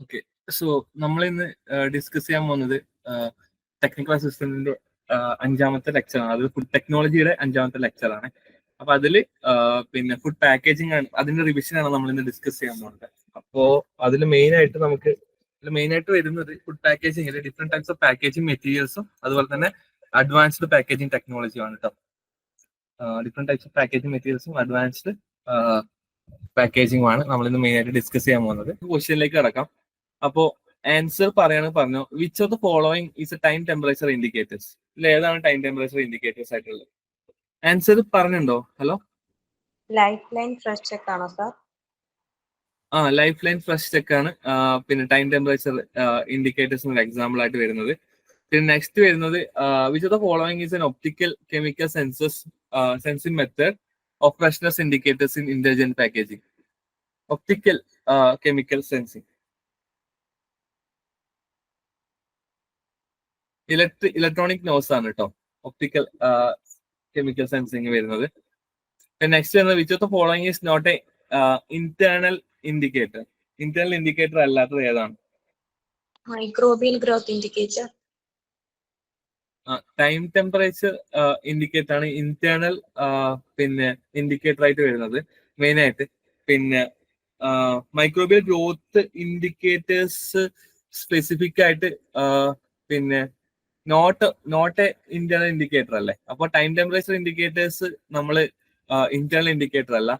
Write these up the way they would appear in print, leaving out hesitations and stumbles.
Okay, so നമ്മളിന്ന് discuss ചെയ്യാൻ പോകുന്നത് ടെക്നിക്കൽ അസിസ്റ്റന്റിന്റെ 5ാമത്തെ ലെക്ചറാണ്. അത് ഫുഡ് ടെക്നോളജിയുടെ 5ാമത്തെ ലെക്ചറാണ്. അപ്പൊ അതില് പിന്നെ ഫുഡ് പാക്കേജിംഗ് ആണ്, അതിന്റെ റിവിഷനാണ് നമ്മൾ ഇന്ന് ഡിസ്കസ് ചെയ്യാൻ പോകുന്നത്. അപ്പോ അതിൽ മെയിൻ ആയിട്ട് വരുന്നത് food packaging, different types of packaging മെറ്റീരിയൽസും അതുപോലെ തന്നെ അഡ്വാൻസ്ഡ് പാക്കേജിംഗ് ടെക്നോളജിയാണ് കേട്ടോ. ഡിഫറെന്റ് ടൈപ്സ് ഓഫ് പാക്കേജിംഗ് മെറ്റീരിയൽസും അഡ്വാൻസ്ഡ് പാക്കേജിംഗ് ആണ് നമ്മൾ ഇന്ന് മെയിൻ ആയിട്ട് ഡിസ്കസ് ചെയ്യാൻ പോകുന്നത്. ക്വസ്റ്റ്യനിലേക്ക് കിടക്കാം. അപ്പോ ആൻസർ പറഞ്ഞു which of the following is a time temperature indicators. ഇതിൽ ഏതാണ് ടൈം ടെമ്പറേച്ചർ ഇൻഡിക്കേറ്റേഴ്സ് ആയിട്ടുള്ളത്? ആൻസർ പറഞ്ഞുണ്ടോ? Hello, lifeline fresh check ആണോ sir? Lifeline fresh check ആണ് പിന്നെ ടൈം ടെമ്പറേച്ചർ ഇൻഡിക്കേറ്റേഴ്സ് എക്സാമ്പിൾ ആയിട്ട് വരുന്നത്. പിന്നെ നെക്സ്റ്റ് വരുന്നത് which of the following is an optical chemical sensing method of freshness indicators in intelligent packaging. Optical chemical sensing, electronic nose ആണ് കേട്ടോ optical chemical sensing വരുന്നത്. Next വരുന്നത് which of the following is not a internal indicator. Internal indicator അല്ലാത്തത് ഏതാണ്? Microbial growth indicator. Time temperature indicator ആണ് internal പിന്നെ indicator ആയിട്ട് വരുന്നത് മെയിൻ ആയിട്ട്. പിന്നെ മൈക്രോബിയൽ ഗ്രോത്ത് ഇൻഡിക്കേറ്റേഴ്സ് സ്പെസിഫിക് ആയിട്ട് പിന്നെ നോട്ട് എ ഇന്റേണൽ ഇൻഡിക്കേറ്റർ അല്ലേ. അപ്പൊ ടൈം ടെമ്പറേച്ചർ ഇൻഡിക്കേറ്റേഴ്സ് നമ്മൾ ഇന്റേണൽ ഇൻഡിക്കേറ്റർ അല്ല.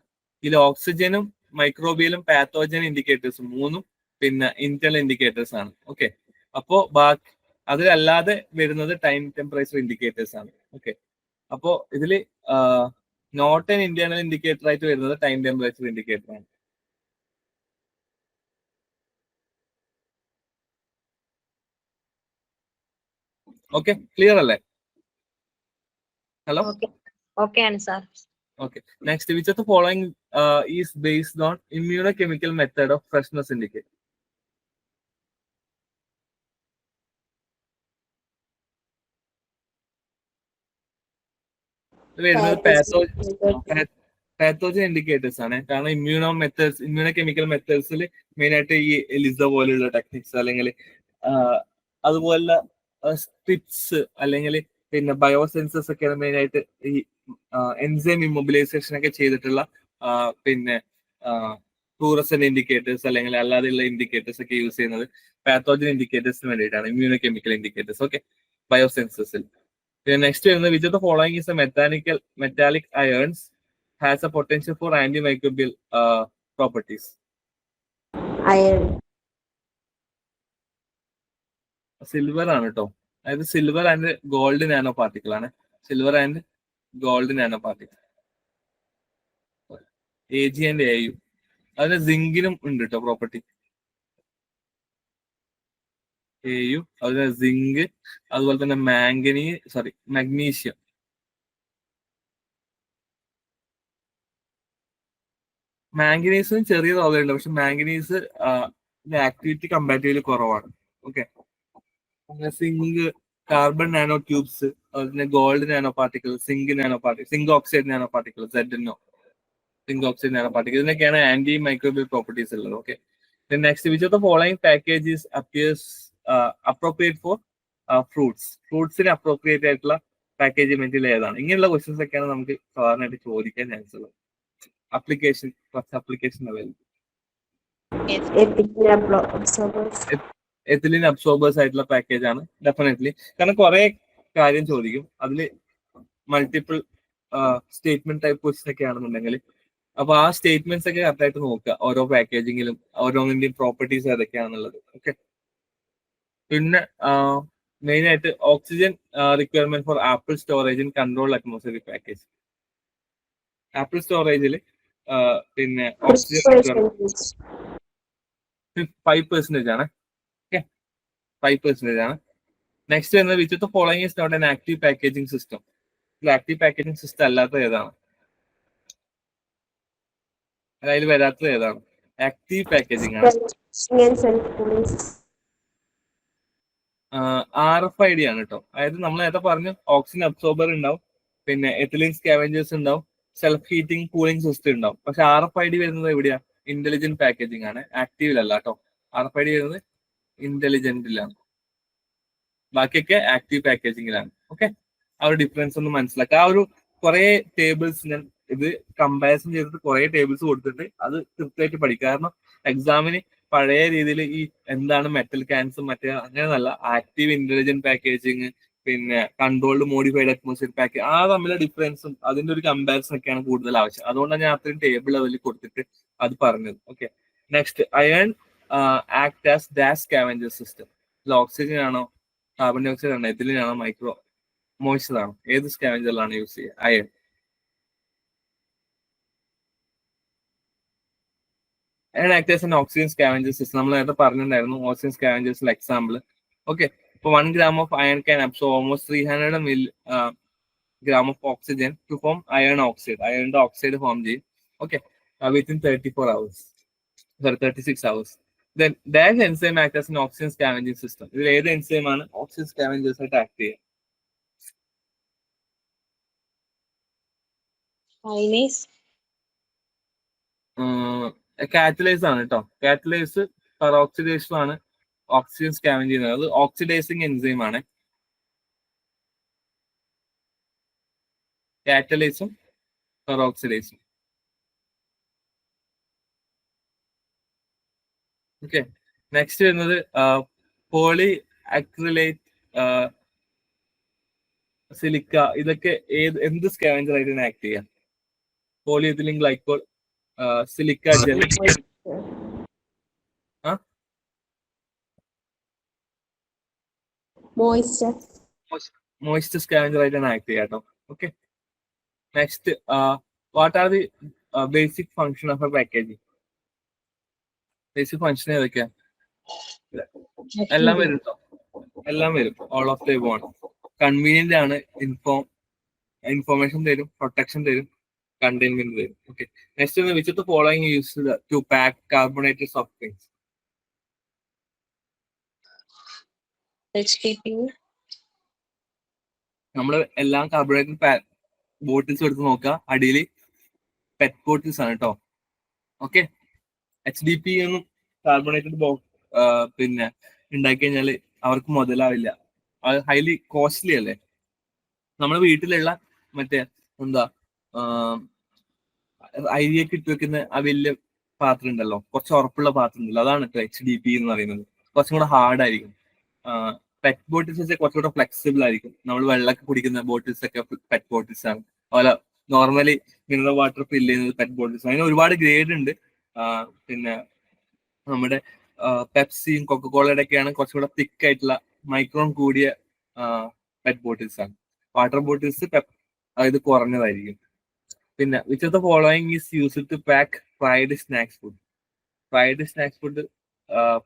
ഇതിൽ ഓക്സിജനും മൈക്രോബിയലും പാത്തോജൻ ഇൻഡിക്കേറ്റേഴ്സും മൂന്നും പിന്നെ ഇന്റേണൽ ഇൻഡിക്കേറ്റേഴ്സ് ആണ്. ഓക്കെ, അപ്പോ ബാക്കി അതിലല്ലാതെ വരുന്നത് ടൈം ടെമ്പറേച്ചർ ഇൻഡിക്കേറ്റേഴ്സ് ആണ്. ഓക്കെ, അപ്പോ ഇതില് നോട്ട് എൻ ഇന്റേണൽ ഇൻഡിക്കേറ്റർ ആയിട്ട് വരുന്നത് ടൈം ടെമ്പറേച്ചർ ഇൻഡിക്കേറ്റർ ആണ്. ഓക്കെ, ക്ലിയർ അല്ലേ? ഹലോ, ഓക്കെ ആണ് sir. Okay. Next, which of the following is based on immunochemical method of freshness indicator? Pathogen indicators ആണ്. കാരണം ഇമ്മ്യൂണോകെമിക്കൽ മെത്തേഡ്സിൽ മെയിൻ ആയിട്ട് ഈ എലിസ പോലെയുള്ള ടെക്നിക്സ് അല്ലെങ്കിൽ അതുപോലുള്ള സ്ട്രിപ്സ് അല്ലെങ്കിൽ പിന്നെ ബയോസെൻസസ് ഒക്കെയാണ് മെയിൻ ആയിട്ട് ഈ എൻസൈം ഇമ്മൊബിലൈസേഷൻ ഒക്കെ ചെയ്തിട്ടുള്ള പിന്നെ ഫ്ലൂറസെന്റ് ഇൻഡിക്കേറ്റേഴ്സ് അല്ലെങ്കിൽ അല്ലാതെയുള്ള ഇൻഡിക്കേറ്റേഴ്സ് ഒക്കെ യൂസ് ചെയ്യുന്നത് പാത്തോജൻ ഇൻഡിക്കേറ്റേഴ്സിന് വേണ്ടിയിട്ടാണ്, ഇമ്മ്യൂണോകെമിക്കൽ ഇൻഡിക്കേറ്റേഴ്സ്. ഓക്കെ, ബയോസെൻസസിൽ. പിന്നെ നെക്സ്റ്റ് വരുന്നത് which of the following is a metallic ions has a potential for antimicrobial properties. Silver ആണ് കേട്ടോ. അതായത് silver and gold nanoparticle ആണ്. Silver and gold nanoparticle, AG and AU. അതിന് സിങ്കിനും ഉണ്ട് കേട്ടോ property. AU, അതുപോലെ zinc, അതുപോലെ തന്നെ മഗ്നീഷ്യം. മാംഗനീസും ചെറിയ തോതിലുണ്ട്, പക്ഷെ മാംഗനീസ് ആക്ടിവിറ്റി കമ്പാരിറ്റീവ്ലി കുറവാണ്. Okay, zinc, carbon nanotubes, അതുപോലെ gold nanoparticle, zinc oxide nanoparticle, ZNO, zinc oxide nanoparticle, ഇതിനൊക്കെയാണ് ആന്റി മൈക്രോബിയൽ പ്രോപ്പർട്ടീസ് ഉള്ളത്. Okay, next which of the following packages appears appropriate for fruits. ഫ്രൂട്ട്സിന് appropriate ആയിട്ടുള്ള package material ഏതാണ്? ഇങ്ങനെയുള്ള questions ഒക്കെയാണ് നമുക്ക് സാധാരണയായിട്ട് ചോദിക്കാൻ ചാൻസ് ഉള്ളത്. Application available. എത്തിലിൻ അബ്സോർബേഴ്സ് ആയിട്ടുള്ള പാക്കേജ് ആണ് ഡെഫിനറ്റ്ലി. കാരണം കുറെ കാര്യം ചോദിക്കും അതിൽ, മൾട്ടിപ്പിൾ സ്റ്റേറ്റ്മെന്റ് ടൈപ്പ് ക്വസ്റ്റ്യൻ ഒക്കെ ആണെന്നുണ്ടെങ്കിൽ. അപ്പൊ ആ സ്റ്റേറ്റ്മെന്റ്സ് ഒക്കെ കറക്റ്റ് ആയിട്ട് നോക്കുക ഓരോ പാക്കേജിങ്ങിലും, ഓരോന്നിന്റെയും പ്രോപ്പർട്ടീസ് ഏതൊക്കെയാണെന്നുള്ളത്. ഓക്കെ, പിന്നെ മെയിൻ ആയിട്ട് oxygen requirement for apple storage in control atmospheric package. Apple സ്റ്റോറേജിൽ പിന്നെ ഓക്സിജൻ 5% ആണ്. ഓക്കെ, 5% ആണ്. നെക്സ്റ്റ് വരുന്നത് which of the following is not an active packaging system. Active packaging system അല്ലാത്തത് ഏതാണ്? അതിൽ വരാത്തത് ഏതാണ്? ആക്റ്റീവ് പാക്കേജിംഗ് ആണ്. RFID ആണ് കേട്ടോ. അതായത് നമ്മൾ നേരത്തെ പറഞ്ഞു ഓക്സിജൻ അബ്സോർബർ ഉണ്ടാവും, പിന്നെ എത്തിലിൻ സ്കാവഞ്ചേഴ്സ് ഉണ്ടാവും, സെൽഫ് ഹീറ്റിംഗ് കൂളിംഗ് സിസ്റ്റം ഉണ്ടാവും. പക്ഷെ RFID വരുന്നത് എവിടെയാ? ഇന്റലിജന്റ് പാക്കേജിംഗ് ആണ്, ആക്റ്റീവിലല്ല കേട്ടോ. RFID വരുന്നത് ഇന്റലിജന്റിലാണ്, ബാക്കിയൊക്കെ ആക്റ്റീവ് പാക്കേജിങ്ങിലാണ്. ഓക്കെ, ആ ഒരു ഡിഫറൻസ് ഒന്ന് മനസ്സിലാക്കുക. ആ ഒരു കുറെ ടേബിൾസ് ഞാൻ ഇത് കമ്പാരിസൺ ചെയ്തിട്ട് കുറെ ടേബിൾസ് കൊടുത്തിട്ട് അത് കൃത്യമായിട്ട് പഠിക്കുക. കാരണം എക്സാമിന് പഴയ രീതിയിൽ ഈ എന്താണ് മെറ്റൽ ക്യാൻസും മറ്റേ അങ്ങനെയല്ല, ആക്റ്റീവ് ഇന്റലിജന്റ് പാക്കേജിങ്, പിന്നെ കൺട്രോൾഡ് മോഡിഫൈഡ് അറ്റ്മോസ്ഫിയർ പാക്കേജ്, ആ തമ്മിലുള്ള ഡിഫറൻസും അതിന്റെ ഒരു കമ്പാരിസൺ ഒക്കെയാണ് കൂടുതൽ ആവശ്യം. അതുകൊണ്ടാണ് ഞാൻ അത്രയും ടേബിൾ ലെവലിൽ കൊടുത്തിട്ട് അത് പറഞ്ഞത്. Okay, next, iron act as dash scavenger system. ഇതിൽ ഓക്സിജൻ ആണോ കാർബൺ ഡൈ ഓക്സൈഡ് ആണോ എത്തിലിനാണോ മൈക്രോ മോയ്സ്ചർ ആണോ, ഏത് സ്കാവഞ്ചറിലാണ് യൂസ് ചെയ്യുക? Iron. Iron act as an oxygen scavenger system. നമ്മൾ നേരത്തെ പറഞ്ഞിട്ടുണ്ടായിരുന്നു ഓക്സിജൻ സ്കാവഞ്ചേഴ്സിൽ എക്സാമ്പിൾ. ഓക്കെ, ഇപ്പൊ 1 gram of iron can absorb almost 300 gram of oxygen to form iron oxide. അയണിന്റെ ഓക്സൈഡ് ഫോം ചെയ്യും. Okay, within 34 hours. Sorry, 36 hours. Then dash enzyme act as an oxygen scavenging system. ഇതിൽ ഏത് enzyme ആണ് oxygen scavengers ആയിട്ട് act ചെയ്യുക? Kinase. Catalyse ആണ് കേട്ടോ. Catalyse peroxidation ആണ് ഓക്സിജൻ സ്കാവഞ്ച് ചെയ്യുന്നത്. അത് ഓക്സിഡൈസിങ് എൻസൈം ആണ്. കാറ്റലൈസും പെറോക്സിഡൈസും. ഓക്കെ, നെക്സ്റ്റ് വരുന്നത് പോളി അക്രിലേറ്റ് സിലിക്ക. ഇതൊക്കെ എന്ത് സ്കാവഞ്ചർ ആയിട്ടാണ് ആക്ട് ചെയ്യുക? Polyethylene glycol, silica gel. Moisture scavenger ആയിട്ടാണ് ആക്ട് ചെയ്യുക കേട്ടോ. Okay, next, what are the basic function of A packaging? Basic function ഏതൊക്കെയാ? എല്ലാം വരും കേട്ടോ, എല്ലാം വരും. All of the above. Convenient ആണ്, ഇൻഫോർമേഷൻ തരും, പ്രൊട്ടക്ഷൻ തരും, കണ്ടെയ്ൻമെന്റ് തരും. Okay, next, which of the following used to pack carbonated soft drinks? HDPE. നമ്മള് എല്ലാം കാർബണേറ്റഡ് ബോട്ടിൽസ് എടുത്ത് നോക്കുക, അടിയിൽ പെറ്റ് ബോട്ടിൽസ് ആണ് കേട്ടോ. ഓക്കെ, HDPE ഒന്നും കാർബണേറ്റഡ് പിന്നെ ഉണ്ടാക്കി കഴിഞ്ഞാൽ അവർക്ക് മുതലാവില്ല, അത് ഹൈലി കോസ്റ്റ്ലി അല്ലേ. നമ്മുടെ വീട്ടിലുള്ള മറ്റേ എന്താ അരിയൊക്കെ ഇട്ട് വെക്കുന്ന ആ വലിയ പാത്രം ഉണ്ടല്ലോ, കുറച്ച് ഉറപ്പുള്ള പാത്രം ഉണ്ടല്ലോ, അതാണ് HDPE എന്ന് പറയുന്നത്. കുറച്ചും കൂടെ ഹാർഡ് ആയിരിക്കും. പെറ്റ് ബോട്ടിൽസ് ഒക്കെ കുറച്ചുകൂടെ ഫ്ലെക്സിബിൾ ആയിരിക്കും. നമ്മൾ വെള്ളമൊക്കെ കുടിക്കുന്ന ബോട്ടിൽസ് ഒക്കെ പെറ്റ് ബോട്ടിൽസ് ആണ്. അതുപോലെ നോർമലി മിനറൽ വാട്ടർ ഫില്ല് ചെയ്യുന്നത് പെറ്റ് ബോട്ടിൽസ്. അതിന് ഒരുപാട് ഗ്രേഡ് ഉണ്ട്. പിന്നെ നമ്മുടെ പെപ്സിയും കൊക്കക്കോളയുടെ ഒക്കെയാണ് കുറച്ചുകൂടെ തിക്ക് ആയിട്ടുള്ള മൈക്രോൺ കൂടിയ പെറ്റ് ബോട്ടിൽസ് ആണ്. വാട്ടർ ബോട്ടിൽസ് ഇത് കുറഞ്ഞതായിരിക്കും. പിന്നെ which of the following is used to pack fried snacks food? Fried snacks food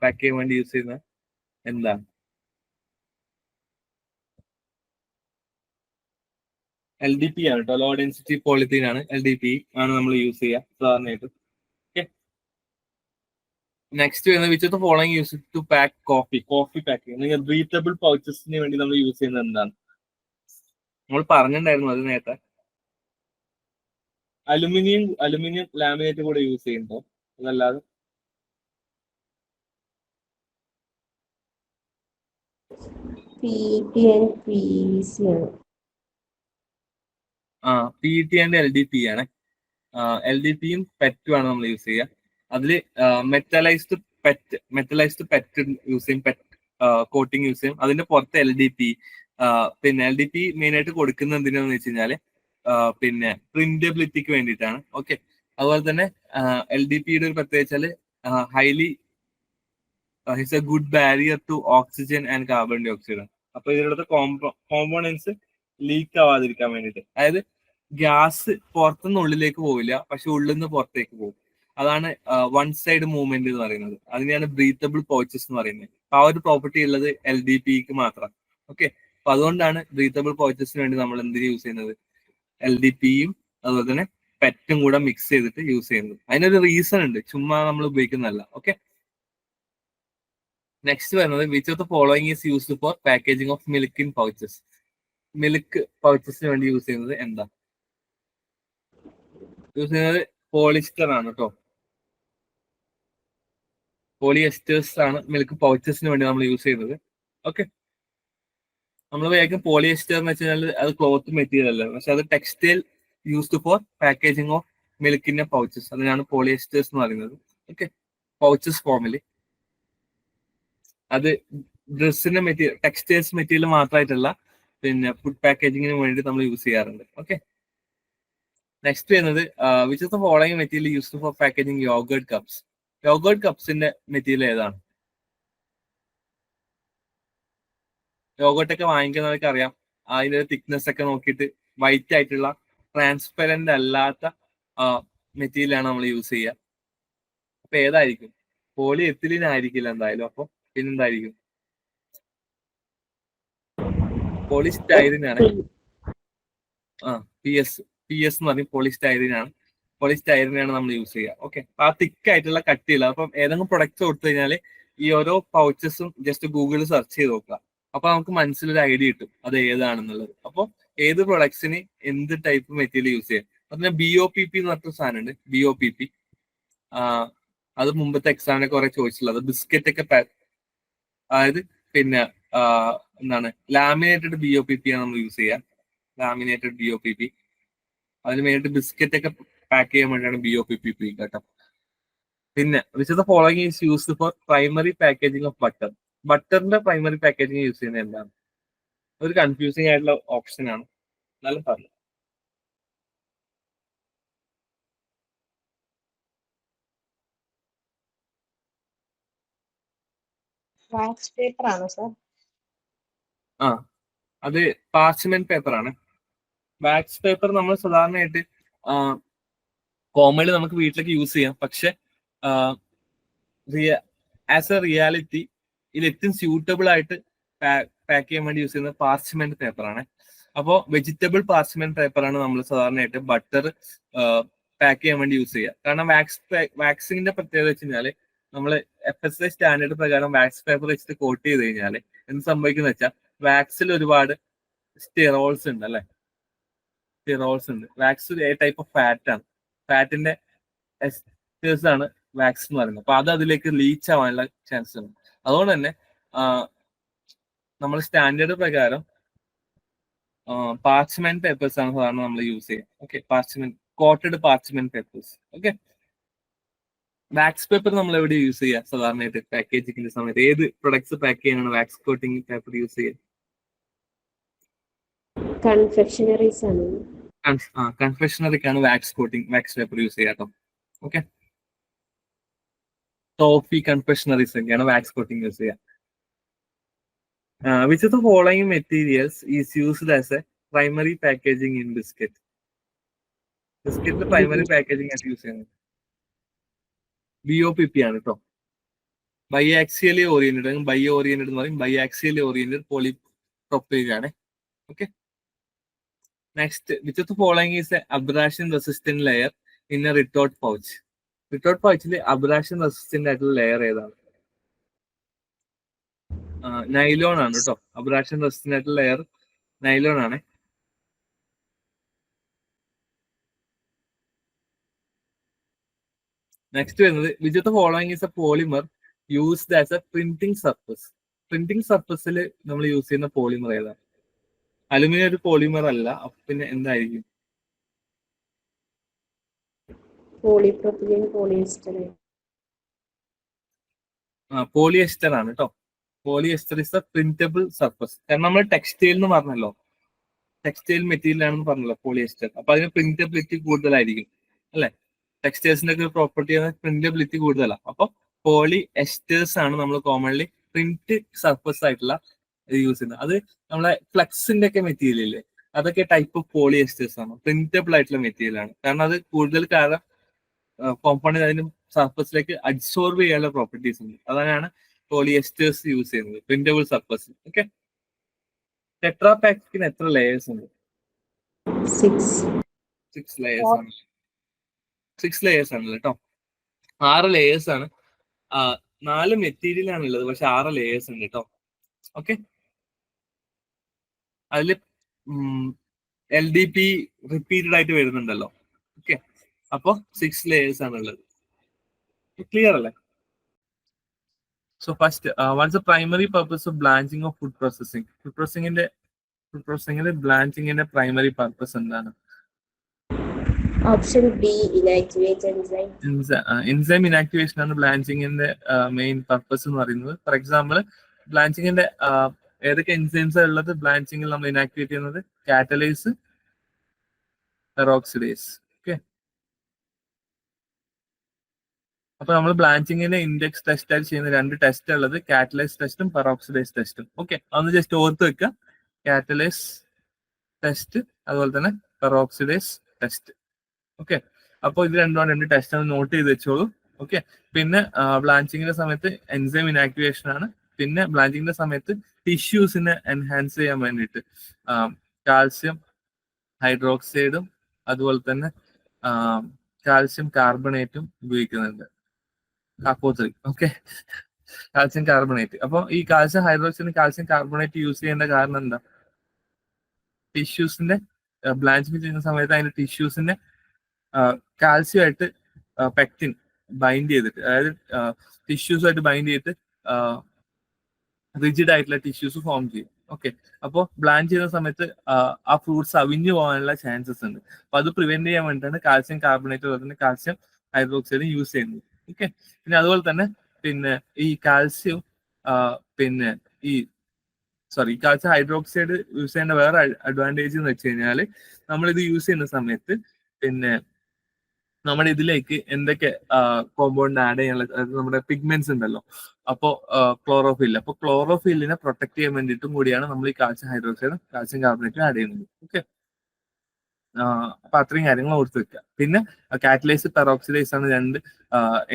pack ചെയ്യാൻ വേണ്ടി യൂസ് ചെയ്യുന്ന എന്താണ്? LDP ആണ് കേട്ടോ, ലോ ഡെൻസിറ്റി പോളിത്തീൻ ആണ്. LDP ആണ് നമ്മൾ യൂസ് ചെയ്യുക സാധാരണയായിട്ട്. ഓക്കെ, നെക്സ്റ്റ് വരുന്നത് which of the following use to pack coffee packing? നിങ്ങൾ ബ്രീത്തബിൾ പൗച്ചസിന് വേണ്ടി നമ്മൾ യൂസ് ചെയ്യുന്നത് എന്താണ്? നമ്മൾ പറഞ്ഞിട്ടുണ്ടായിരുന്നു അത് നേരത്തെ. അലുമിനിയം ലാമിനേറ്റ് കൂടെ യൂസ് ചെയ്യുന്നുണ്ടോ? അതല്ലാതെ PET ആൻഡ് LDP ആണ്. LDPയും പെറ്റും ആണ് നമ്മൾ യൂസ് ചെയ്യുക. അതിൽ മെറ്റലൈസ്ഡ് പെറ്റ് യൂസ് ചെയ്യും, പെറ്റ് കോട്ടിങ് യൂസ് ചെയ്യും. അതിന്റെ പുറത്ത് LDP. പിന്നെ LDP മെയിൻ ആയിട്ട് കൊടുക്കുന്നത് എന്തിനാന്ന് വെച്ച് കഴിഞ്ഞാല് പിന്നെ പ്രിന്റബിലിറ്റിക്ക് വേണ്ടിയിട്ടാണ്. ഓക്കെ, അതുപോലെ തന്നെ LDPയുടെ ഒരു പ്രത്യേകത വെച്ചാൽ highly it's a good barrier to oxygen and carbon dioxide. അപ്പൊ ഇതിലുള്ള കോമ്പോണൻസ് ലീക്ക് ആവാതിരിക്കാൻ വേണ്ടിയിട്ട്, അതായത് ഗ്യാസ് പുറത്തുനിന്ന് ഉള്ളിലേക്ക് പോവില്ല, പക്ഷെ ഉള്ളിൽ നിന്ന് പുറത്തേക്ക് പോകും. അതാണ് വൺ സൈഡ് മൂവ്മെന്റ് എന്ന് പറയുന്നത്. അതിനെയാണ് ബ്രീത്തബിൾ പൗച്ചസ് എന്ന് പറയുന്നത്. ആ ഒരു പ്രോപ്പർട്ടി ഉള്ളത് LDPക്ക് മാത്രം. ഓക്കെ, അപ്പൊ അതുകൊണ്ടാണ് ബ്രീത്തബിൾ പൗച്ചസിന് വേണ്ടി നമ്മൾ എന്തിനു യൂസ് ചെയ്യുന്നത്? LDPയും അതുപോലെ തന്നെ പെറ്റും കൂടെ മിക്സ് ചെയ്തിട്ട് യൂസ് ചെയ്യുന്നത്. അതിനൊരു റീസൺ ഉണ്ട്, ചുമ്മാ നമ്മൾ ഉപയോഗിക്കുന്നതല്ല. ഓക്കെ, നെക്സ്റ്റ് വരുന്നത് which of the following is used for packaging of milk in pouches? Milk പൗച്ചസിന് വേണ്ടി യൂസ് ചെയ്യുന്നത് എന്താ? യൂസ് ചെയ്യുന്നത് പോളിസ്റ്റർ ആണ് കേട്ടോ. പോളിയെസ്റ്റേഴ്സ് ആണ് മിൽക്ക് പൗച്ചസിന് വേണ്ടി നമ്മൾ യൂസ് ചെയ്യുന്നത്. ഓക്കെ, നമ്മൾ വേഗം പോളിയെസ്റ്റർ എന്ന് വെച്ച് കഴിഞ്ഞാൽ അത് ക്ലോത്ത് മെറ്റീരിയൽ അല്ല, പക്ഷെ അത് textile used for packaging of മിൽക്കിന്റെ പൗച്ചസ്, അതിനാണ് പോളിയെസ്റ്റേഴ്സ് എന്ന് പറയുന്നത്. ഓക്കെ, പൗച്ചസ് ഫോമിൽ അത് ഡ്രസ്സിന്റെ മെറ്റീരിയൽ, ടെക്സ്റ്റൈൽസ് മെറ്റീരിയൽ മാത്രമായിട്ടുള്ള പിന്നെ ഫുഡ് പാക്കേജിങ്ങിന് വേണ്ടി നമ്മൾ യൂസ് ചെയ്യാറുണ്ട്. ഓക്കെ, നെക്സ്റ്റ് വരുന്നത് which is the following material used for packaging yogurt cups. Yogurt കപ്സിന്റെ മെറ്റീരിയൽ ഏതാണ്? യോഗേർട്ട് ഒക്കെ വാങ്ങിക്കുന്നവർക്ക് അറിയാം, അതിന്റെ തിക്നെസ് ഒക്കെ നോക്കിയിട്ട് വൈറ്റ് ആയിട്ടുള്ള ട്രാൻസ്പെറന്റ് അല്ലാത്ത മെറ്റീരിയലാണ് നമ്മൾ യൂസ് ചെയ്യുക. അപ്പൊ ഏതായിരിക്കും? പോളി എത്തിലീൻ ആയിരിക്കില്ല എന്തായാലും. അപ്പൊ പിന്നെന്തായിരിക്കും? പോളിസ്റ്റൈറിൻ ആണ്. പി എസ് എന്ന് പറയും, പോളിസ്റ്റൈറിൻ ആണ്. പോളിസ്റ്റൈറിനാണ് നമ്മൾ യൂസ് ചെയ്യുക. ഓക്കെ, ആ തിക്ക് ആയിട്ടുള്ള കട്ടിയില്ല. അപ്പം ഏതെങ്കിലും പ്രൊഡക്ട്സ് കൊടുത്തു കഴിഞ്ഞാൽ ഈ ഓരോ പൗച്ചസും ജസ്റ്റ് ഗൂഗിളിൽ സെർച്ച് ചെയ്ത് നോക്കുക. അപ്പൊ നമുക്ക് മനസ്സിലൊരു ഐഡിയ കിട്ടും അത് ഏതാണെന്നുള്ളത്. അപ്പോൾ ഏത് പ്രൊഡക്ട്സിന് എന്ത് ടൈപ്പ് മെറ്റീരിയൽ യൂസ് ചെയ്യാം. അതിന് BOPP എന്ന് പറഞ്ഞ സാധനമുണ്ട്, BOPP. അത് മുമ്പത്തെ എക്സാമിനെ കുറെ ചോദിച്ചിട്ടുള്ളത്. ബിസ്ക്കറ്റ് ഒക്കെ അതായത് പിന്നെ എന്താണ് ലാമിനേറ്റഡ് BOPP ആണ് നമ്മൾ യൂസ് ചെയ്യുക. Laminated BOPP. അതിന് വേണ്ടിയിട്ട് ബിസ്ക്കറ്റ് ഒക്കെ പാക്ക് ചെയ്യാൻ വേണ്ടിയാണ് BOPP കേട്ടോ. പിന്നെ which the following is used for primary packaging of butter. ബട്ടറിന്റെ പ്രൈമറി പാക്കേജിംഗ് യൂസ് ചെയ്യുന്നത് എന്താണ്? ഒരു കൺഫ്യൂസിങ് ആയിട്ടുള്ള ഓപ്ഷൻ ആണ്. നല്ല പറഞ്ഞു. വാക്സ് പേപ്പർ ആണോ സർ? അത് പാർച്ച്മെന്റ് പേപ്പർ ആണ്. വാക്സ് പേപ്പർ നമ്മൾ സാധാരണയായിട്ട് കോമൺലി നമുക്ക് വീട്ടിലേക്ക് യൂസ് ചെയ്യാം. പക്ഷെ ആസ് എ റിയാലിറ്റി ഇത് ഏറ്റവും സ്യൂട്ടബിൾ ആയിട്ട് പാക്ക് ചെയ്യാൻ വേണ്ടി യൂസ് ചെയ്യുന്നത് പാർച്ച്മെന്റ് പേപ്പർ ആണ്. അപ്പോൾ വെജിറ്റബിൾ പാർച്ച്മെന്റ് പേപ്പർ ആണ് നമ്മൾ സാധാരണയായിട്ട് ബട്ടർ പാക്ക് ചെയ്യാൻ വേണ്ടി യൂസ് ചെയ്യുക. കാരണം വാക്സിങ്ങിന്റെ പ്രത്യേകത വെച്ച് കഴിഞ്ഞാൽ നമ്മൾ FSI സ്റ്റാൻഡേർഡ് പ്രകാരം വാക്സ് പേപ്പർ വെച്ചിട്ട് കോട്ട് ചെയ്ത് കഴിഞ്ഞാൽ എന്ത് സംഭവിക്കുന്ന വെച്ചാൽ വാക്സിൽ ഒരുപാട് സ്റ്റിറോൾസ് ഉണ്ട് അല്ലെ. സ്റ്റിറോൾസ് ഉണ്ട്. Wax a type of fat ആണ്. ഫാറ്റിന്റെ എസ്റ്റേഴ്സ് ആണ് വാക്സ് എന്ന് പറയുന്നത്. അപ്പൊ അത് അതിലേക്ക് ലീച്ച് ആവാനുള്ള ചാൻസ് ഉണ്ട്. അതുകൊണ്ട് തന്നെ നമ്മൾ സ്റ്റാൻഡേർഡ് പ്രകാരം പാർച്ച്മെന്റ് പേപ്പേഴ്സ് ആണ് സാധാരണ നമ്മൾ യൂസ് ചെയ്യുക. Okay, parchment coated parchment papers. Okay, wax paper നമ്മൾ എവിടെ യൂസ് ചെയ്യുക സാധാരണയായിട്ട് പാക്കേജിങ്ങിന്റെ സമയത്ത്? ഏത് പ്രൊഡക്ട്സ് പാക്ക് ചെയ്യാനാണ് വാക്സ് കോട്ടിംഗ് പേപ്പർ യൂസ് ചെയ്യുക? കൺഫെക്ഷനറീസ് ആണ്. കൺഫെക്ഷണറിക്കാണ് വാക്സ് പേപ്പർ യൂസ് ചെയ്യുക കേട്ടോ. ഓക്കെ, ടോഫി കൺഫെക്ഷണറീസ് ഒക്കെയാണ് വാക്സ് കോട്ടിംഗ് യൂസ് ചെയ്യുക. Which of the following materials is used as a primary packaging in biscuit? ബിസ്ക്കറ്റിന്റെ പ്രൈമറി പാക്കേജിംഗ് ആയിട്ട് use ചെയ്യുന്നത് BOPP ആണ് കേട്ടോ. ബൈആക്സിയലി ഓറിയന്റഡ്, ബയോ ഓറിയന്റഡ് എന്ന് പറയും. ബൈആക്സിയലി ഓറിയന്റഡ് പോളിപ്രോപ്പൈൽ ആണ്. Okay, next which of the following is a abrasion resistant layer in a retort pouch? Retort പൗച്ചിൽ abrasion resistant ആയിട്ടുള്ള ലെയർ ഏതാണ്? നൈലോൺ ആണ് കേട്ടോ. അബ്രാഷൻ റെസിസ്റ്റന്റ് ആയിട്ടുള്ള ലെയർ നൈലോൺ ആണ്. നെക്സ്റ്റ് വരുന്നത് which of the following is a polymer used as a printing surface? Printing സർഫസിൽ നമ്മൾ യൂസ് ചെയ്യുന്ന പോളിമർ ഏതാണ്? അലുമിനിയം ഒരു പോളിമർ അല്ല. അപ്പൊ പിന്നെ എന്തായിരിക്കും? പോളിപ്രോപ്പിലിൻ, പോളിയസ്റ്റർ. പോളിയസ്റ്റർ ആണ് കേട്ടോ. Polyester is A printable surface. കാരണം നമ്മൾ ടെക്സ്റ്റൈൽ എന്ന് പറഞ്ഞല്ലോ, ടെക്സ്റ്റൈൽ മെറ്റീരിയൽ ആണെന്ന് പറഞ്ഞല്ലോ പോളിയസ്റ്റർ. അപ്പൊ അതിന് പ്രിന്റബിലിറ്റി കൂടുതലായിരിക്കും അല്ലെ. ടെക്സ്റ്റൈൽസിന്റെ ഒക്കെ പ്രോപ്പർട്ടി പ്രിന്റബിലിറ്റി കൂടുതലാണ്. അപ്പൊ പോളി എസ്റ്റേഴ്സ് ആണ് നമ്മൾ കോമൺലി പ്രിന്റ് സർഫസ് ആയിട്ടുള്ള യൂസ് ചെയ്യുന്നത്. അത് നമ്മളെ ഫ്ലക്സിന്റെ ഒക്കെ മെറ്റീരിയൽ ഇല്ലേ, അതൊക്കെ ടൈപ്പ് ഓഫ് പോളി എസ്റ്റേഴ്സ് ആണ്. പ്രിന്റബിൾ ആയിട്ടുള്ള മെറ്റീരിയൽ ആണ്. കാരണം അത് കൂടുതൽ കാലം കോമ്പൗണ്ടിൽ അതിന് സർഫസിലേക്ക് അബ്സോർബ് ചെയ്യാനുള്ള പ്രോപ്പർട്ടീസ് ഉണ്ട്. അതാണ് പോളി എസ്റ്റേഴ്സ് യൂസ് ചെയ്യുന്നത്, പ്രിന്റബിൾ സർഫസ്. ഓക്കെ, ടെട്രാ പാക്കിന് എത്ര ലേയേഴ്സ് ഉണ്ട്? 6 ലേയേഴ്സ് ആണ്. 6 ലേയേഴ്സ് ആണ് കേട്ടോ. 6 ലേയേഴ്സ് ആണ്. 4 മെറ്റീരിയൽ ആണ് ഉള്ളത്, പക്ഷെ 6 ലേയേഴ്സ് ഉണ്ട് കേട്ടോ. ഓക്കെ, അതില് LDP റിപ്പീറ്റഡ് ആയിട്ട് വരുന്നുണ്ടല്ലോ. ഓക്കെ, അപ്പൊ 6 ലേയേഴ്സ് ആണ് ഉള്ളത്. ക്ലിയർ അല്ലേ? So first, what's the primary purpose of blanching of food processing? Food processing blanching in a primary purpose എന്താണ്? Option B inactivate enzyme. Enzyme inactivation ആണ് ബ്ലാഞ്ചിങ്ങിന്റെ മെയിൻ പർപ്പസ് എന്ന് പറയുന്നത്. ഫോർ എക്സാമ്പിൾ, ബ്ലാഞ്ചിങ്ങിന്റെ ഏതൊക്കെ enzymes ഉള്ളത് ബ്ലാഞ്ചിങ്ങിൽ നമ്മൾ ഇനാക്ടിവേറ്റ് ചെയ്യുന്നത്? Catalyse, peroxidase. Okay, അപ്പൊ നമ്മൾ ബ്ലാഞ്ചിങ്ങിന്റെ ഇൻഡെക്സ് ടെസ്റ്റ് ആയിട്ട് ചെയ്യുന്ന 2 ടെസ്റ്റ് ഉള്ളത് കാറ്റലൈസ് ടെസ്റ്റും പെറോക്സിഡേസ് ടെസ്റ്റും. ഓക്കെ, അതൊന്ന് ജസ്റ്റ് ഓർത്ത് വെക്കുക. കാറ്റലൈസ് ടെസ്റ്റ്, അതുപോലെ തന്നെ പെറോക്സിഡേസ് ടെസ്റ്റ്. ഓക്കെ, അപ്പോൾ ഇത് 2 ടെസ്റ്റ് ആണ്, നോട്ട് ചെയ്ത് വെച്ചോളൂ. ഓക്കെ, പിന്നെ ബ്ലാഞ്ചിങ്ങിന്റെ സമയത്ത് എൻസൈം ഇനാക്ടിവേഷൻ ആണ്. പിന്നെ ബ്ലാഞ്ചിങ്ങിന്റെ സമയത്ത് ടിഷ്യൂസിനെ എൻഹാൻസ് ചെയ്യാൻ വേണ്ടിയിട്ട് കാൽസ്യം ഹൈഡ്രോക്സൈഡും അതുപോലെ തന്നെ കാൽസ്യം കാർബണേറ്റും ഉപയോഗിക്കുന്നുണ്ട്. കാക്കോത്രി. Okay, calcium carbonate. അപ്പോൾ ഈ calcium hydroxide calcium carbonate use ചെയ്യേണ്ട കാരണം എന്താ? ടിഷ്യൂസിന്റെ ബ്ലാഞ്ചിങ് ചെയ്യുന്ന സമയത്ത് അതിന്റെ ടിഷ്യൂസിന്റെ കാൽസ്യമായിട്ട് പെക്റ്റിൻ ബൈൻഡ് ചെയ്തിട്ട്, അതായത് ടിഷ്യൂസുമായിട്ട് ബൈൻഡ് ചെയ്തിട്ട് റിജിഡ് ആയിട്ടുള്ള ടിഷ്യൂസ് ഫോം ചെയ്യും. ഓക്കെ, അപ്പോൾ ബ്ലാഞ്ച് ചെയ്യുന്ന സമയത്ത് ആ ഫ്രൂട്ട്സ് അവിഞ്ഞു പോകാനുള്ള ചാൻസസ് ഉണ്ട്. അപ്പൊ അത് പ്രിവെന്റ് ചെയ്യാൻ വേണ്ടിയിട്ടാണ് കാൽസ്യം കാർബണേറ്റ് അതുപോലെ തന്നെ കാൽസ്യം ഹൈഡ്രോക്സൈഡ് യൂസ് ചെയ്യുന്നത്. ഓക്കെ, പിന്നെ അതുപോലെ തന്നെ ഈ കാൽസ്യം കാൽസ്യം ഹൈഡ്രോക്സൈഡ് യൂസ് ചെയ്യേണ്ട വേറെ അഡ്വാൻറ്റേജ് എന്ന് വെച്ച് കഴിഞ്ഞാൽ, നമ്മളിത് യൂസ് ചെയ്യുന്ന സമയത്ത് നമ്മുടെ ഇതിലേക്ക് എന്തൊക്കെ കോമ്പൗണ്ട് ആഡ് ചെയ്യാനുള്ള, നമ്മുടെ പിഗ്മെന്റ്സ് ഉണ്ടല്ലോ, അപ്പോൾ ക്ലോറോഫിൽ. അപ്പോൾ ക്ലോറോഫില്ലിനെ പ്രൊട്ടക്ട് ചെയ്യാൻ വേണ്ടിയിട്ടും കൂടിയാണ് നമ്മൾ ഈ കാൽസ്യം ഹൈഡ്രോക്സൈഡും കാൽസ്യം കാർബണേറ്റും ആഡ് ചെയ്യുന്നത്. ഓക്കെ, അപ്പൊ അത്രയും കാര്യങ്ങൾ ഓർത്ത് വെക്കുക. പിന്നെ കാറ്റലൈസ് പെറോക്സിഡേസ് ആണ് 2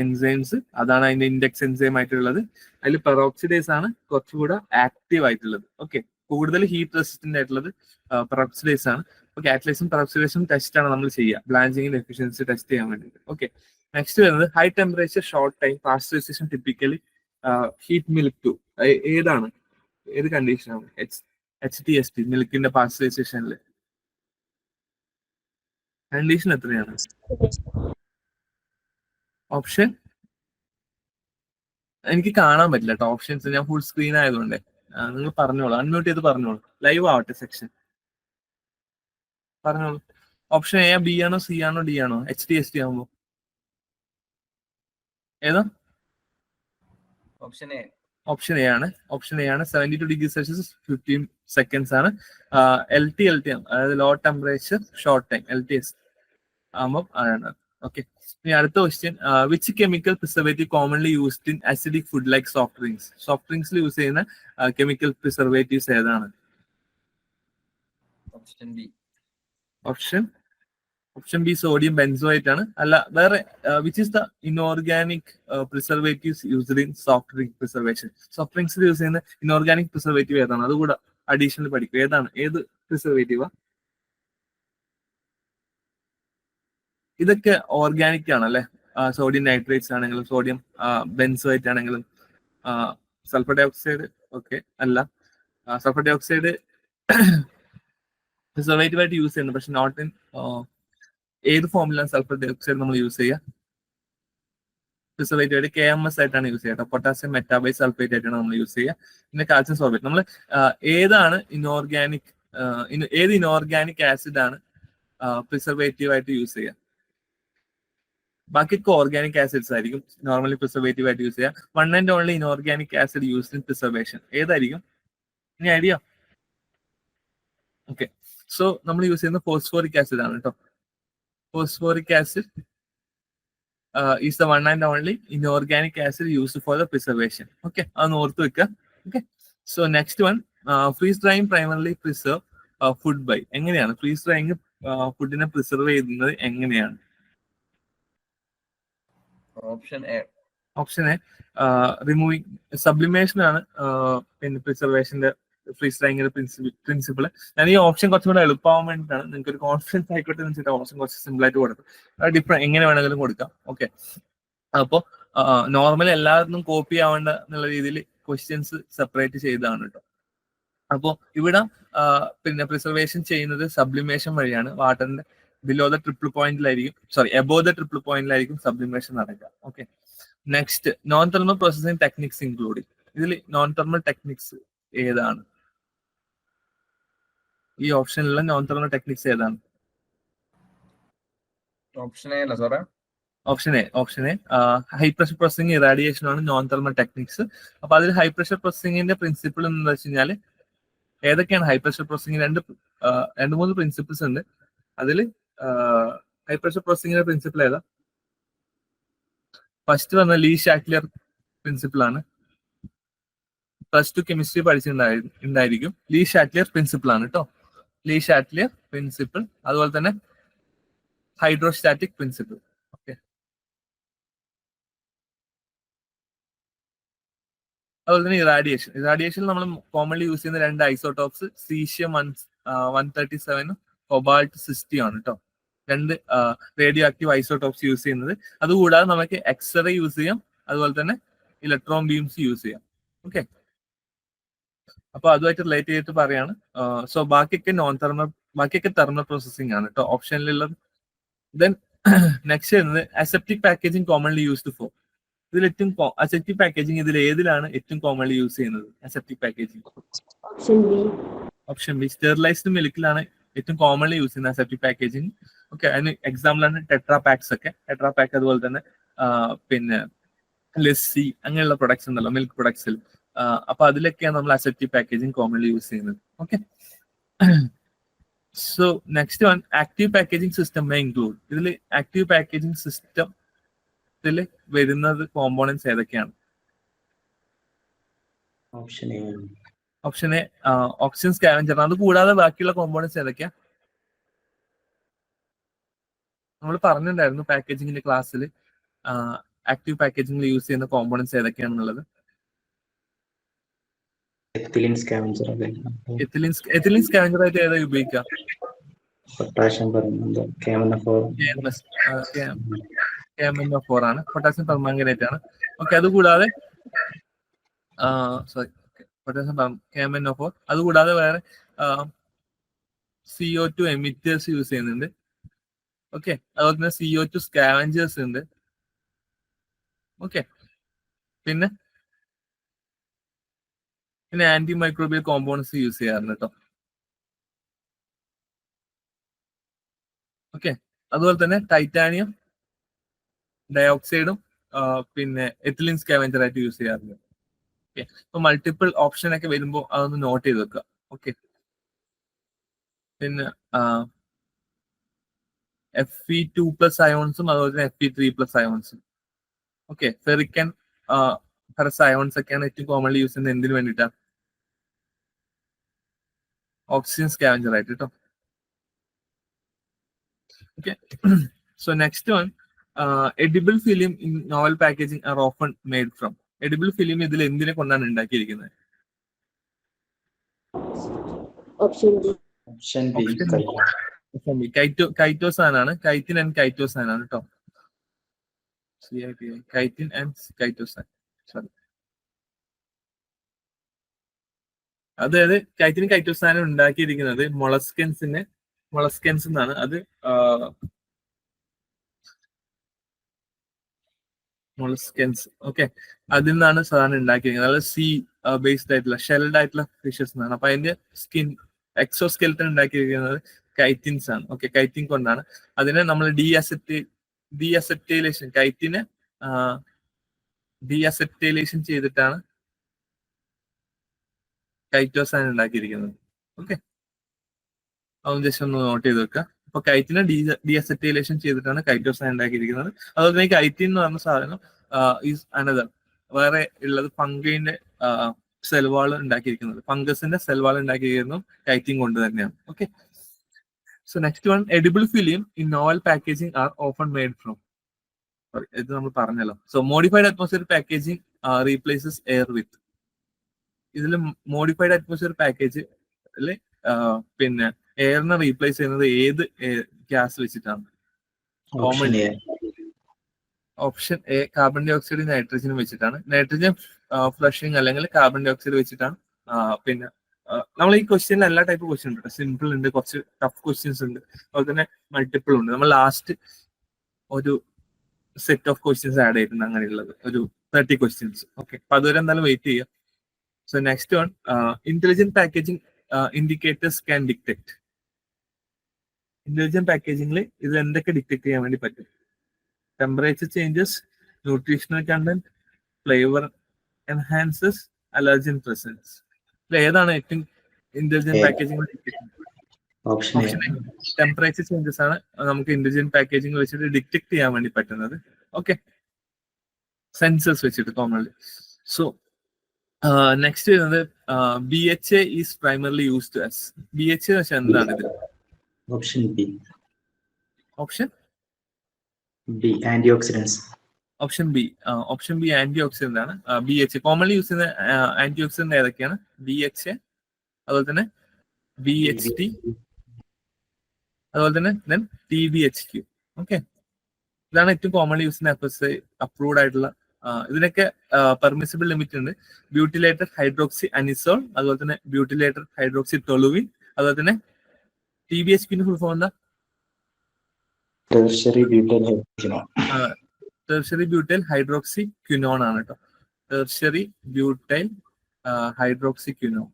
എൻസൈംസ്. അതാണ് അതിന്റെ ഇൻഡെക്സ് എൻസൈം ആയിട്ടുള്ളത്. അതിൽ പെറോക്സിഡേസ് ആണ് കുറച്ചുകൂടെ ആക്റ്റീവ് ആയിട്ടുള്ളത്. ഓക്കെ, കൂടുതൽ ഹീറ്റ് റെസിസ്റ്റന്റ് ആയിട്ടുള്ളത് പെറോക്സിഡേസ് ആണ്. അപ്പൊ കാറ്റലൈസും പെറോക്സിഡേസും ടെസ്റ്റ് ആണ് നമ്മൾ ചെയ്യുക ബ്ലാഞ്ചിങ്ങിന്റെ എഫിഷ്യൻസി ടെസ്റ്റ് ചെയ്യാൻ വേണ്ടിയിട്ട്. ഓക്കെ, നെക്സ്റ്റ് വരുന്നത് high temperature short time pasteurization, typically heat milk to. ഏതാണ്, ഏത് കണ്ടീഷനാണ്? HTST മിൽക്കിന്റെ പാസ്ചറൈസേഷനിൽ കണ്ടീഷൻ എത്രയാണ്? ഓപ്ഷൻ എനിക്ക് കാണാൻ പറ്റില്ല കേട്ടോ ഓപ്ഷൻസ്, ഞാൻ ഫുൾ സ്ക്രീൻ ആയതുകൊണ്ട്. നിങ്ങൾ പറഞ്ഞോളൂ, അൺമ്യൂട്ട് ചെയ്ത് പറഞ്ഞോളൂ, ലൈവ് ആവട്ടെ സെക്ഷൻ. പറഞ്ഞോളൂ. ഓപ്ഷൻ എ, ബി ആണോ, സി ആണോ, ഡി ആണോ? HTST ആകുമ്പോ ഏതാ? Option A. ഓപ്ഷൻ എ ആണ്. 72 ഡിഗ്രി സെൽഷ്യസ് 15 സെക്കൻഡ്സ് ആണ്. LT ആണ്, അതായത് low temperature short time, LTS ആകുമ്പോൾ ആണ്. ഓക്കെ, ഇനി അടുത്ത question, which chemical preservative commonly used in acidic food like soft drinks? Soft ഡ്രിങ്ക്സിൽ യൂസ് ചെയ്യുന്ന കെമിക്കൽ പ്രിസർവേറ്റീവ്സ് ഏതാണ്? Option B. Option B sodium benzoate ആണ്. അല്ല, വേറെ which is the inorganic preservatives used in soft drink preservation? Soft ഡ്രിങ്ക്സിൽ use ചെയ്യുന്ന inorganic preservative ഏതാണ്? അതുകൂടെ അഡീഷണൽ പഠിക്കും. ഏതാണ്, ഏത് പ്രിസർവേറ്റീവാ? ഇതൊക്കെ ഓർഗാനിക് ആണല്ലേ. സോഡിയം നൈട്രേറ്റ്സ് ആണെങ്കിലും സോഡിയം ബെൻസോയേറ്റ് ആണെങ്കിലും സൾഫർ ഡൈ ഓക്സൈഡ് ഓക്കെ അല്ല. സൾഫർ ഡൈ ഓക്സൈഡ് പ്രിസർവേറ്റീവ് ആയിട്ട് യൂസ് ചെയ്യുന്നത്, പക്ഷെ നോട്ട് ഇൻ ഏത് ഫോമിലാണ് സൾഫർ ഡൈ ഓക്സൈഡ് നമ്മൾ യൂസ് ചെയ്യുക? പ്രിസർവേറ്റീവ് ആയിട്ട് KMS ആയിട്ടാണ് യൂസ് ചെയ്യുക. പൊട്ടാസ്യം മെറ്റാബൈ സൾഫേറ്റ് ആയിട്ടാണ് നമ്മൾ യൂസ് ചെയ്യുക. പിന്നെ കാൽസ്യം സോൾഫേറ്റ്. നമ്മൾ ഏതാണ് ഏത് ഇനോർഗാനിക് ആസിഡ് ആണ് പ്രിസർവേറ്റീവ് ആയിട്ട് യൂസ് ചെയ്യുക? ബാക്കിയൊക്കെ ഓർഗാനിക് ആസിഡ്സ് ആയിരിക്കും നോർമലി പ്രിസർവേറ്റീവ് ആയിട്ട് യൂസ് ചെയ്യുക. One and only inorganic acid used in preservation ഏതായിരിക്കും? ഇനി ഐഡിയ? ഓക്കെ, സോ നമ്മൾ യൂസ് ചെയ്യുന്ന ഫോസ്ഫോറിക് ആസിഡ് ആണ് കേട്ടോ. Phosphoric acid is the one and only inorganic acid used for the preservation. Okay, അതൊന്ന് ഓർത്ത് വെക്കുക. Okay, so next one, freeze drying primarily preserve food by. എങ്ങനെയാണ് ഫ്രീസ് ഡ്രൈയിങ് ഫുഡിനെ preserve ചെയ്യുന്നത്? എങ്ങനെയാണ്? ഓപ്ഷൻ എ റിമൂവിങ് സബ്ലിമേഷൻ ആണ് പിന്നെ പ്രിസർവേഷന്റെ freeze ഡ്രൈയിങ്ങിന്റെ principle. ഞാൻ ഈ ഓപ്ഷൻ കുറച്ചും കൂടെ എളുപ്പമാവാൻ വേണ്ടിയിട്ടാണ്, നിങ്ങൾക്ക് ഒരു കോൺഫിഡൻസ് ആയിക്കോട്ടെ എന്ന് വെച്ചിട്ട് ഓപ്ഷൻ കുറച്ച് സിമ്പിൾ ആയിട്ട് കൊടുക്കും. ഡിഫറെന്റ് എങ്ങനെ വേണമെങ്കിലും കൊടുക്കാം. ഓക്കെ, അപ്പോൾ നോർമലി എല്ലാവർക്കും കോപ്പി ആവേണ്ട എന്നുള്ള രീതിയിൽ ക്വസ്റ്റ്യൻസ് സെപ്പറേറ്റ് ചെയ്തതാണ് കേട്ടോ. അപ്പോൾ ഇവിടെ പിന്നെ പ്രിസർവേഷൻ ചെയ്യുന്നത് സബ്ലിമേഷൻ വഴിയാണ്. വാട്ടറിന്റെ ബിലോ ദ ട്രിപ്പിൾ പോയിന്റിലായിരിക്കും, എബോ ദ ട്രിപ്പിൾ പോയിന്റിലായിരിക്കും സബ്ലിമേഷൻ നടക്കുക. Okay, next non thermal processing techniques including. ഇതിൽ നോൺ തെർമൽ ടെക്നിക്സ് ഏതാണ്? ഈ ഓപ്ഷനിലുള്ള നോൺ തെർമൽ ടെക്നിക്സ് ഏതാണ്? ഓപ്ഷൻ എ അല്ല സാറേ? Option A high pressure processing irradiation ആണ് നോൺ തെർമൽ ടെക്നിക്സ്. അപ്പൊ അതിൽ ഹൈ പ്രഷർ പ്രോസസിംഗിന്റെ പ്രിൻസിപ്പിൾ എന്ന് വെച്ച് കഴിഞ്ഞാൽ ഏതൊക്കെയാണ് ഹൈ പ്രഷർ പ്രോസസിംഗ്? രണ്ട് മൂന്ന് പ്രിൻസിപ്പിൾസ് ഉണ്ട്. അതിൽ ഹൈ പ്രഷർ പ്രോസസിംഗിന്റെ പ്രിൻസിപ്പിൾ ഏതാ? ഫസ്റ്റ് പറഞ്ഞ ലീ ഷാക്ലിയർ പ്രിൻസിപ്പിൾ ആണ്. +2 കെമിസ്ട്രി പഠിച്ചിട്ടുണ്ടായിരിക്കും. ലീ ഷാക്ലിയർ പ്രിൻസിപ്പിൾ ആണ് കേട്ടോ. ലീ ഷാക്ലിയർ പ്രിൻസിപ്പിൾ, അതുപോലെ തന്നെ ഹൈഡ്രോസ്റ്റാറ്റിക് പ്രിൻസിപ്പിൾ. ഓക്കെ, അതുപോലെ തന്നെ ഇറാഡിയേഷൻ നമ്മൾ കോമൺലി യൂസ് ചെയ്യുന്ന രണ്ട് ഐസോടോപ്സ് സീഷ്യം 137 കൊബാൾട്ട് 60 ആണ് കേട്ടോ. രണ്ട് റേഡിയോ ആക്റ്റീവ് ഐസോടോപ്സ് യൂസ് ചെയ്യുന്നത്. അതുകൂടാതെ നമുക്ക് എക്സ്റേ യൂസ് ചെയ്യാം, അതുപോലെ തന്നെ ഇലക്ട്രോൺ ബീംസ് യൂസ് ചെയ്യാം. ഓക്കെ, അപ്പൊ അതുമായിട്ട് റിലേറ്റ് ചെയ്തിട്ട് പറയാണ്. സോ ബാക്കിയൊക്കെ തെർമൽ പ്രോസസിംഗ് ആണ് കേട്ടോ ഓപ്ഷനിലുള്ളത്. ദെൻ നെക്സ്റ്റ് വരുന്നത് aseptic packaging commonly used for. ഇതിൽ ഏറ്റവും അസെപ്റ്റിക് പാക്കേജിംഗ് ഇതിൽ ഏതിലാണ് ഏറ്റവും കോമൺലി യൂസ് ചെയ്യുന്നത്? Aseptic packaging option B sterilised മിൽക്കിലാണ് ഏറ്റവും കോമൺലി യൂസ് ചെയ്യുന്ന അസെപ്റ്റിക് പാക്കേജിംഗ്. ഓക്കെ, അതിന് എക്സാമ്പിൾ ആണ് ടെട്രാ പാക്സ് ഒക്കെ. ടെട്രാ പാക്ക്, അതുപോലെ തന്നെ പിന്നെ ലസ്സി, അങ്ങനെയുള്ള പ്രൊഡക്ട്സ് ഉണ്ടല്ലോ മിൽക്ക് പ്രൊഡക്ട്സിൽ. അപ്പൊ അതിലൊക്കെയാണ് നമ്മൾ അസെപ്റ്റിക് പാക്കേജിംഗ് കോമൺലി യൂസ് ചെയ്യുന്നത്. Okay, so next one active packaging system may include. ഇതിൽ ആക്റ്റീവ് പാക്കേജിംഗ് സിസ്റ്റത്തിൽ വരുന്നത് കോമ്പോണൻസ് ഏതൊക്കെയാണ്? Option A oxygen scavenger. അത് കൂടാതെ ബാക്കിയുള്ള കോമ്പോണൻസ് ഏതൊക്കെയാ? നമ്മൾ പറഞ്ഞിട്ടുണ്ടായിരുന്നു പാക്കേജിങ്ങിന്റെ ക്ലാസ്സിൽ ആക്റ്റീവ് പാക്കേജിംഗിൽ യൂസ് ചെയ്യുന്ന കോമ്പോണൻസ് ഏതൊക്കെയാണെന്നുള്ളത്. എത്തിലീൻ സ്കാവഞ്ചർ ആയിട്ട് ഏതാ ഉപയോഗിക്കുക? KMnO4 ആണ്. പൊട്ടാസ്യം പെർമാംഗനേറ്റ് ആണ്. ഓക്കെ, അതുകൂടാതെ KMnO4. അതുകൂടാതെ വേറെ CO2 എമിറ്റേഴ്സ് യൂസ് ചെയ്യുന്നുണ്ട്. ഓക്കെ, അതുപോലെ തന്നെ CO2 സ്കാവഞ്ചേഴ്സ് ഉണ്ട്. ഓക്കെ, പിന്നെ ആന്റി മൈക്രോബിയൽ കോമ്പൗണ്ട്സ് യൂസ് ചെയ്യാറുണ്ട് കേട്ടോ. ഓക്കെ, അതുപോലെ തന്നെ ടൈറ്റാനിയം ഡയോക്സൈഡും പിന്നെ എത്തിലീൻ സ്കാവഞ്ചർ ആയിട്ട് യൂസ് ചെയ്യാറുണ്ട്. ഓക്കെ, അപ്പൊ മൾട്ടിപ്പിൾ ഓപ്ഷൻ ഒക്കെ വരുമ്പോൾ അതൊന്ന് നോട്ട് ചെയ്ത് വെക്കുക. ഓക്കെ, പിന്നെ Fe2+ അയോൺസും അതുപോലെ തന്നെ Fe3+ അയോൺസും. ഓക്കെ, ഫെറിക്കൻ ഫെറസ് അയോൺസ് ഒക്കെയാണ് ഏറ്റവും കോമൺലി യൂസ് ചെയ്യുന്നത്. എന്തിനു വേണ്ടിയിട്ടാണ്? ഓക്സിജൻ സ്കാവഞ്ചർ ആയിട്ട് കേട്ടോ. Okay, so next one edible film in novel packaging are often made from. Edible film ഇതിൽ എന്തിനെ കൊണ്ടാണ് ഉണ്ടാക്കിയിരിക്കുന്നത്? കൈറ്റോസാനാണ്. കൈറ്റിൻ ആൻഡ് കൈറ്റോസാനാണ് കേട്ടോ. Chitin and chitosan. സോറി, അതായത് കൈറ്റിനും കൈറ്റോസാനും ഉണ്ടാക്കിയിരിക്കുന്നത് മൊളസ്കൻസ് എന്നാണ്. അത് മൊളസ്കൻസ്. ഓക്കെ, അതിൽ നിന്നാണ് സാധാരണ ഉണ്ടാക്കിയിരിക്കുന്നത്. അതായത് സീ ബേസ്ഡ് ആയിട്ടുള്ള ഷെൽഡ് ആയിട്ടുള്ള ഫിഷസ് എന്നാണ്. അപ്പൊ അതിന്റെ സ്കിൻ എക്സോസ്കെൽറ്റൻ ഉണ്ടാക്കിയിരിക്കുന്നത് കൈറ്റിൻസ് ആണ്. ഓക്കെ, കൈറ്റിൻ കൊണ്ടാണ്. അതിനെ നമ്മൾ ഡീഅസെറ്റൈലേഷൻ കൈറ്റിനെ ഡീഅസെറ്റൈലേഷൻ ചെയ്തിട്ടാണ് കൈറ്റോസാൻ ഉണ്ടാക്കിയിരിക്കുന്നത്. ഓക്കെ, അതൊന്ന് ജസ്റ്റ് ഒന്ന് നോട്ട് ചെയ്ത് വെക്കുക. അപ്പൊ കൈറ്റിനെ ഡീഅസെറ്റൈലേഷൻ ചെയ്തിട്ടാണ് കൈറ്റോസാൻ ഉണ്ടാക്കിയിരിക്കുന്നത്. അതുപോലെ തന്നെ കൈറ്റിൻ എന്ന് പറഞ്ഞ സാധനം ഈസ് അനദർ വേറെ ഉള്ളത് ഫംഗൈന്റെ സെൽവാൾ ഉണ്ടാക്കിയിരിക്കുന്നത്. ഫംഗസിന്റെ സെൽവാൾ ഉണ്ടാക്കിയിരിക്കുന്നതും കൈറ്റിൻ കൊണ്ട് തന്നെയാണ്. Okay, so next one edible film in novel packaging are often made from. ഇത് നമ്മൾ പറഞ്ഞല്ലോ. So modified atmosphere packaging replaces air with. ഇതിൽ മോഡിഫൈഡ് അറ്റ്മോസ്ഫിയർ പാക്കേജിൽ പിന്നെ എയറിനെ റീപ്ലേസ് ചെയ്യുന്നത് ഏത് ഗ്യാസ് വെച്ചിട്ടാണ്? Option A carbon dioxide നൈട്രജനും വെച്ചിട്ടാണ്. നൈട്രജൻ ഫ്ലഷിംഗ് അല്ലെങ്കിൽ കാർബൺ ഡൈ ഓക്സൈഡ് വെച്ചിട്ടാണ്. പിന്നെ നമ്മൾ ഈ ക്വസ്റ്റ്യനിൽ എല്ലാ ടൈപ്പ് ക്വസ്റ്റ്യൻ ഉണ്ട്. സിമ്പിൾ ഉണ്ട്, കുറച്ച് ടഫ് ക്വസ്റ്റ്യൻസ് ഉണ്ട്, അതുപോലെ തന്നെ മൾട്ടിപ്പിൾ ഉണ്ട്. നമ്മൾ ലാസ്റ്റ് ഒരു സെറ്റ് ഓഫ് ക്വസ്റ്റ്യൻസ് ആഡ് ചെയ്തിട്ടുണ്ട്, അങ്ങനെയുള്ളത് ഒരു 30 ക്വസ്റ്റ്യൻസ്. ഓക്കെ, അപ്പൊ അതുവരെ എന്തായാലും വെയിറ്റ് ചെയ്യാം. So next one, intelligent packaging indicators can detect. Intelligent പാക്കേജിംഗിൽ ഇത് എന്തൊക്കെ ഡിറ്റക്ട് ചെയ്യാൻ വേണ്ടി പറ്റും? Temperature changes, nutritional content, flavour enhances, allergen presence. ഏതാണ് ഏറ്റവും intelligent packaging detect? Option temperature changes ആണ് നമുക്ക് ഇന്റലിജന്റ് പാക്കേജിംഗ് വെച്ചിട്ട് ഡിറ്റക്ട് ചെയ്യാൻ വേണ്ടി പറ്റുന്നത്. ഓക്കെ, സെൻസേഴ്സ് വെച്ചിട്ട് കോമൺലി. സോ നെക്സ്റ്റ് വരുന്നത് BHA is primarily used as. BHA എന്ന് വെച്ചാൽ എന്താണ് ഇത്? Option B. Option B antioxidants. Option B. Option B anti oxidant ആണ്. BHA കോമൺലി യൂസ് ചെയ്യുന്ന ആന്റി ഓക്സിഡന്റ് ഏതൊക്കെയാണ്? BHA, അതുപോലെ തന്നെ BHT, അതുപോലെ തന്നെ TBHQ. ഓക്കെ, ഇതാണ് ഏറ്റവും കോമൺലി യൂസ് ചെയ്യുന്ന FSSAI അപ്രൂവ്ഡ് ആയിട്ടുള്ള. ഇതിനൊക്കെ പെർമിസിബിൾ ലിമിറ്റ് ഉണ്ട്. ബ്യൂട്ടിലേറ്റഡ് ഹൈഡ്രോക്സി അനിസോൾ, അതുപോലെ തന്നെ ബ്യൂട്ടിലേറ്റഡ് ഹൈഡ്രോക്സി ടൊലുവിൻ, അതുപോലെ തന്നെ TBHQ ഫുൾ ഫോം എന്താ? Tertiary butyl hydroxyquinone. Tertiary butyl hydroxy quinone ആണ് കേട്ടോ. Tertiary butyl hydroxy quinone.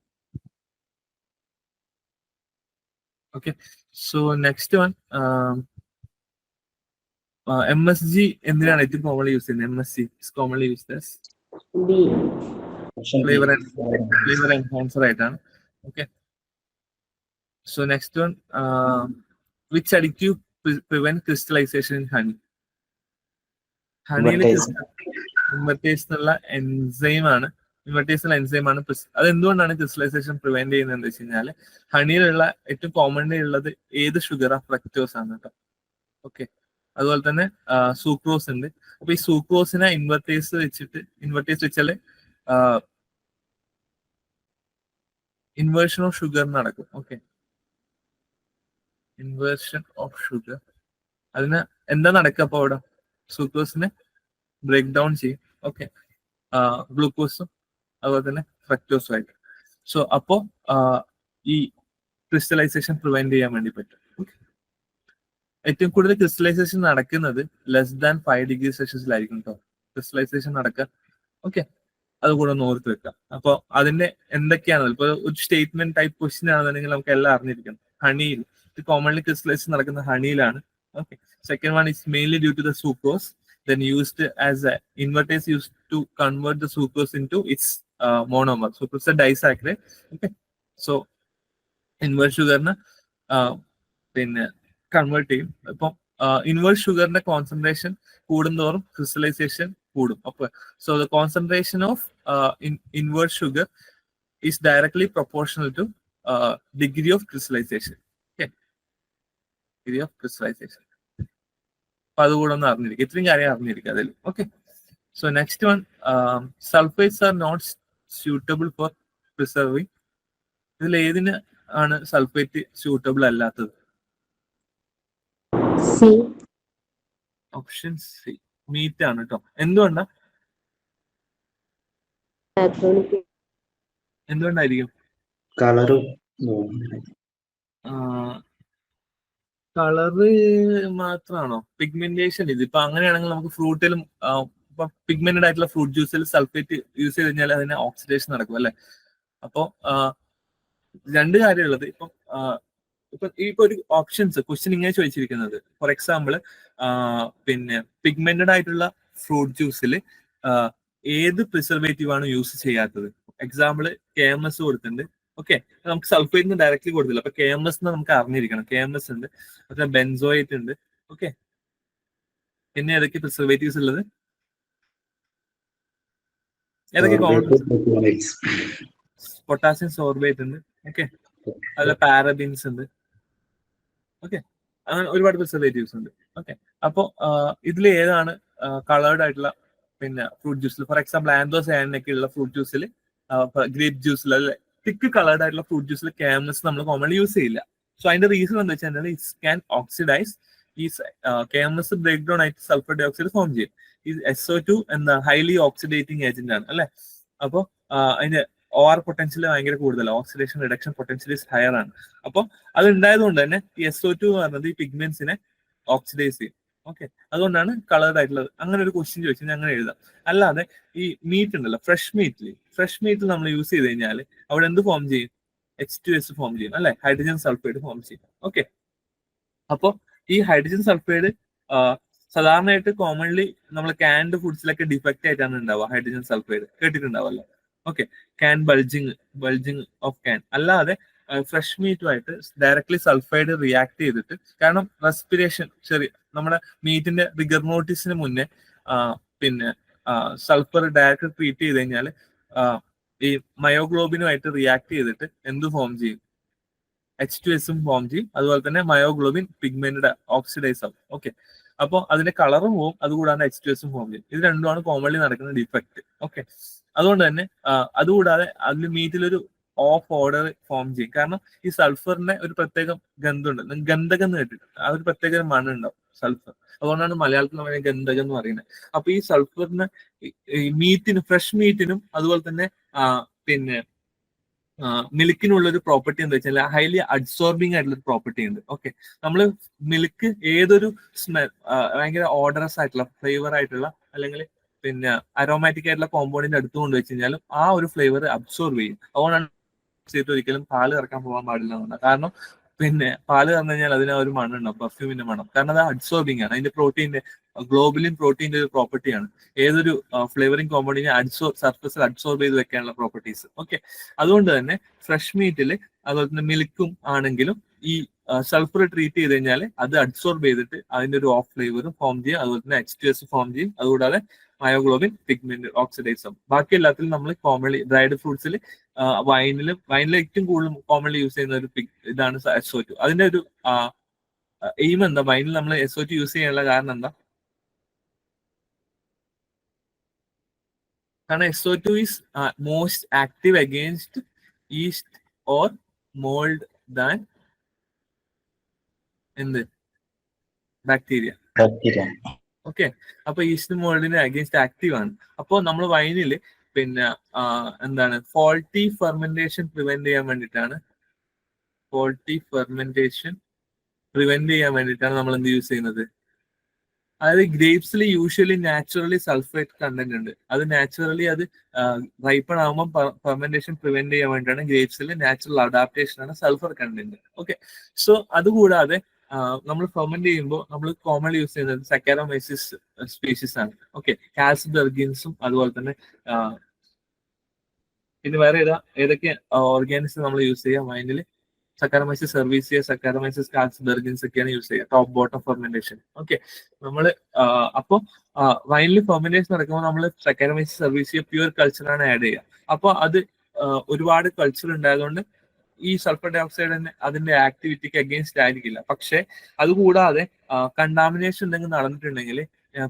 Okay, so next one, MSG എന്തിനാണ് ഏറ്റവും കോമൺലി യൂസ് ചെയ്യുന്നത്? MSG is commonly used as B. Flavour enhancer ആയിട്ടാണ്. Okay, so next one, which അഡിക്റ്റീവ് prevent crystallisation in honey? ഹണിയിൽ invertase എന്നുള്ള enzyme ആണ്. അത് എന്തുകൊണ്ടാണ് ക്രിസ്റ്റലൈസേഷൻ പ്രിവെന്റ് ചെയ്യുന്നത് എന്ന് വെച്ച് കഴിഞ്ഞാൽ ഹണിയിലുള്ള ഏറ്റവും കോമൺലി ഉള്ളത് ഏത് ഷുഗറാ? ഫ്രക്ടോസ് ആണ് കേട്ടോ. ഓക്കെ, അതുപോലെ തന്നെ സൂക്രോസ് ഉണ്ട്. അപ്പൊ ഈ സൂക്രോസിനെ ഇൻവെർട്ടേസ് വെച്ചാല് ഇൻവേർഷൻ ഓഫ് ഷുഗർ നടക്കും. ഓക്കെ, ഇൻവേർഷൻ ഓഫ് ഷുഗർ, അതിന് എന്താ നടക്കുക? അപ്പൊ അവിടെ സൂക്രോസിനെ ബ്രേക്ക് ഡൗൺ ചെയ്യും. ഓക്കെ, ഗ്ലൂക്കോസും അതുപോലെ തന്നെ ഫ്രക്ടോസും ആയിട്ട്. സോ അപ്പോ ഈ ക്രിസ്റ്റലൈസേഷൻ പ്രിവെന്റ് ചെയ്യാൻ വേണ്ടി പറ്റും. ഏറ്റവും കൂടുതൽ ക്രിസ്റ്റലൈസേഷൻ നടക്കുന്നത് <5 degrees ആയിരിക്കും കേട്ടോ ക്രിസ്റ്റലൈസേഷൻ നടക്കുക. ഓക്കെ, അത് കൂടെ ഒന്ന് ഓർത്ത് വെക്കാം. അപ്പോൾ അതിന്റെ എന്തൊക്കെയാണ്? ഇപ്പൊ ഒരു സ്റ്റേറ്റ്മെന്റ് ടൈപ്പ് ക്വസ്റ്റ്യൻ ആണെന്നുണ്ടെങ്കിൽ നമുക്ക് എല്ലാം അറിഞ്ഞിരിക്കണം. ഹണിയിൽ ഇത് കോമൺലി ക്രിസ്റ്റലൈസേഷൻ നടക്കുന്ന ഹണിയിലാണ്. Okay, second one is mainly due to the sucrose, then used as a invertase used to convert the sucrose into its monomer. Sucrose is a disaccharide. Okay, so inverse sugar-നെ പിന്നെ convert ചെയ്യും. ഇപ്പം inverse ഷുഗറിന്റെ concentration കൂടുന്തോറും crystallization കൂടും. അപ്പൊ so the concentration of inverse sugar is directly proportional to degree of crystallization. Okay, degree of crystallization. അപ്പൊ അതുകൂടെ ഒന്ന് അറിഞ്ഞിരിക്കും. ഇത്രയും കാര്യം അറിഞ്ഞിരിക്കുക അതിൽ. ഓക്കെ, so next one, sulphates are not suitable for preserving. ഇതിൽ ഏതിന് ആണ് സൾഫേറ്റ് സ്യൂട്ടബിൾ അല്ലാത്തത്? C. ഓപ്ഷൻ സി, മീറ്റ് ആണ് കേട്ടോ. എന്തുകൊണ്ടാ? എന്തുകൊണ്ടായിരിക്കും? കളറും കളറ് മാത്രമാണോ? പിഗ്മെന്റേഷൻ. ഇതിപ്പോ അങ്ങനെയാണെങ്കിൽ നമുക്ക് ഫ്രൂട്ടിലും ഇപ്പൊ പിഗ്മെന്റഡ് ആയിട്ടുള്ള ഫ്രൂട്ട് ജ്യൂസിൽ സൾഫേറ്റ് യൂസ് ചെയ്ത് കഴിഞ്ഞാൽ അതിന് ഓക്സിഡേഷൻ നടക്കും അല്ലെ. അപ്പോ രണ്ട് കാര്യമുള്ളത്. ഇപ്പൊ ഒരു ഓപ്ഷൻസ് ക്വസ്റ്റ്യൻ ഇങ്ങനെ ചോദിച്ചിരിക്കുന്നത്, ഫോർ എക്സാമ്പിൾ പിന്നെ പിഗ്മെന്റഡ് ആയിട്ടുള്ള ഫ്രൂട്ട് ജ്യൂസിൽ ഏത് പ്രിസർവേറ്റീവ് ആണ് യൂസ് ചെയ്യാത്തത്? എക്സാമ്പിൾ KMS കൊടുത്തിട്ടുണ്ട്. ഓക്കെ, നമുക്ക് സൾഫേറ്റിന് ഡയറക്ട്ലി കൊടുത്തില്ല. അപ്പൊ KMS നമുക്ക് അറിഞ്ഞിരിക്കണം. KMS ഉണ്ട്, അതുപോലെ ബെൻസോയേറ്റ് ഉണ്ട്. ഓക്കെ, പിന്നെ ഏതൊക്കെ പ്രിസർവേറ്റീവ്സ് ഉള്ളത്? ഏതൊക്കെ? പൊട്ടാസ്യം സോർബേറ്റ് ഉണ്ട്. ഓക്കെ, അതുപോലെ പാരബിൻസ് ഉണ്ട്. ഓക്കെ, അങ്ങനെ ഒരുപാട് പ്രിസർവേറ്റീവ്സ് ഉണ്ട്. ഓക്കെ, അപ്പോ ഇതിൽ ഏതാണ് കളേർഡ് ആയിട്ടുള്ള പിന്നെ ഫ്രൂട്ട് ജ്യൂസിൽ? ഫോർ എക്സാമ്പിൾ ആൻഡോസയാനൊക്കെ ഉള്ള ഫ്രൂട്ട് ജ്യൂസിൽ, ഗ്രേപ്പ് ജ്യൂസിൽ, അല്ലെ തിക്ക് കളേർഡ് ആയിട്ടുള്ള ഫ്രൂട്ട് ജ്യൂസിൽ KMS നമ്മൾ കോമൺലി യൂസ് ചെയ്യില്ല. സോ അതിന്റെ റീസൺ എന്താ വെച്ചാൽ ഇറ്റ് ക്യാൻ ഓക്സിഡൈസ്. ഈ KMS ബ്രേക്ക് ഡൗൺ ആയിട്ട് സൾഫർ ഡൈ ഓക്സൈഡ് ഫോം ചെയ്യും. ഈ SO2 എന്താ ഹൈലി ഓക്സിഡേറ്റിംഗ് ഏജന്റ് ആണ് അല്ലെ. അപ്പോൾ അതിന്റെ OR പൊട്ടൻഷ്യൽ ഭയങ്കര കൂടുതലാണ്. Oxidation reduction potential is higher ആണ്. അപ്പോൾ അത് ഉണ്ടായതുകൊണ്ട് തന്നെ ഈ SO2 എന്ന് പറയുന്നത് ഈ പിഗ്മെന്റ്സിനെ ഓക്സിഡൈസ് ചെയ്യും. ഓക്കെ, അതുകൊണ്ടാണ് കളേർഡ് ആയിട്ടുള്ളത്. അങ്ങനെ ഒരു ക്വസ്റ്റ്യൻ ചോദിച്ചാൽ അങ്ങനെ എഴുതാം. അല്ലാതെ ഈ മീറ്റ് ഉണ്ടല്ലോ, ഫ്രഷ് മീറ്റിൽ നമ്മൾ യൂസ് ചെയ്ത് കഴിഞ്ഞാൽ അവിടെ എന്ത് ഫോം ചെയ്യും? H2S ഫോം ചെയ്യും അല്ലെ, ഹൈഡ്രജൻ സൾഫൈഡ് ഫോം ചെയ്യും. ഓക്കെ, അപ്പോ ഈ ഹൈഡ്രജൻ സൾഫൈഡ് സാധാരണയായിട്ട് കോമൺലി നമ്മൾ കാൻഡ് ഫുഡ്സിലൊക്കെ ഡിഫക്റ്റ് ആയിട്ടാണ് ഉണ്ടാവുക. ഹൈഡ്രജൻ സൾഫൈഡ് കേട്ടിട്ടുണ്ടാവല്ലോ. Okay, can bulging of can. അല്ലാതെ ഫ്രഷ് മീറ്റുമായിട്ട് ഡയറക്ട്ലി സൾഫൈഡ് റിയാക്ട് ചെയ്തിട്ട്, കാരണം റെസ്പിറേഷൻ ചെറിയ നമ്മുടെ മീറ്റിന്റെ റിഗർ നോട്ടീസിന് മുന്നേ പിന്നെ സൾഫർ ഡയറക്റ്റ് ട്രീറ്റ് ചെയ്ത് കഴിഞ്ഞാൽ ഈ മയോഗ്ലോബിനുമായിട്ട് റിയാക്ട് ചെയ്തിട്ട് എന്ത് ഫോം ചെയ്യും? H2S ഫോം ചെയ്യും. അതുപോലെ തന്നെ മയോഗ്ലോബിൻ പിഗ്മെന്റഡ് ഓക്സിഡൈസ് ആവും. ഓക്കെ, അപ്പോൾ അതിന്റെ കളറും പോവും, അതുകൂടാതെ H2S ഫോം ചെയ്യും. ഇത് രണ്ടുമാണ് കോമൺലി നടക്കുന്ന ഡിഫക്റ്റ്. ഓക്കെ, അതുകൊണ്ട് തന്നെ അതുകൂടാതെ അതിൽ മീറ്റിലൊരു ഓഫ് ഓർഡർ ഫോം ചെയ്യും. കാരണം ഈ സൾഫറിന്റെ ഒരു പ്രത്യേക ഗന്ധമുണ്ട്, ഗന്ധകം എന്ന് കേട്ടിട്ട്. ആ ഒരു പ്രത്യേക മണം ഉണ്ടാവും സൾഫർ. അതുകൊണ്ടാണ് മലയാളത്തിൽ നമ്മൾ ഗന്ധകം എന്ന് പറയുന്നത്. അപ്പൊ ഈ സൾഫറിന് മീറ്റിനും ഫ്രഷ് മീറ്റിനും അതുപോലെ തന്നെ പിന്നെ മിൽക്കിനുള്ള ഒരു പ്രോപ്പർട്ടി എന്താ വെച്ചാൽ ഹൈലി അഡ്സോർബിങ് ആയിട്ടുള്ള ഒരു പ്രോപ്പർട്ടി ഉണ്ട്. ഓക്കെ, നമ്മൾ മിൽക്ക് ഏതൊരു സ്മെൽ ഭയങ്കര ഓർഡറസ് ആയിട്ടുള്ള ഫ്ലേവർ ആയിട്ടുള്ള അല്ലെങ്കിൽ പിന്നെ അരോമാറ്റിക് ആയിട്ടുള്ള കോമ്പൗണ്ടിന്റെ അടുത്ത് കൊണ്ട് വെച്ച് കഴിഞ്ഞാലും ആ ഒരു ഫ്ലേവർ അബ്സോർബ് ചെയ്യും. അതുകൊണ്ടാണ് ഒരിക്കലും പാല് കറക്കാൻ പോകാൻ പാടില്ല എന്നുള്ളത്. കാരണം പിന്നെ പാല് കറന്നു കഴിഞ്ഞാൽ അതിന് ഒരു മണം ഉണ്ടാവും, പെർഫ്യൂമിന്റെ മണം. കാരണം അത് അഡ്സോർബിങ് ആണ്. അതിന്റെ പ്രോട്ടീന്റെ ഗ്ലോബുലിൻ പ്രോട്ടീന്റെ ഒരു പ്രോപ്പർട്ടിയാണ് ഏതൊരു ഫ്ലേവറിംഗ് കോമ്പൗണ്ടിനെ സർഫസിൽ അഡ്സോർബ് ചെയ്ത് വെക്കാനുള്ള പ്രോപ്പർട്ടീസ്. ഓക്കെ, അതുകൊണ്ട് തന്നെ ഫ്രഷ് മീറ്റിൽ അതുപോലെ തന്നെ മിൽക്കും ആണെങ്കിലും ഈ സൾഫർ ട്രീറ്റ് ചെയ്ത് കഴിഞ്ഞാൽ അത് അഡ്സോർബ് ചെയ്തിട്ട് അതിന്റെ ഒരു ഓഫ് ഫ്ലേവറും ഫോം ചെയ്യും. അതുപോലെ തന്നെ H2S ഫോം ചെയ്യും. അതുകൂടാതെ മയോഗ്ലോബിൻ പിഗ്മെന്റ് ഓക്സിഡൈസ് ആവും. ബാക്കി എല്ലാത്തിലും നമ്മൾ കോമൺലി ഡ്രൈഡ് ഫ്രൂട്ട്സിൽ വൈനിൽ ഏറ്റവും കൂടുതൽ കോമൺലി യൂസ് ചെയ്യുന്ന ഒരു ഇതാണ് SO2. അതിന്റെ ഒരു എയിം എന്താ? വൈനിൽ നമ്മൾ SO2 യൂസ് ചെയ്യാനുള്ള കാരണം എന്താ? കാരണം SO2 is most active against east or mould than എന്ത്? ബാക്ടീരിയ. ഓക്കെ, അപ്പൊ ഈസ്റ്റ് മോൾഡിന് അഗെയിൻസ്റ്റ് ആക്റ്റീവ് ആണ്. അപ്പോൾ നമ്മൾ വൈനിൽ പിന്നെ എന്താണ് ഫോൾട്ടി ഫെർമെന്റേഷൻ പ്രിവെന്റ് ചെയ്യാൻ വേണ്ടിയിട്ടാണ് നമ്മൾ എന്ത് യൂസ് ചെയ്യുന്നത്? അതായത് ഗ്രേപ്സിൽ യൂഷ്വലി നാച്ചുറലി സൾഫേറ്റ് കണ്ടന്റ് ഉണ്ട്. അത് നാച്ചുറലി അത് റൈപ്പൺ ആകുമ്പോൾ ഫെർമെന്റേഷൻ പ്രിവെന്റ് ചെയ്യാൻ വേണ്ടിയിട്ടാണ് ഗ്രേപ്സിൽ നാച്ചുറൽ അഡാപ്റ്റേഷൻ ആണ് സൾഫർ കണ്ടന്റ്. ഓക്കെ, സോ അതുകൂടാതെ നമ്മൾ ഫെർമെന്റ് ചെയ്യുമ്പോൾ നമ്മൾ കോമൺലി യൂസ് ചെയ്യുന്നത് സക്കാരോമൈസിസ് സ്പീഷീസ് ആണ്. ഓക്കെ, കാൽസ്ബെർഗിൻസും അതുപോലെ തന്നെ ഇത് വേറെ ഏതൊക്കെ ഓർഗാനിസം നമ്മൾ യൂസ് ചെയ്യാം വൈനിൽ? സക്കാരോമൈസിസ് സെർവീസിയ, സക്കാരോമൈസിസ് കാൽസ്ബെർഗിൻസ് ഒക്കെയാണ് യൂസ് ചെയ്യുക ടോപ്പ് ബോട്ടം ഫെർമെന്റേഷൻ. ഓക്കെ, നമ്മൾ അപ്പോൾ വൈനിൽ ഫെർമെന്റേഷൻ നടക്കുമ്പോൾ നമ്മൾ സക്കാരോമൈസിസ് സെർവീസിയ പ്യൂർ കൾച്ചറാണ് ആഡ് ചെയ്യുക. അപ്പോൾ അത് ഒരുപാട് കൾച്ചർ ഉണ്ടായതുകൊണ്ട് ഈ സൾഫർ ഡൈ ഓക്സൈഡ് അതിന്റെ ആക്ടിവിറ്റിക്ക് അഗെയിൻസ്റ്റ് ആയിരിക്കില്ല. പക്ഷെ അതുകൂടാതെ കണ്ടാമിനേഷൻ എന്തെങ്കിലും നടന്നിട്ടുണ്ടെങ്കിൽ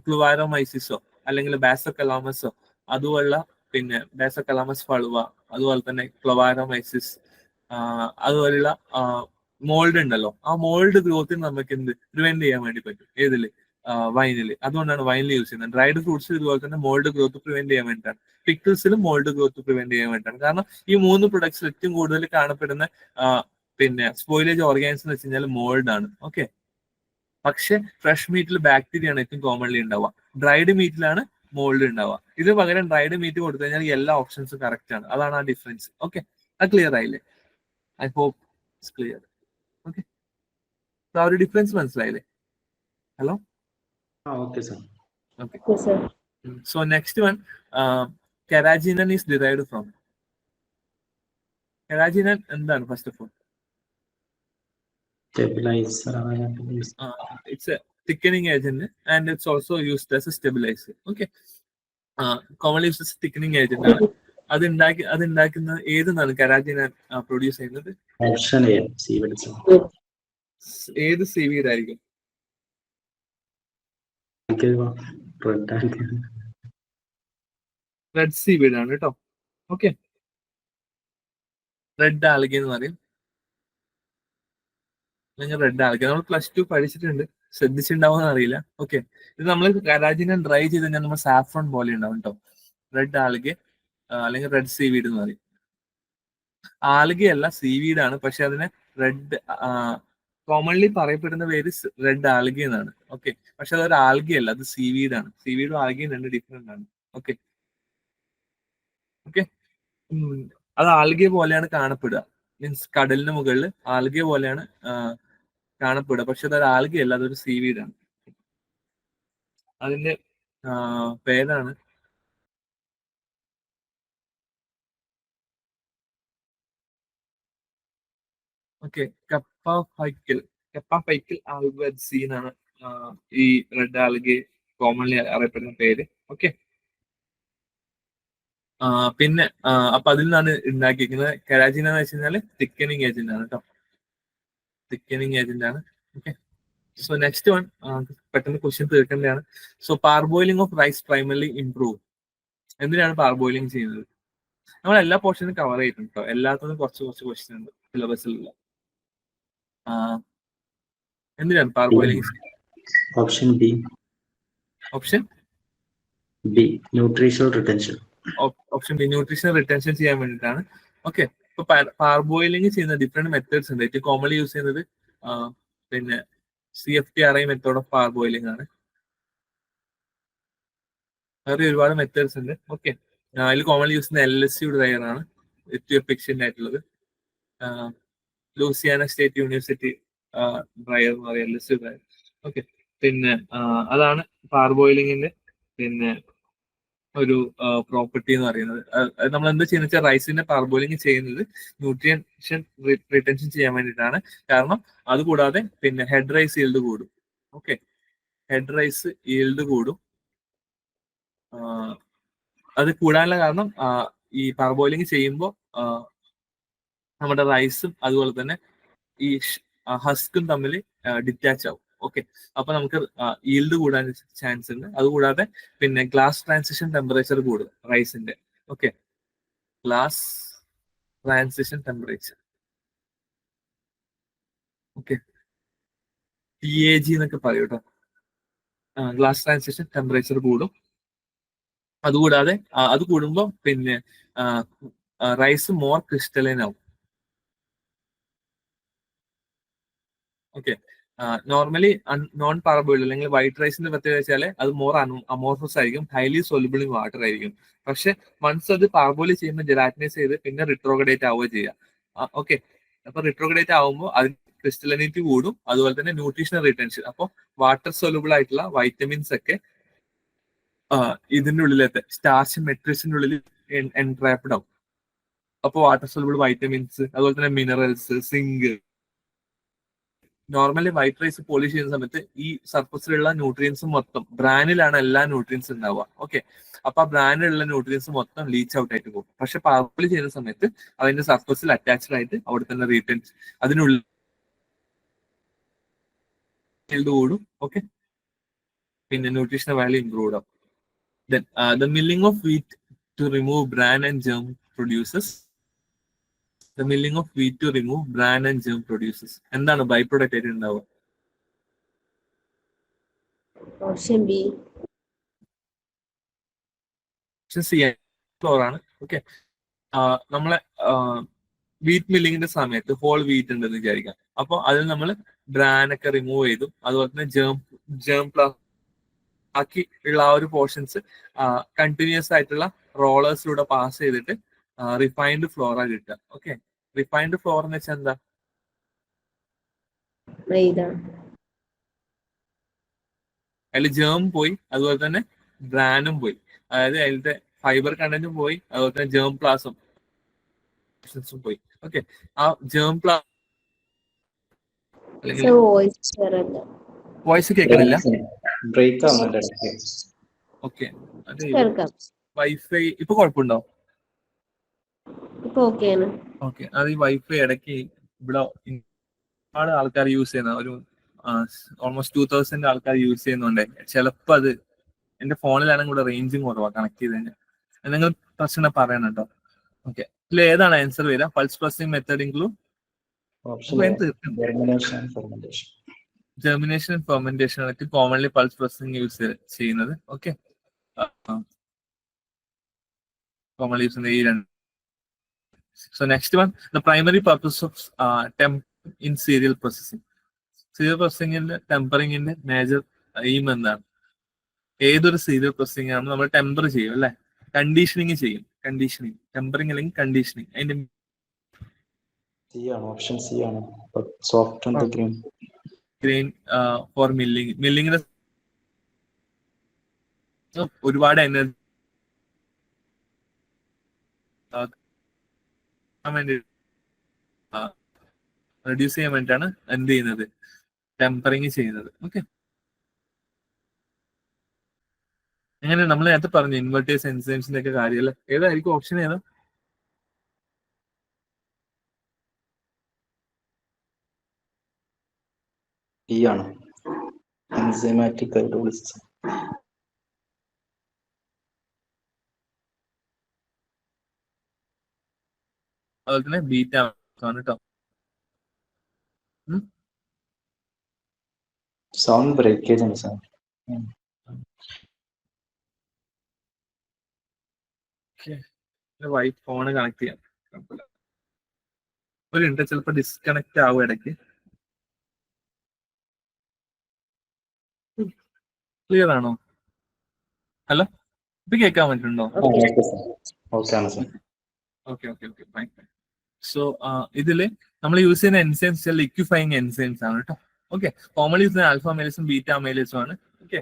ക്ലുവാരോമൈസിസോ അല്ലെങ്കിൽ ബാസോകലാമസോ അതുപോലുള്ള പിന്നെ ബാസോകലാമസ് ഫളുവ അതുപോലെ തന്നെ ക്ലൊവാരോമൈസിസ് അതുപോലുള്ള മോൾഡ് ഉണ്ടല്ലോ, ആ മോൾഡ് ഗ്രോത്തിന് നമുക്ക് എന്ത് പ്രിവെന്റ് ചെയ്യാൻ വേണ്ടി പറ്റും? ഏതില്? വൈനിൽ. അതുകൊണ്ടാണ് വൈനിൽ യൂസ് ചെയ്യുന്നത്. ഡ്രൈഡ് ഫ്രൂട്ട്സ് ഇതുപോലെ തന്നെ മോൾഡ് ഗ്രോത്ത് പ്രിവെന്റ് ചെയ്യാൻ വേണ്ടിയിട്ടാണ്. പിക്കിൾസിലും മോൾഡ് ഗ്രോത്ത് പ്രിവെന്റ് ചെയ്യാൻ വേണ്ടിയിട്ടാണ്. കാരണം ഈ 3 പ്രൊഡക്ട്സിൽ ഏറ്റവും കൂടുതൽ കാണപ്പെടുന്ന പിന്നെ സ്പോയിലേജ് ഓർഗാനിസം എന്ന് വെച്ച് കഴിഞ്ഞാൽ മോൾഡ് ആണ്. ഓക്കെ, പക്ഷെ ഫ്രഷ് മീറ്റിൽ ബാക്ടീരിയ ആണ് ഏറ്റവും കോമൺലി ഉണ്ടാവുക. ഡ്രൈഡ് മീറ്റിലാണ് മോൾഡ് ഉണ്ടാവുക. ഇത് പകരം ഡ്രൈഡ് മീറ്റ് കൊടുത്തു കഴിഞ്ഞാൽ എല്ലാ ഓപ്ഷൻസും കറക്റ്റ് ആണ്. അതാണ് ആ ഡിഫറൻസ്. ഓക്കെ, അത് ക്ലിയർ ആയില്ലേ? I hope it's clear. Okay, ആ ഒരു ഡിഫറൻസ് മനസ്സിലായില്ലേ? Hello? Okay sir. Okay, Yes, sir. So next one, carrageenan is derived from. Carrageenan എന്താണ്? First of all stabiliser. it's a thickening agent and it's also used as a stabilizer. Okay, commonly used as a thickening agent ആണ്. അത് ഉണ്ടാക്കുന്ന ഏതെന്നാണ് കെരാജിനൻ produce ചെയ്യുന്നത്? Option A seaweed sir. ഏത് seaweed ആയിരിക്കും? Red seaweed ആണ് കേട്ടോ. Okay, red alga എന്ന് പറയും. നിങ്ങൾ റെഡ് ആൽഗ നമ്മൾ +2 പഠിച്ചിട്ടുണ്ട്, ശ്രദ്ധിച്ചിട്ടുണ്ടാവുമെന്ന് അറിയില്ല. ഓക്കെ, ഇത് നമ്മൾ കെരാജിനൻ ഡ്രൈ ചെയ്ത് കഴിഞ്ഞാൽ നമ്മൾ സാഫ്രോൺ പോലെ ഉണ്ടാവും കേട്ടോ. റെഡ് ആൽഗ അല്ലെങ്കിൽ റെഡ് സീവീഡ് എന്ന് പറയും. ആൽഗ അല്ല, സീവീഡ് ആണ്. പക്ഷെ അതിനെ റെഡ് കോമൺലി പറയപ്പെടുന്ന പേര് റെഡ് ആൽഗി എന്നാണ്. ഓക്കെ, പക്ഷെ അതൊരു ആൽഗി അല്ല, അത് സീവീഡ് ആണ്. സീവീഡും ആൽഗിയും രണ്ട് ഡിഫറെന്റ് ആണ്. ഓക്കെ ഓക്കെ അത് ആൽഗെ പോലെയാണ് കാണപ്പെടുക. മീൻസ് കടലിന് മുകളിൽ ആൽഗെ പോലെയാണ് കാണപ്പെടുക, പക്ഷെ അതൊരു ആൽഗെ അല്ല, അതൊരു സീവീഡ് ആണ്. അതിന്റെ പേരാണ് ഓക്കെ കപ്പ ഫൈക്കൽ ആൽബർട്സി എന്നാണ് ഈ റെഡ് ആൽഗെ കോമൺലി അറിയപ്പെടുന്ന പേര്. ഓക്കെ, പിന്നെ അപ്പൊ അതിൽ നിന്നാണ് ഉണ്ടാക്കിയിരിക്കുന്നത്. കെരാറ്റിൻ എന്ന് വെച്ച് കഴിഞ്ഞാൽ തിക്കനിങ് ഏജന്റ് ആണ് കേട്ടോ, തിക്കനിങ് ഏജന്റ് ആണ്. ഓക്കെ, സോ നെക്സ്റ്റ് വൺ പെട്ടെന്ന് ക്വസ്റ്റ്യൻ തീർക്കേണ്ടതാണ്. So parboiling of rice primarily improve. എന്തിനാണ് പാർബോയിലിംഗ് ചെയ്യുന്നത്? നമ്മൾ എല്ലാ പോർഷനും കവർ ചെയ്തിട്ടുണ്ട് കേട്ടോ, എല്ലാത്തിനും കുറച്ച് കുറച്ച് ക്വസ്റ്റ്യൻ ഉണ്ട് സിലബസിലുള്ള. എന്തിനാണ് parboiling? Option B. Option B, nutritional retention. Option B, nutrition retention ചെയ്യാൻ വേണ്ടിയിട്ടാണ്. ഓക്കെ, ഇപ്പൊ പാർബോയിലിംഗ് ചെയ്യുന്ന ഡിഫറെന്റ് മെത്തേഡ്സ് ഉണ്ട്. ഏറ്റവും കോമൺലി യൂസ് ചെയ്യുന്നത് പിന്നെ CFTRI മെത്തേഡ് ഓഫ് പാർബോയിലിംഗ് ആണ്. വേറെ ഒരുപാട് മെത്തേഡ്സ് ഉണ്ട്. ഓക്കെ, അതിൽ കോമൺലി യൂസ് ചെയ്യുന്ന LSU ഡ്രയർ ആണ് ഏറ്റവും എഫിഷ്യന്റ് ആയിട്ടുള്ളത്. ലൂസിയാന സ്റ്റേറ്റ് യൂണിവേഴ്സിറ്റി ഡ്രയർ എന്ന് പറയുക, LSU ഡ്രയർ. ഓക്കെ, പിന്നെ അതാണ് പാർബോയിലിംഗിന്റെ പിന്നെ ഒരു പ്രോപ്പർട്ടി എന്ന് പറയുന്നത്. നമ്മൾ എന്ത് ചെയ്യുന്ന വെച്ചാൽ റൈസിന്റെ പാർബോയിലിംഗ് ചെയ്യുന്നത് ന്യൂട്രിയൻഷൻ റിട്ടൻഷൻ ചെയ്യാൻ വേണ്ടിയിട്ടാണ്. കാരണം അതുകൂടാതെ പിന്നെ ഹെഡ് റൈസ് ഈൽഡ് കൂടും. ഓക്കെ, ഹെഡ് റൈസ് ഈൽഡ് കൂടും. അത് കൂടാനുള്ള കാരണം ഈ പാർബോയിലിംഗ് ചെയ്യുമ്പോൾ നമ്മുടെ റൈസും അതുപോലെ തന്നെ ഈ ഹസ്കും തമ്മിൽ ഡിറ്റാച്ച് ആവും. ഓക്കെ, അപ്പൊ നമുക്ക് ഈൽഡ് കൂടാൻ ചാൻസ് ഉണ്ട്. അതുകൂടാതെ പിന്നെ ഗ്ലാസ് ട്രാൻസിഷൻ ടെമ്പറേച്ചർ കൂടും റൈസിന്റെ. Okay, glass transition temperature, okay, TAG എന്നൊക്കെ പറയും കേട്ടോ. ഗ്ലാസ് ട്രാൻസിഷൻ ടെമ്പറേച്ചർ കൂടും. അതുകൂടാതെ അത് കൂടുമ്പോൾ പിന്നെ റൈസ് മോർ ക്രിസ്റ്റലൈൻ ആവും. ഓക്കെ, നോർമലി നോൺ പാർബോയിൽഡ് അല്ലെങ്കിൽ വൈറ്റ് റൈസിന്റെ പ്രത്യേകത വെച്ചാൽ അത് മോർ അമോർഫസ് ആയിരിക്കും, ഹൈലി സോലുബിൾ ഇൻ വാട്ടർ ആയിരിക്കും. പക്ഷെ വൺസ് അത് പാർബോയിൽ ചെയ്യുമ്പോൾ ജെലാറ്റിനൈസ് ചെയ്ത് പിന്നെ റിട്രോഗ്രഡേറ്റ് ആവുക ചെയ്യുക. ഓക്കെ, അപ്പൊ റിട്രോഗ്രഡേറ്റ് ആവുമ്പോൾ അതിന് ക്രിസ്റ്റലിനിറ്റി കൂടും, അതുപോലെ തന്നെ ന്യൂട്രീഷണൽ റിട്ടൻഷൻ. അപ്പോൾ വാട്ടർ സോലുബിൾ ആയിട്ടുള്ള വൈറ്റമിൻസ് ഒക്കെ ഇതിന്റെ ഉള്ളിലത്തെ സ്റ്റാർച്ച് മെട്രിക്സിന്റെ ഉള്ളിൽ എൻട്രാപ്ഡ് ആവും. അപ്പോൾ വാട്ടർ സോലുബിൾ വൈറ്റമിൻസ്, അതുപോലെ തന്നെ minerals, zinc. Normally white rice polish ചെയ്യുന്ന സമയത്ത് ഈ സർഫസിലുള്ള ന്യൂട്രിയൻസ് മൊത്തം ബ്രാനിലാണ് എല്ലാ ന്യൂട്രിയൻസ് ഉണ്ടാവുക. ഓക്കെ, അപ്പൊ ആ ബ്രാനിലുള്ള ന്യൂട്രിയൻസ് മൊത്തം ലീച്ച് ഔട്ട് ആയിട്ട് പോകും. പക്ഷെ പാർബോയിൽ ചെയ്യുന്ന സമയത്ത് അതിന്റെ സർഫസിൽ അറ്റാച്ച്ഡ് ആയിട്ട് അവിടെ തന്നെ റീറ്റൻസ് അതിനുള്ളിൽ കൂടും. ഓക്കെ, പിന്നെ ന്യൂട്രീഷണൽ വാല്യൂ ഇംപ്രൂവ് ആവും. Then the milling of wheat to remove bran and germ produces. The milling of wheat to remove bran and germ produces. എന്താണ് ബൈ പ്രൊഡക്റ്റ് ആയിട്ട് ഉണ്ടാവുക? Option B. ഫ്ലോർ ആണ്. ഓക്കെ, നമ്മളെ wheat മില്ലിങ്ങിന്റെ സമയത്ത് whole wheat ഉണ്ടെന്ന് വിചാരിക്കാം. അപ്പോൾ അതിൽ നമ്മൾ ബ്രാനൊക്കെ റിമൂവ് ചെയ്തു, അതുപോലെ തന്നെ ജേം ബാക്കി ഉള്ള ആ ഒരു പോർഷൻസ് കണ്ടിന്യൂസ് ആയിട്ടുള്ള റോളേഴ്സിലൂടെ പാസ് ചെയ്തിട്ട് റിഫൈൻഡ് ഫ്ലോറാ കിട്ടുക. ഓക്കെ, റിഫൈൻഡ് ഫ്ലോർ എന്ന് വെച്ചാൽ എന്താ? അതിൽ ജേം പോയി, അതുപോലെ തന്നെ ബ്രാനും പോയി, അതായത് അതിലത്തെ ഫൈബർ കണ്ടന്റും പോയി, അതുപോലെ തന്നെ ജേം പ്ലാസും പോയി. ഓക്കെ, ആ ജേം പ്ലാസ് വോയിസ് കേൾക്കുന്നില്ല. ബ്രേക്ക് ആവുന്നുണ്ട്. ഓക്കെ, അതെ, വൈഫൈ ഇപ്പൊ കുഴപ്പമുണ്ടോ? ഓക്കെ, അത് ഈ വൈഫൈ ഇടയ്ക്ക് ഇവിടെ ഒരുപാട് ആൾക്കാർ യൂസ് ചെയ്യുന്ന ഒരു ഓൾമോസ്റ്റ് 2000 ആൾക്കാർ യൂസ് ചെയ്യുന്നുണ്ട്. ചിലപ്പോൾ അത് എന്റെ ഫോണിലാണെങ്കിൽ കൂടെ റേഞ്ചും കുറവാണ് കണക്ട് ചെയ്ത് കഴിഞ്ഞാൽ. നിങ്ങൾ പ്രശ്നം പറയണം കേട്ടോ. ഓക്കെ, ഇതിൽ ഏതാണ് ആൻസർ വരിക? Pulse processing method include germination and fermentation ആയിട്ട് കോമൺലി പൾസ് പ്രോസസിംഗ് യൂസ് ചെയ്യുന്നത്. ഓക്കെ, കോമൺലി യൂസ് ചെയ്യുന്ന ഈ രണ്ട്. So next one, the primary purpose of temp in cereal processing. Cereal പ്രോസസ്സിംഗിന്റെ ടെമ്പറിങ്ങിന്റെ മേജർ എയിം എന്താണ്? ഏതൊരു സീരിയൽ പ്രോസസ്സിംഗ് ആണ് നമ്മൾ ടെമ്പർ ചെയ്യും അല്ലെ, കണ്ടീഷനിങ് ചെയ്യും. കണ്ടീഷനിങ്, ടെമ്പറിങ് അല്ലെങ്കിൽ കണ്ടീഷനിങ്. അതിന്റെ സി ആണ്, ഓപ്ഷൻ സി ആണ്. Soft and grain. Grain for milling. മില്ലിങ്ങിന് ഒരുപാട് എനർജി റെഡ്യൂസ് ചെയ്യാൻ വേണ്ടിയിട്ടാണ് എന്ത് ചെയ്യുന്നത്, ടെമ്പറിങ് ചെയ്യുന്നത്. ഓക്കെ, എങ്ങനെ നമ്മൾ നേരത്തെ പറഞ്ഞു ഇൻവെർട്ടേഴ്സ് എൻസൈംസിന്റെ ഒക്കെ കാര്യമല്ലേ. ഏതായിരിക്കും ഓപ്ഷൻ ഏതാ? ഡി ആണ്, എൻസൈമാറ്റിക് ഹൈഡ്രോളിസിസ്. അതുപോലെ തന്നെ ബീറ്റ ആണ് കേട്ടോ. സൗണ്ട് ബ്രേക്കേജ് ആണ് സാർ. വൈറ്റ് ഫോണ് കണക്ട് ചെയ്യാം, ഒരു മിനിറ്റ്, ചിലപ്പോൾ ഡിസ്കണക്ട് ആവും ഇടയ്ക്ക്. ക്ലിയർ ആണോ? ഹലോ, ഇപ്പൊ കേൾക്കാൻ പറ്റുന്നുണ്ടോ? ഓക്കെ ആണ് sir. Okay okay okay fine. So ഇതില് നമ്മൾ യൂസ് ചെയ്യുന്ന എൻസൈംസ് ലിക്വിഫൈങ് എൻസൈംസ് ആണ് കേട്ടോ. ഓക്കെ, കോമൺലി യൂസ് ചെയ്യുന്ന ആൽഫ അമൈലേസും ബീറ്റ അമൈലേസും ആണ്. ഓക്കെ,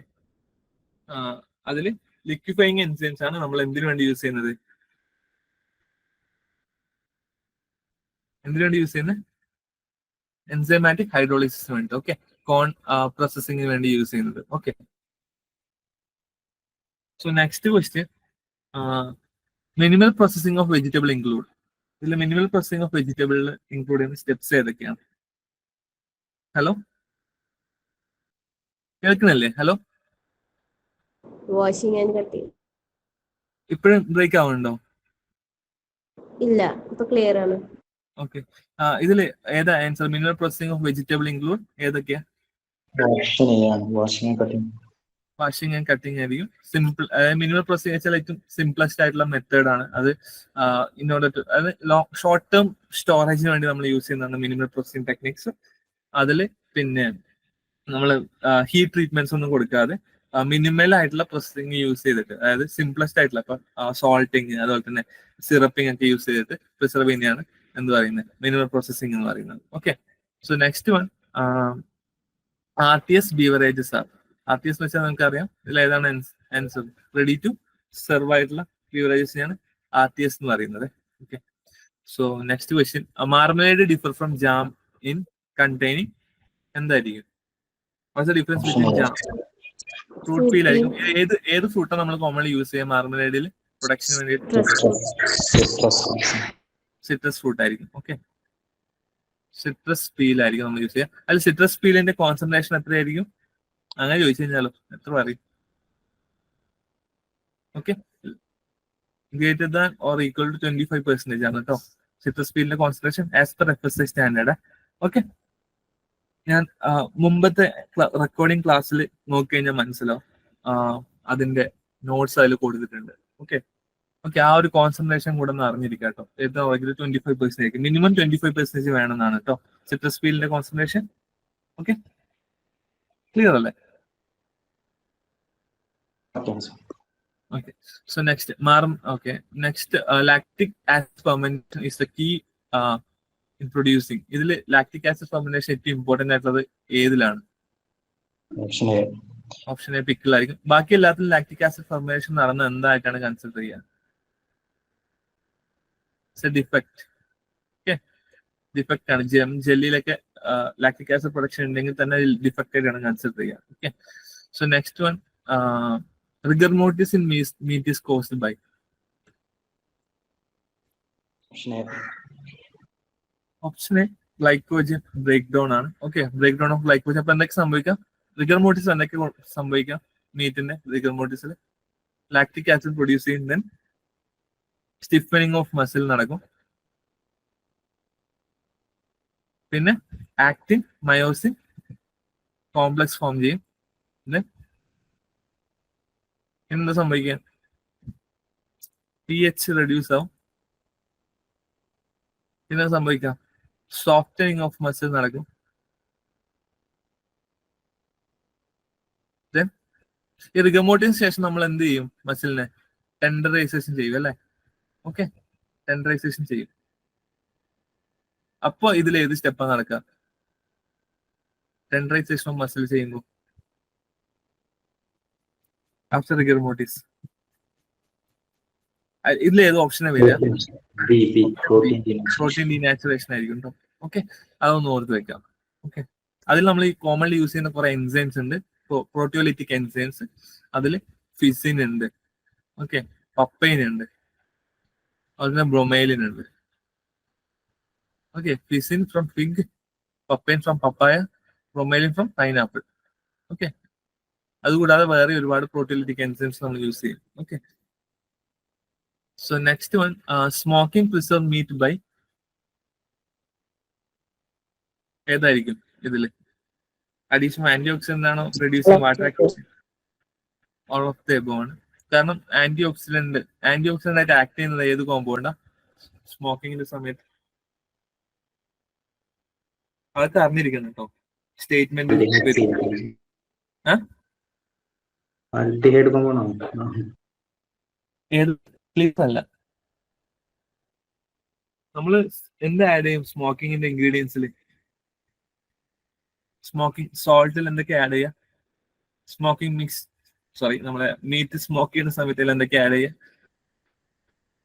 അതില് ലിക്വിഫൈങ് എൻസൈംസ് ആണ് നമ്മൾ എന്തിനു വേണ്ടി യൂസ് ചെയ്യുന്നത്? എന്തിനു വേണ്ടി യൂസ് ചെയ്യുന്നത്? എൻസൈമാറ്റിക് ഹൈഡ്രോളിസിന് വേണ്ടി. ഓക്കെ, കോൺ പ്രോസസ്സിങ്ങിന് വേണ്ടി യൂസ് ചെയ്യുന്നത്. Okay, so next question, minimal processing of vegetable include. ഇതിൽ മിനിമൽ പ്രോസസ്സിംഗ് ഓഫ് വെജിറ്റബിളിൽ ഇൻക്ലൂഡ് ചെയ്യുന്ന സ്റ്റെപ്സ് ഏതൊക്കെയാണ്? ഹലോ, കേൾക്കുന്നില്ലേ? Hello, washing and cutting. ഇപ്പോഴും ബ്രേക്ക് ആവുന്നുണ്ടോ? ഇല്ല, ഇപ്പൊ ക്ലിയർ ആണ്. ഓക്കെ, ഇതിൽ ഏതാ answer? Minimal processing of vegetable include ഏതൊക്കെയാ? ഓപ്ഷൻ എ ആണ്, washing and cutting. Washing and cutting ആയിരിക്കും സിമ്പിൾ. മിനിമൽ പ്രോസസ്സിംഗ് വെച്ചാൽ ഏറ്റവും സിംപ്ലസ്റ്റ് ആയിട്ടുള്ള മെത്തേഡ് ആണ് അത്. ഇൻ ഓർഡർ ടു, അത് ഷോർട്ട് ടേം സ്റ്റോറേജിന് വേണ്ടി നമ്മൾ യൂസ് ചെയ്യുന്നതാണ് മിനിമൽ പ്രോസസ്സിംഗ് ടെക്നിക്സ്. അതിൽ പിന്നെ നമ്മൾ ഹീറ്റ് ട്രീറ്റ്മെന്റ്സ് ഒന്നും കൊടുക്കാതെ മിനിമൽ ആയിട്ടുള്ള പ്രോസസ്സിംഗ് യൂസ് ചെയ്തിട്ട്, അതായത് സിംപ്ലസ്റ്റ് ആയിട്ടുള്ള ഇപ്പൊ സോൾട്ടിങ് അതുപോലെ തന്നെ സിറപ്പിംഗ് ഒക്കെ യൂസ് ചെയ്തിട്ട് പ്രിസർവ് ചെയ്യുന്നതാണ് എന്ത് പറയുന്നത്, മിനിമൽ പ്രോസസ്സിംഗ് എന്ന് പറയുന്നത്. Okay, so next one, RTS beverages ആണ്. RTS എന്ന് വെച്ചാൽ നമുക്ക് അറിയാം, ഇതിൽ ഏതാണ് ആൻസർ? റെഡി ടു സെർവ് ആയിട്ടുള്ള ബീവറേജസിനെയാണ് RTS എന്ന് പറയുന്നത്. Okay, so next question, marmalade differ from jam in containing എന്തായിരിക്കും? What's the difference between jam? Fruit peel ആയിരിക്കും. ഏത് ഫ്രൂട്ടാണ് നമ്മൾ കോമൺലി യൂസ് ചെയ്യുക മാർമലേഡിൽ പ്രൊഡക്ഷന് വേണ്ടിയിട്ട്? സിട്രസ് ഫ്രൂട്ട് ആയിരിക്കും. ഓക്കെ, സിട്രസ് പീൽ ആയിരിക്കും നമ്മൾ യൂസ് ചെയ്യുക. അതിൽ സിട്രസ് പീലിന്റെ കോൺസെൻട്രേഷൻ എത്രയായിരിക്കും? അങ്ങനെ ചോദിച്ചു കഴിഞ്ഞാലോ എത്ര പറയും? Okay, greater than or equal to 25% ആണ് കേട്ടോ സിട്രസ് പീലിന്റെ concentration as per FSI standard. Okay, ഞാൻ മുമ്പത്തെ റെക്കോർഡിംഗ് ക്ലാസ്സിൽ നോക്കി കഴിഞ്ഞാൽ മനസ്സിലാവും, അതിന്റെ നോട്ട്സ് അതിൽ കൊടുത്തിട്ടുണ്ട്. ഓക്കെ ഓക്കെ, ആ ഒരു കോൺസെൻട്രേഷൻ കൂടെ ഒന്ന് അറിഞ്ഞിരിക്കുക കേട്ടോ. ഏറ്റവും 25% മിനിമം 25% വേണമെന്നാണ് കേട്ടോ സിട്രസ് പീലിന്റെ കോൺസെൻട്രേഷൻ. ഓക്കെ, ക്ലിയർ അല്ലേ? Okay, so next, next, lactic acid fermentation is the key in producing. ഇതിൽ lactic acid fermentation ഏറ്റവും ഇമ്പോർട്ടന്റ് ആയിട്ടുള്ളത് ഏതിലാണ്? ഓപ്ഷൻ എ പിക്കിളായിരിക്കും. ബാക്കി എല്ലാത്തിലും ലാക്ടിക് ആസിഡ് ഫെർമേഷൻ നടന്ന എന്തായിട്ടാണ് കൺസിഡർ ചെയ്യുക? ഡിഫക്ട്. ഓക്കെ, ഡിഫക്റ്റ് ആണ്. ജെല്ലിയിലൊക്കെ ലാക്ടിക് ആസിഡ് പ്രൊഡക്ഷൻ ഉണ്ടെങ്കിൽ തന്നെ ഡിഫക്റ്റ് ആയിട്ടാണ് കൺസിഡർ ചെയ്യുക. Okay, so next one, rigor mortis in meat is caused by? Option A glycogen break down ആണ്. Okay, break down of glycogen. അപ്പൊ എന്തൊക്കെ സംഭവിക്കാം? റിഗർ മോർട്ടിസ് എന്തൊക്കെ സംഭവിക്കാം മീറ്റിന്റെ റിഗർ മോർട്ടിസിൽ? ലാക്ടിക് ആസിഡ് പ്രൊഡ്യൂസ് ചെയ്യും, ദെൻ സ്റ്റിഫനിങ് ഓഫ് മസിൽ നടക്കും, പിന്നെ ആക്ടിൻ മയോസിൻ കോംപ്ലക്സ് ഫോം ചെയ്യും, ദെൻ എന്താ സംഭവിക്കുക? pH റെഡ്യൂസ് ആവും, പിന്നെ സംഭവിക്കാം സോഫ്റ്റനിങ് ഓഫ് മസിൽ നടക്കും, ഈ റിഗമോട്ടിന് ശേഷം നമ്മൾ എന്ത് ചെയ്യും? മസിലിനെ ടെൻഡറൈസേഷൻ ചെയ്യും അല്ലെ? ഓക്കെ, ടെൻഡറൈസേഷൻ ചെയ്യും. അപ്പൊ ഇതിൽ ഏത് സ്റ്റെപ്പാണ് നടക്കുക? ടെൻഡറൈസേഷൻ ഓഫ് മസിൽ ചെയ്യുമ്പോൾ ആഫ്റ്റർ റിഗമോട്ടിസ് ഇതിൽ ഏത് ഓപ്ഷനാണ് വരിക? പ്രോട്ടീൻ ഡീനാച്ചുറേഷൻ ആയിരിക്കും കേട്ടോ. ഓക്കെ, അതൊന്ന് ഓർത്ത് വെക്കാം. ഓക്കെ, അതിൽ നമ്മൾ ഈ കോമൺലി യൂസ് ചെയ്യുന്ന കുറെ എൻസൈംസ് ഉണ്ട്. പ്രോട്ടിയോലിറ്റിക് എൻസൈംസ്, അതിൽ ഫിസിൻ ഉണ്ട്, ഓക്കെ, പപ്പൈൻ ഉണ്ട്, അതുപോലെ ബ്രൊമൈലിൻ ഉണ്ട്. Okay, ficin from fig, papain from papaya, bromelain from pineapple. Okay, അതുകൂടാതെ വേറെ ഒരുപാട് പ്രോട്ടിയോലിറ്റിക് എൻസൈംസ് നമ്മൾ യൂസ് ചെയ്യും. Okay, so next one, smoking preserve meat by ഏതായിരിക്കും ഇതില്? അഡീഷണൽ ആന്റി ഓക്സിഡന്റ് ആണോ, reducing water activity? All of the above ആണ്. കാരണം ആന്റി ഓക്സിഡന്റ് ആയിട്ട് ആക്ട് ചെയ്യുന്നത് ഏത് കോമ്പൗണ്ടാ? സ്മോക്കിങ്ങിന്റെ സമയത്ത്. അതൊക്കെ അറിഞ്ഞിരിക്കണം കേട്ടോ. സ്റ്റേറ്റ്മെന്റ് ഏത് ക്ലിപ്പ് അല്ല. നമ്മള് എന്ത് ആഡ് ചെയ്യും സ്മോക്കിങ്ങിന്റെ ഇൻഗ്രീഡിയൻസിൽ? സ്മോക്കിംഗ് സോൾട്ടിൽ എന്തൊക്കെ ആഡ് ചെയ്യുക? സ്മോക്കിംഗ് മിക്സ്, സോറി, നമ്മളെ മീറ്റ് സ്മോക്ക് ചെയ്യുന്ന സമയത്തിൽ എന്തൊക്കെ ആഡ് ചെയ്യുക?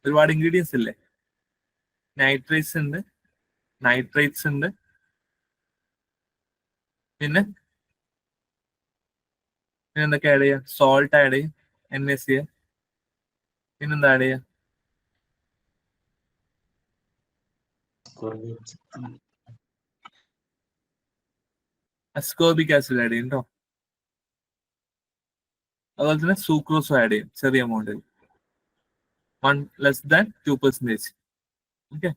ഒരുപാട് ഇൻഗ്രീഡിയൻസ് ഇല്ലേ? നൈട്രേറ്റ്സ് ഉണ്ട്, നൈട്രേറ്റ്സ് ഉണ്ട്, പിന്നെ എന്തൊക്കെ ആഡ് ചെയ്യുക? സോൾട്ട് ആഡ് ചെയ്യും, NaCl, പിന്നെന്താ ആഡ് ചെയ്യുക? അസ്കോർബിക് ആസിഡ് ആഡ് ചെയ്യും കേട്ടോ. അതുപോലെ തന്നെ സൂക്രോസും ആഡ് ചെയ്യും ചെറിയ എമൗണ്ടിൽ, 1 less than 2%. ഓക്കെ,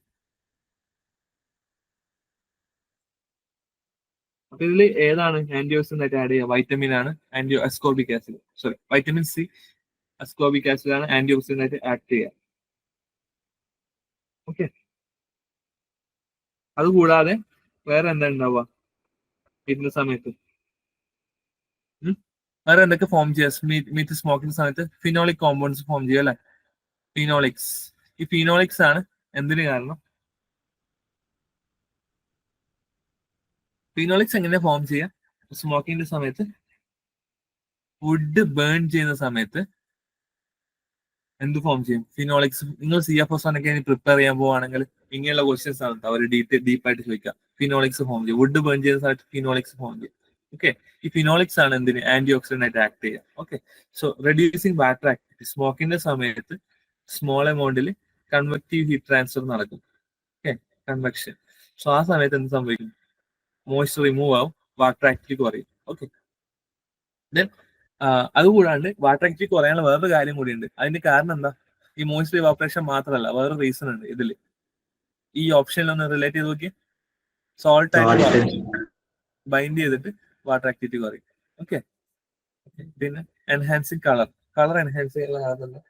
അപ്പൊ ഇതിൽ ഏതാണ് ആന്റി ഓക്സിഡന്റ് ആയിട്ട് ആഡ് ചെയ്യുക? വൈറ്റമിൻ ആണ് ascorbic acid, sorry, vitamin C, ascorbic acid ആണ് ആന്റി ഓക്സിഡന്റ് ആയിട്ട് ആക്ട് ചെയ്യുക. ഓക്കെ, അതുകൂടാതെ വേറെ എന്താ ഉണ്ടാവുക ഇതിന്റെ സമയത്ത്? വേറെ എന്തൊക്കെ ഫോം ചെയ്യുക മീറ്റ് സ്മോക്കിംഗ് സമയത്ത്? ഫിനോളിക് കോമ്പൗണ്ട്സ് ഫോം ചെയ്യുക അല്ലെ? ഫിനോളിക്സ്. ഈ ഫിനോളിക്സ് ആണ് എന്തിന് കാരണം? ഫിനോളിക്സ് എങ്ങനെയാ ഫോം ചെയ്യുക? സ്മോക്കിങ്ങിന്റെ സമയത്ത് വുഡ് ബേൺ ചെയ്യുന്ന സമയത്ത് എന്ത് ഫോം ചെയ്യും? ഫിനോളിക്സ്. നിങ്ങൾ CFS ഒക്കെ പ്രിപ്പയർ ചെയ്യാൻ പോവാണെങ്കിൽ ഇങ്ങനെയുള്ള ക്വസ്റ്റ്യൻസ് ആണ് അവർ ഡീപ്പായിട്ട് ചോദിക്കുക. ഫിനോളിക്സ് ഫോം ചെയ്യും, വുഡ് ബേൺ ചെയ്യുന്ന സമയത്ത് ഫിനോളിക്സ് ഫോം ചെയ്യും. ഓക്കെ, ഈ ഫിനോളിക്സ് ആണ് എന്തിന്? ആന്റി ഓക്സിഡന്റ് ആയിട്ട് ആക്ട് ചെയ്യുക. Okay, so reducing water activity. സ്മോക്കിന്റെ സമയത്ത് സ്മോൾ എമൗണ്ടിൽ കൺവെക്റ്റീവ് ഹീറ്റ് ട്രാൻസ്ഫർ നടക്കും. Okay, convection. സോ ആ സമയത്ത് എന്ത് സംഭവിക്കും? മോയ്സ്ചർ റിമൂവ് ആവും, വാട്ടർ ആക്ടിവിറ്റി കുറയും. ഓക്കെ, ദെൻ അതുകൂടാണ്ട് വാട്ടർ ആക്ടിവിറ്റി കുറയാനുള്ള വേറൊരു കാര്യം കൂടിയുണ്ട്. അതിന്റെ കാരണം എന്താ? ഈ മോയ്സ്ചർ ഇവാപറേഷൻ മാത്രമല്ല, വേറെ റീസൺ ഉണ്ട് ഇതിൽ. ഈ ഓപ്ഷനിൽ ഒന്ന് റിലേറ്റ് ചെയ്ത് നോക്കി. സോൾട്ട് ആയിട്ട് ബൈൻഡ് ചെയ്തിട്ട് വാട്ടർ ആക്ടിവിറ്റി കുറയും. ഓക്കെ, പിന്നെ എൻഹാൻസിങ് കളർ എൻഹാൻസ് ചെയ്യാനുള്ള കാരണം എന്താ?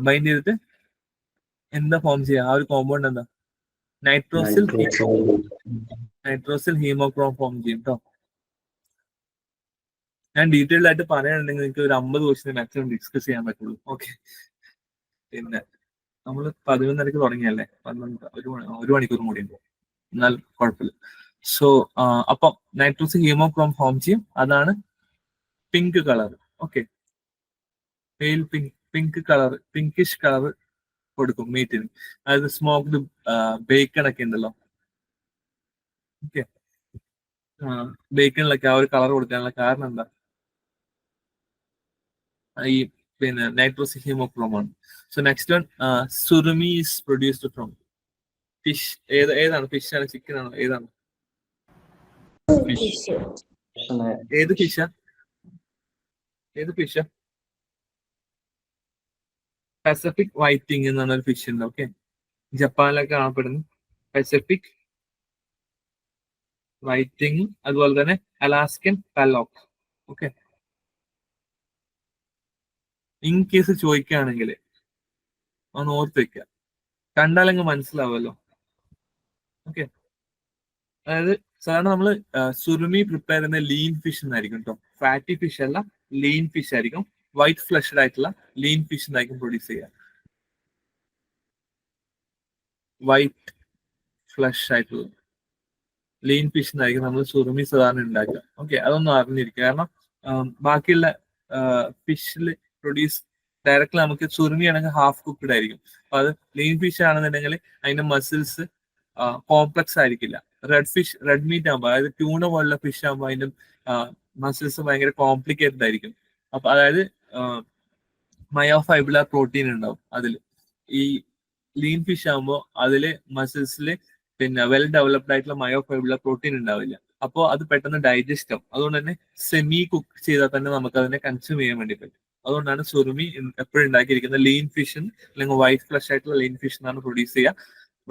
ബൈൻഡ് ചെയ്തിട്ട് എന്താ ഫോം ചെയ്യുക? ആ ഒരു കോമ്പൗണ്ട് എന്താ? നൈട്രോസിൽ ഹീമോക്രോം ഫോം ചെയ്യും കേട്ടോ. ഞാൻ ഡീറ്റെയിൽഡ് ആയിട്ട് പറയാനുണ്ടെങ്കിൽ നിങ്ങൾക്ക് ഒരു 50 ക്വസ്റ്റ്യൻ മാക്സിമം ഡിസ്കസ് ചെയ്യാൻ പറ്റുള്ളൂ. ഓക്കെ, പിന്നെ നമ്മൾ 11:30 തുടങ്ങിയല്ലേ, 1 മണിക്കൂർ കൂടി ഉണ്ട്, എന്നാൽ കുഴപ്പമില്ല. സോ അപ്പം നൈട്രോസിൽ ഹീമോക്രോം ഫോം ചെയ്യും, അതാണ് pink colour. Okay, pale pink colour, pinkish colour കൊടുക്കും മീറ്റിന്. അതായത് സ്മോക്ക്ഡ് ബേക്കൺ ഒക്കെ ഉണ്ടല്ലോ. ഓക്കെ, ബേക്കണിലൊക്കെ ആ ഒരു കളർ കൊടുക്കാനുള്ള കാരണം എന്താ? ഈ പിന്നെ നൈട്രോസിൽ ഹീമോക്രോം ആണ്. So next one, Surumi is produced from fish. ഏതാണ്? ഫിഷ് ആണ്, ചിക്കൻ ആണോ, ഏതാണ്? ഏത് ഫിഷാ? പസഫിക് വൈറ്റിംഗ് എന്ന് പറഞ്ഞൊരു ഫിഷ് ഉണ്ട്. ഓക്കെ, ജപ്പാനിലൊക്കെ കാണപ്പെടുന്നു പസഫിക് വൈറ്റിംഗ്, അതുപോലെ തന്നെ അലാസ്കൻ പലോക്ക്. ഓക്കെ, ഇൻ കേസ് ചോദിക്കുകയാണെങ്കിൽ ഒന്ന് ഓർത്ത് വെക്കുക, കണ്ടാലങ്ങ് മനസ്സിലാവുമല്ലോ. ഓക്കെ, അതായത് സാധാരണ നമ്മൾ സുറുമി പ്രിപ്പയർ ചെയ്യുന്ന ലീൻ ഫിഷ് എന്നായിരിക്കും കേട്ടോ. ഫാറ്റി ഫിഷ് അല്ല, ലീൻ ഫിഷ് ആയിരിക്കും. വൈറ്റ് ഫ്ലഷ്ഡ് ആയിട്ടുള്ള ലീൻ ഫിഷ് എന്നായിരിക്കും പ്രൊഡ്യൂസ് ചെയ്യുക. വൈറ്റ് ഫ്ലഷ് ആയിട്ടുള്ള ലീൻ ഫിഷ് എന്നായിരിക്കും നമ്മൾ സുറുമി സാധാരണ ഉണ്ടാക്കുക. ഓക്കെ, അതൊന്നും അറിഞ്ഞിരിക്കുക. കാരണം ബാക്കിയുള്ള ഫിഷിൽ പ്രൊഡ്യൂസ് ഡയറക്റ്റ്ലി നമുക്ക് സുറുമി ആണെങ്കിൽ ഹാഫ് കുക്ക്ഡ് ആയിരിക്കും. അപ്പൊ അത് ലീൻ ഫിഷ് ആണെന്നുണ്ടെങ്കിൽ അതിന്റെ മസിൽസ് കോംപ്ലക്സ് ആയിരിക്കില്ല. റെഡ് മീറ്റ് ആകുമ്പോൾ, അതായത് ട്യൂണ പോലുള്ള ഫിഷ് ആകുമ്പോൾ അതിന്റെ മസിൽസ് ഭയങ്കര കോംപ്ലിക്കേറ്റഡ് ആയിരിക്കും. അപ്പൊ അതായത് മയോഫൈബുലർ പ്രോട്ടീൻ ഉണ്ടാവും അതിൽ. ഈ ലീൻ ഫിഷ് ആകുമ്പോൾ അതില് മസിൽസിൽ പിന്നെ വെൽ ഡെവലപ്ഡ് ആയിട്ടുള്ള മയോഫൈബുലർ പ്രോട്ടീൻ ഉണ്ടാവില്ല. അപ്പോൾ അത് പെട്ടെന്ന് ഡൈജസ്റ്റ് ആവും. അതുകൊണ്ട് തന്നെ സെമി കുക്ക് ചെയ്താൽ തന്നെ നമുക്ക് അതിനെ കൺസ്യൂം ചെയ്യാൻ വേണ്ടി പറ്റും. അതുകൊണ്ടാണ് സുറുമി എപ്പോഴും ഉണ്ടാക്കിയിരിക്കുന്നത് ലീൻ ഫിഷ് അല്ലെങ്കിൽ വൈറ്റ് ഫ്ലഷ് ആയിട്ടുള്ള ലീൻ ഫിഷ് എന്നാണ് പ്രൊഡ്യൂസ് ചെയ്യുക.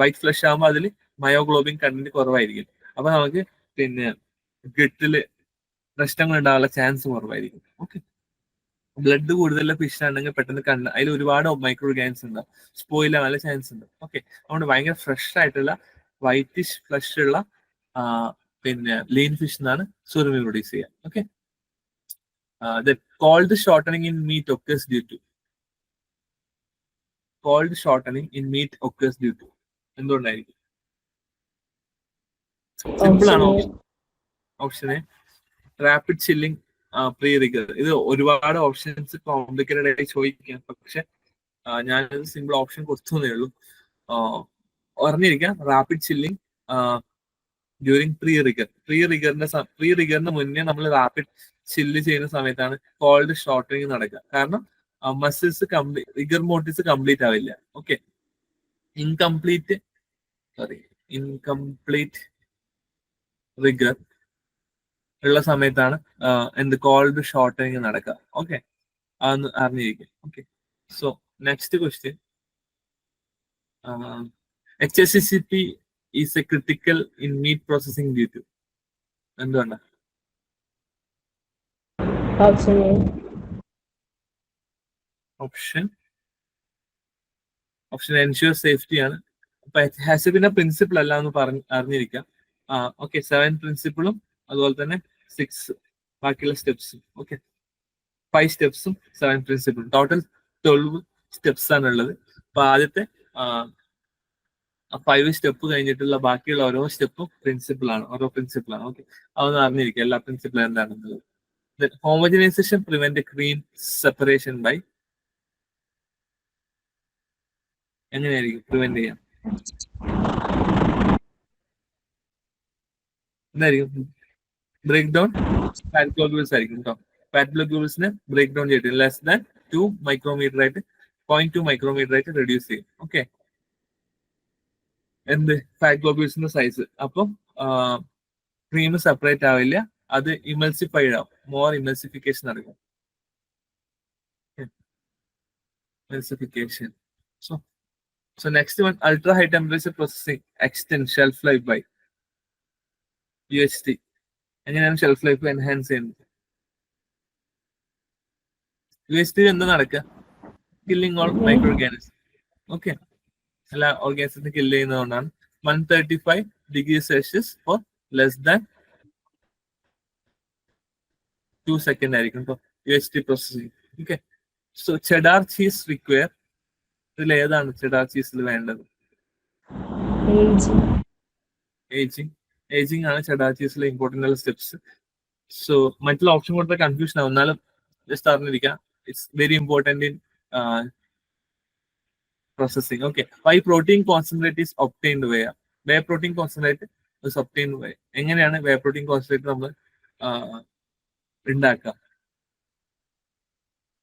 വൈറ്റ് ഫ്ലഷ് ആകുമ്പോൾ അതിൽ മയോഗ്ലോബിൻ കണ്ടന്റ് കുറവായിരിക്കും. അപ്പൊ നമുക്ക് പിന്നെ ഗട്ടില് പ്രശ്നങ്ങൾ ഉണ്ടാകാനുള്ള ചാൻസ് കുറവായിരിക്കും. ഓക്കെ, ബ്ലഡ് കൂടുതലുള്ള ഫിഷ് ആണെങ്കിൽ പെട്ടെന്ന് അതിൽ ഒരുപാട് മൈക്രോ ഓർഗാനിസം ഉണ്ടാവും, സ്പോയിൽ ആവാനുള്ള ചാൻസ് ഉണ്ട്. ഓക്കെ, അതുകൊണ്ട് ഭയങ്കര ഫ്രഷ് ആയിട്ടുള്ള വൈറ്റിഷ് ഫ്ലഷ് ഉള്ള പിന്നെ ലീൻ ഫിഷ് എന്നാണ് സുറുമി പ്രൊഡ്യൂസ് ചെയ്യുക. Okay, cold shortening in meat occurs due to. Cold shortening in meat occurs due to എന്തുകൊണ്ടായിരിക്കും? സിമ്പിൾ ആണ് ഓപ്ഷന്. Rapid chilling, pre rigor. ഇത് ഒരുപാട് ഓപ്ഷൻസ് കോംപ്ലിക്കേറ്റഡ് ആയിട്ട് ചോദിക്കാം, പക്ഷെ ഞാനത് സിമ്പിൾ ഓപ്ഷൻ കൊടുത്തേ ഉള്ളൂ. അറിഞ്ഞിരിക്കാം, റാപ്പിഡ് ചില്ലിംഗ് ഡ്യൂറിങ് പ്രീ റിഗറിന് മുന്നേ നമ്മൾ റാപ്പിഡ് ചില്ല് ചെയ്യുന്ന സമയത്താണ് കോൾഡ് ഷോർട്ടനിങ് നടക്കുക. കാരണം മസിൽസ് റിഗർ മോട്ടിസ് കംപ്ലീറ്റ് ആവില്ല. ഓക്കെ, ഇൻകംപ്ലീറ്റ് റിഗർ ഉള്ള സമയത്താണ് എന്ത് കോൾഡ് ഷോർട്ടനിങ് നടക്കുക. ഓക്കെ, അതൊന്ന് അറിഞ്ഞിരിക്കും. Okay, so next question. HACCP is a critical in meat processing due to എന്തുകൊണ്ടാണ്? ഓപ്ഷൻ എൻഷുർ സേഫ്റ്റി ആണ്. അപ്പൊ HACCP പ്രിൻസിപ്പിൾ അല്ല എന്ന് അറിഞ്ഞിരിക്കാം. ഓക്കെ, 7 പ്രിൻസിപ്പിളും അതുപോലെ തന്നെ 6 ബാക്കിയുള്ള സ്റ്റെപ്സും. ഓക്കെ, 5 സ്റ്റെപ്സും 7 പ്രിൻസിപ്പിളും, ടോട്ടൽ 12 സ്റ്റെപ്സ് ആണ് ഉള്ളത്. അപ്പൊ ആദ്യത്തെ 5 സ്റ്റെപ്പ് കഴിഞ്ഞിട്ടുള്ള ബാക്കിയുള്ള ഓരോ സ്റ്റെപ്പും പ്രിൻസിപ്പിൾ ആണ്. ഓക്കെ, അതൊന്ന് അറിഞ്ഞിരിക്കുക എല്ലാ പ്രിൻസിപ്പിളും എന്താണെന്നുള്ളത്. Homogenization prevent cream separation by എങ്ങനെയായിരിക്കും പ്രിവെന്റ് ചെയ്യാം? എന്തായിരിക്കും? ബ്രേക്ക് ഡൗൺ ഫാറ്റ് ഗ്ലോബ്യൂൾസ് ആയിരിക്കും കേട്ടോ. ഫാറ്റ് ഗ്ലോബ്യൂൾസിനെ ബ്രേക്ക് ഡൗൺ ചെയ്തിട്ട് ലെസ് ദാൻ 2 മൈക്രോമീറ്റർ ആയിട്ട് 0.2 മൈക്രോമീറ്റർ ആയിട്ട് റെഡ്യൂസ് ചെയ്യും. ഓക്കെ, എന്ത് ഫാറ്റ് ഗ്ലോബ്യൂൾസിന്റെ സൈസ്. അപ്പം ക്രീം സെപ്പറേറ്റ് ആവില്ല, അത് ഇമൽസിഫൈഡ് ആവും. മോർ ഇമൽസിഫിക്കേഷൻ നടക്കും. Emulsification. So next one, ultra high temperature processing extend shelf life by UHT. എങ്ങനെയാണ് ഷെൽഫ് ലൈഫ് എൻഹാൻസ് ചെയ്യുന്നത്? UHT എന്താ നടക്കുക? Killing all microorganism. Okay, എല്ലാ ഓർഗാനിസത്തിനെ കില്ല് ചെയ്യുന്നതുകൊണ്ടാണ് 135 degree Celsius for less than 2 second ആയിരിക്കും കേട്ടോ UHT processing. Okay, so cheddar cheese require. ഇതിൽ ഏതാണ് ചെഡാർ ചീസിൽ വേണ്ടത്? ഏജിങ് ആണ് ചെഡാർ ചീസിലെ ഇമ്പോർട്ടന്റ് സ്റ്റെപ്സ്. സോ മറ്റുള്ള ഓപ്ഷൻ കൊടുത്ത കൺഫ്യൂഷൻ ആവും, എന്നാലും ജസ്റ്റ് അറിഞ്ഞിരിക്കാം. It's very important in processing. Okay, whey protein concentrate is obtained way. Way protein concentrate is obtained way. എങ്ങനെയാണ് വേ പ്രോട്ടീൻ കോൺസെൻട്രേറ്റ് നമ്മൾ ഉണ്ടാക്കുക?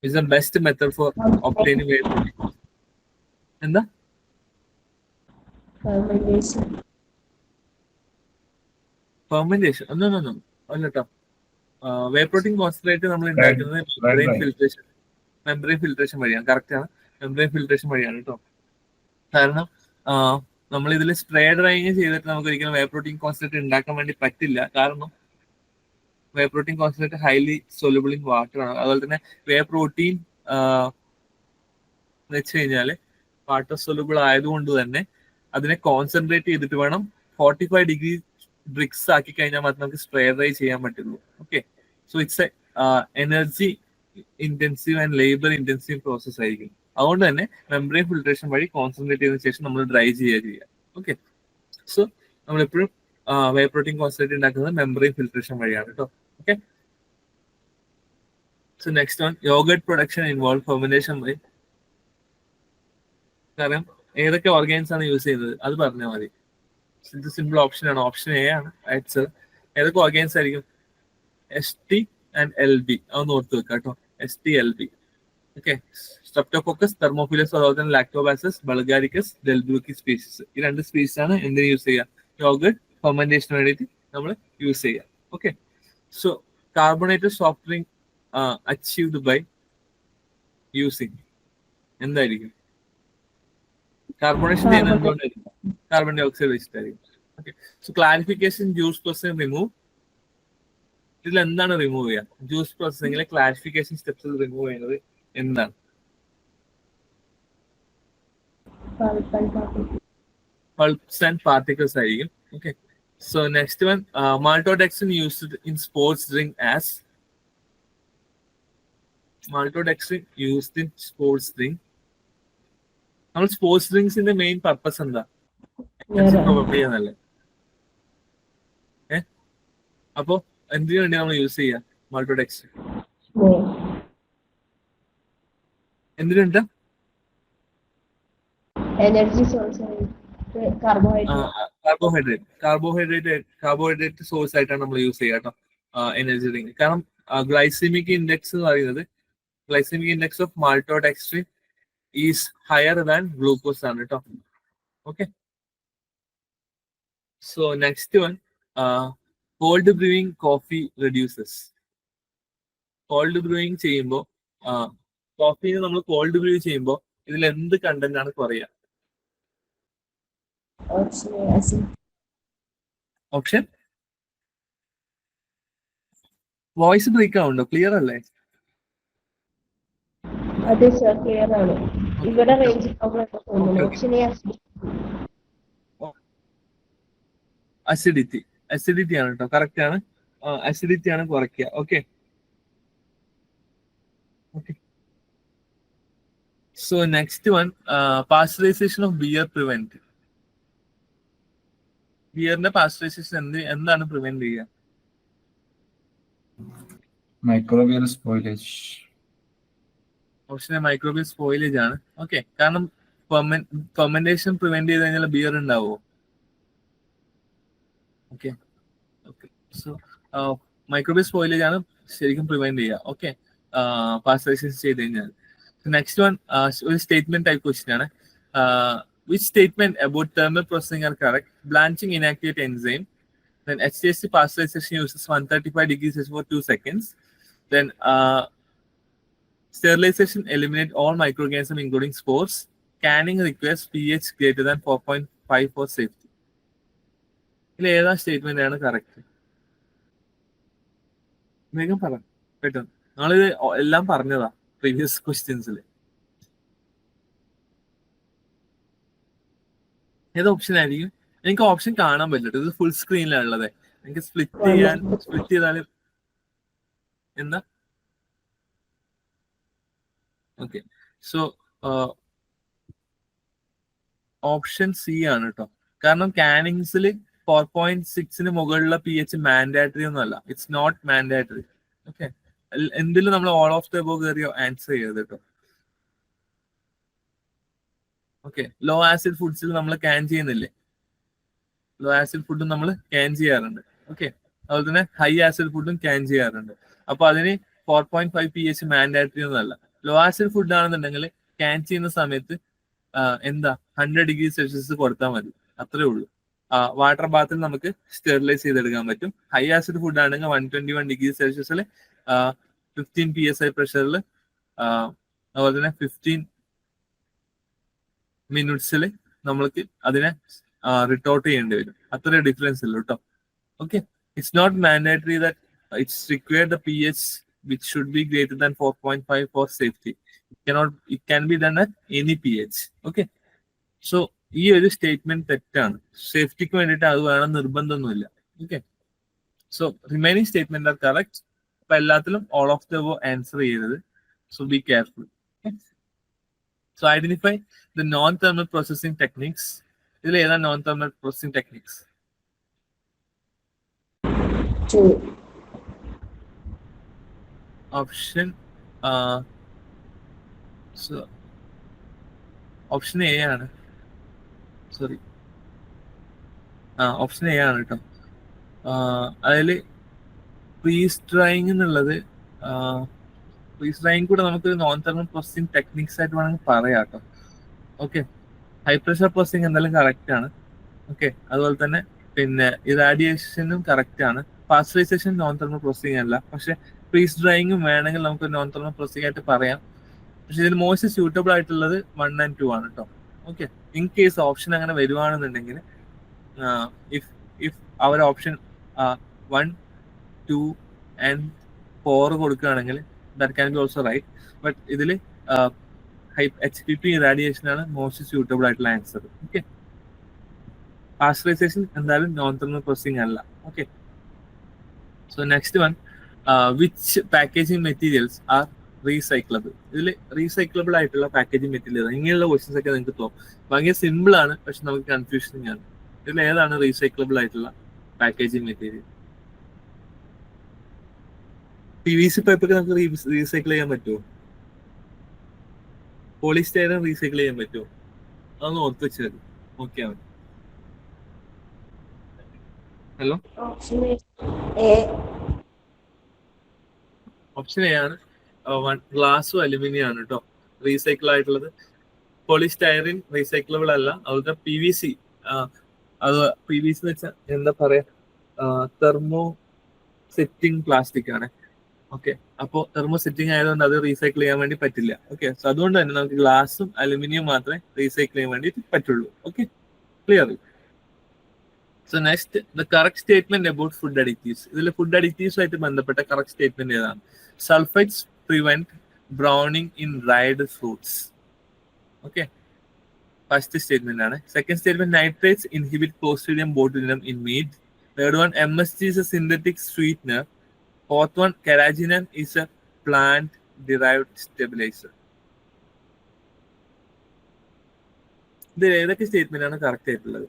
Is the best method for obtaining whey protein. എന്താ? Fermentation ഒന്നും അല്ല കേട്ടോ. വേ protein concentrate നമ്മൾ ഉണ്ടാക്കുന്നത് മെംബ്രെയിൻ ഫിൽട്രേഷൻ വഴിയാണ്. കറക്റ്റ് ആണ്, മെംബ്രെയിൻ ഫിൽട്രേഷൻ വഴിയാണ് കേട്ടോ. കാരണം നമ്മൾ ഇതിൽ സ്പ്രേ ഡ്രൈയിങ് ചെയ്തിട്ട് നമുക്ക് ഒരിക്കലും വേ പ്രോട്ടീൻ കോൺസെൻട്രേറ്റ് ഉണ്ടാക്കാൻ വേണ്ടി പറ്റില്ല. കാരണം വേ protein concentrate highly soluble in water ആണ്. അതുപോലെ തന്നെ വേ പ്രോട്ടീൻ വെച്ച് കഴിഞ്ഞാൽ വാട്ടർ സോലുബിൾ ആയതുകൊണ്ട് തന്നെ അതിനെ കോൺസെൻട്രേറ്റ് ചെയ്തിട്ട് വേണം 45 ഡിഗ്രി ബ്രിക്സ് ആക്കി കഴിഞ്ഞാൽ മാത്രമേ നമുക്ക് സ്പ്രേ ഡ്രൈ ചെയ്യാൻ പറ്റുള്ളൂ. Okay, so it's A energy intensive and labour intensive process ആയിരിക്കും. അതുകൊണ്ട് തന്നെ മെംബ്രെയിൻ ഫിൽട്രേഷൻ വഴി കോൺസെൻട്രേറ്റ് ചെയ്തതിനു ശേഷം നമ്മൾ ഡ്രൈ ചെയ്യുക. ഓക്കെ, സോ നമ്മളെപ്പോഴും വേ പ്രോട്ടീൻ കോൺസെൻട്രേറ്റ് ഉണ്ടാക്കുന്നത് മെംബ്രെയിൻ ഫിൽട്രേഷൻ വഴിയാണ് കേട്ടോ. Okay, so next one, yoghurt production involve fermentation വഴി. കാരണം ഏതൊക്കെ ഓർഗാൻസ് ആണ് യൂസ് ചെയ്യുന്നത് അത് പറഞ്ഞാൽ മതി. ഇത് സിമ്പിൾ ഓപ്ഷൻ ആണ്, ഓപ്ഷൻ എ ആണ് ആൻസർ. ഏതൊക്കെ ഓർഗാൻസ് ആയിരിക്കും? ST and LB, അതൊന്ന് ഓർത്ത് വെക്കാം കേട്ടോ. ST LB. Okay, streptococcus, thermophilus, അതുപോലെ തന്നെ ലാക്ടോബാസിസ്, ബൾഗാരിക്കസ്, ഡെൽബ്രൂക്കി സ്പീഷീസ്. ഈ 2 സ്പീഷീസ് ആണ് എന്തിനു യൂസ് ചെയ്യുക? യോഗർട്ട് ഫെർമെന്റേഷന് വേണ്ടിയിട്ട് നമ്മൾ യൂസ് ചെയ്യുക. Okay, so carbonated soft drink achieved by using എന്തായിരിക്കും? കാർബണേഷൻ ചെയ്യുന്നത് എന്തുകൊണ്ടായിരിക്കും? കാർബൺ ഡൈ ഓക്സൈഡ് വെച്ചിട്ടായിരിക്കും. Okay, so clarification, juice processing, remove. ഇതിൽ എന്താണ് റിമൂവ് ചെയ്യുക? ജ്യൂസ് പ്രോസസ്സിംഗിലെ ക്ലാരിഫിക്കേഷൻ സ്റ്റെപ്സിൽ റിമൂവ് ചെയ്യുന്നത് എന്താണ്? പൾപ്സ് ആൻഡ് പാർട്ടിക്കിൾസ് ആയിരിക്കും. Okay, so next one, maltodextrin used in sports drink as. Maltodextrin used in sports drink. നമ്മൾ സ്പോർട്സ് ഡ്രിങ്ക്സിന്റെ മെയിൻ പർപ്പസ് എന്താ? പ്രൊവൈഡ് ചെയ്യാനല്ലേ? അപ്പോ എന്തിനു വേണ്ടി നമ്മൾ യൂസ് ചെയ്യുക മാൾട്ടോഡെക്സിൻ? എന്തിനു വേണ്ട? എനർജി സോഴ്സ്, കാർബോഹൈഡ്രേറ്റ് സോഴ്സ് ആയിട്ടാണ് നമ്മൾ യൂസ് ചെയ്യുക കേട്ടോ എനർജി ഡ്രിങ്ക്. കാരണം ഗ്ലൈസിമിക് ഇൻഡെക്സ് എന്ന് പറയുന്നത്, glycemic index of maltodextrin is higher than glucose ആണ് കേട്ടോ. Okay, so next one, cold brewing coffee reduces. Cold brewing ചെയ്യുമ്പോൾ, കോഫീനെ നമ്മൾ കോൾഡ് ബ്രൂ ചെയ്യുമ്പോൾ ഇതിൽ എന്ത് കണ്ടന്റ് ആണ് കുറയുക? ഓപ്ഷൻ, വോയിസ് ബ്രേക്ക് ആവുന്നുണ്ടോ? ക്ലിയർ അല്ലേ? അതെ സർ, ക്ലിയർ ആണ്. ഇവിടെ റേഞ്ച് പ്രോബ്ലം തോന്നുന്നു. ഓപ്ഷൻ എ അസിഡിറ്റി ആണ് കേട്ടോ, കറക്റ്റ് ആണ്. അസിഡിറ്റി ആണ് കുറയ്ക്കുക. Okay, so next one, pasteurisation of beer prevent. ബിയറിന്റെ പാസ്ചറൈസേഷൻ എന്താണ് പ്രിവെന്റ് ചെയ്യുക? Microbial spoilage. Option A, microbial spoilage ആണ്. ഓക്കെ, കാരണം ഫെർമെന്റേഷൻ പ്രിവെന്റ് ചെയ്ത് കഴിഞ്ഞാൽ ബിയർ ഉണ്ടാവുമോ? ഓക്കെ, സോ മൈക്രോബിയൽ സ്പോയിലേജ് ആണ് ശരിക്കും പ്രിവെന്റ് ചെയ്യുക. ഓക്കെ, പാസ്ചറൈസേഷൻ ചെയ്ത് കഴിഞ്ഞാൽ. നെക്സ്റ്റ് വൺ, ഒരു സ്റ്റേറ്റ്മെന്റ് ടൈപ്പ് ക്വസ്റ്റ്യൻ ആണ്. Which statement about thermal processing are correct? Blanching inactivate enzyme. Then HTSC pasteurization uses 135 degrees Celsius for 2 seconds. Then sterilization eliminate all microorganisms including spores. Canning requires pH greater than 4.5 for safety. ഇതിൽ ഏതാ statement ആണ് correct? വേഗം പറ, പെട്ടെന്ന്. നമ്മളിത് എല്ലാം പറഞ്ഞതാ previous ക്വസ്റ്റ്യൻസിൽ. ഏത് ഓപ്ഷൻ ആയിരിക്കും? എനിക്ക് ഓപ്ഷൻ കാണാൻ പറ്റില്ല, ഇത് ഫുൾ സ്ക്രീനിലാണ് ഉള്ളത്. എനിക്ക് സ്പ്ലിറ്റ് ചെയ്താലും എന്താ? ഓക്കെ, സോ ഓപ്ഷൻ സി ആണ് കേട്ടോ. കാരണം കാനിങ്സിൽ 4.6 മുകളിലുള്ള pH മാൻഡാറ്ററി ഒന്നും അല്ല. It's not mandatory. ഓക്കെ, എന്തിലും നമ്മൾ ഓൾ ഓഫ് ദ എബോവ് കയറി ആൻസർ ചെയ്തത് കേട്ടോ. ഓക്കെ, ലോ ആസിഡ് ഫുഡ്സിൽ നമ്മൾ ക്യാൻ ചെയ്യുന്നില്ലേ? ലോ ആസിഡ് ഫുഡും നമ്മൾ ക്യാൻ ചെയ്യാറുണ്ട്. ഓക്കെ, അതുപോലെ തന്നെ ഹൈ ആസിഡ് ഫുഡും ക്യാൻ ചെയ്യാറുണ്ട്. അപ്പൊ അതിന് 4.5 pH മാൻഡാറ്ററി ഒന്നല്ല. ലോ ആസിഡ് ഫുഡ് ആണെന്നുണ്ടെങ്കിൽ ക്യാൻ ചെയ്യുന്ന സമയത്ത് എന്താ 100 ഡിഗ്രി സെൽഷ്യസ് കൊടുത്താൽ മതി, അത്രേ ഉള്ളൂ. വാട്ടർ ബാത്തിൽ നമുക്ക് സ്റ്റെറിലൈസ് ചെയ്തെടുക്കാൻ പറ്റും. ഹൈ ആസിഡ് ഫുഡ് ആണെങ്കിൽ 121 ഡിഗ്രി സെൽഷ്യസിൽ 15 PSI പ്രഷറിൽ അതുപോലെ തന്നെ 15 മിനിറ്റ്സിൽ നമ്മൾക്ക് അതിനെ റിട്ടോർട്ട് ചെയ്യേണ്ടി വരും. അത്ര ഡിഫറൻസ് ഉള്ളൂ കേട്ടോ. Okay, it's not mandatory that it's required the pH which should be greater than 4.5 for safety. It can be done at any pH. Okay, so ഈ ഒരു സ്റ്റേറ്റ്മെന്റ് തെറ്റാണ്. സേഫ്റ്റിക്ക് വേണ്ടിയിട്ട് അത് വേണം നിർബന്ധമൊന്നുമില്ല. Okay. So remaining statement are correct. അപ്പൊ എല്ലാത്തിലും all of the above answer ചെയ്തത്. So be careful. Okay. So identify the non-thermal processing techniques. ഇതിൽ ഏതാ non-thermal processing techniques? 2. Option so option A ആണ്. സോറി, ഓപ്ഷൻ എ ആണ് കേട്ടോ. അതിൽ freeze drying എന്നുള്ളത് ഫ്രീസ് ഡ്രൈയിങ് കൂടെ നമുക്ക് നോൺ തെർമൽ പ്രോസസിങ് ടെക്നിക്സ് ആയിട്ട് വേണമെങ്കിൽ പറയാം കേട്ടോ. ഓക്കെ, ഹൈ പ്രഷർ പ്രോസസിങ് എന്തായാലും കറക്റ്റ് ആണ്. ഓക്കെ, അതുപോലെ തന്നെ പിന്നെ ഇറാഡിയേഷനും കറക്റ്റ് ആണ്. പാസ്റ്ററൈസേഷൻ നോൺ തെർമൽ പ്രോസസിങ് അല്ല, പക്ഷെ ഫ്രീസ് ഡ്രൈയിങ്ങും വേണമെങ്കിൽ നമുക്ക് നോൺ തെർമൽ പ്രോസസിങ് ആയിട്ട് പറയാം. പക്ഷെ ഇതിന് മോസ്റ്റ് സ്യൂട്ടബിൾ ആയിട്ടുള്ളത് 1 and 2 ആണ് കേട്ടോ. ഓക്കെ, ഇൻ കേസ് ഓപ്ഷൻ അങ്ങനെ വരുവാണെന്നുണ്ടെങ്കിൽ ഇഫ് അവർ ഓപ്ഷൻ 1, 2 and 4 കൊടുക്കുകയാണെങ്കിൽ that can be also right. But ഇതിൽ HPP ഇറാഡിയേഷൻ ആണ് മോസ്റ്റ് സ്യൂട്ടബിൾ ആയിട്ടുള്ള ആൻസർ. ഓക്കെ, പാസ്റ്ററൈസേഷൻ എന്തായാലും നോൺ തെർമൽ പ്രോസസിങ് അല്ല. Okay, so next one, which packaging materials are recyclable? ഇതിൽ റീസൈക്ലബിൾ ആയിട്ടുള്ള പാക്കേജിങ് മെറ്റീരിയൽ ഇങ്ങനെയുള്ള ക്വസ്റ്റ്യൻസ് ഒക്കെ നിങ്ങൾക്ക് തോന്നും ഭയങ്കര സിമ്പിൾ ആണ്, പക്ഷെ നമുക്ക് കൺഫ്യൂഷനിങ് ആണ്. ഇതിൽ ഏതാണ് റീസൈക്ലബിൾ ആയിട്ടുള്ള പാക്കേജിങ് മെറ്റീരിയൽ? PVC പൈപ്പൊക്കെ നമുക്ക് റീസൈക്കിൾ ചെയ്യാൻ പറ്റുമോ? പോളിസ്റ്റൈറൻ റീസൈക്കിൾ ചെയ്യാൻ പറ്റുമോ? അതൊന്ന് ഓർത്ത് വെച്ചാൽ നോക്കിയാൽ മതി. Hello, option A. Option A ആണ്. ഗ്ലാസും അലുമിനിയം ആണ് കേട്ടോ റീസൈക്കിൾ ആയിട്ടുള്ളത്. പോളിസ്റ്റൈറിൻ റീസൈക്കിളബിൾ അല്ല. അതുപോലെ PVC, അത് PVC എന്ന് വെച്ചാൽ എന്താ പറയാ, തെർമോ സെറ്റിംഗ് പ്ലാസ്റ്റിക് ആണ്. ഓക്കെ, അപ്പോൾ തെർമോ സെറ്റിംഗ് ആയതുകൊണ്ട് അത് റീസൈക്കിൾ ചെയ്യാൻ വേണ്ടി പറ്റില്ല. ഓക്കെ, സോ അതുകൊണ്ട് തന്നെ നമുക്ക് ഗ്ലാസും അലുമിനിയം മാത്രമേ റീസൈക്കിൾ ചെയ്യാൻ വേണ്ടി പറ്റുള്ളൂ. Okay, clear? So next, the correct statement about food additives. ഇതിൽ ഫുഡ് അഡിക്റ്റീവ്സ് ആയിട്ട് ബന്ധപ്പെട്ട കറക്റ്റ് സ്റ്റേറ്റ്മെന്റ് ഏതാണ്? Sulphites prevent browning in dried fruits. Okay, first statement ആണ്. Second statement, nitrates inhibit clostridium botulinum in meat. Third one, MSG is a synthetic sweetener. Fourth one, carrageenan is a plant derived stabilizer. ഇതിൽ ഏതൊക്കെ statement ആണ് correct ആയിട്ടുള്ളത്?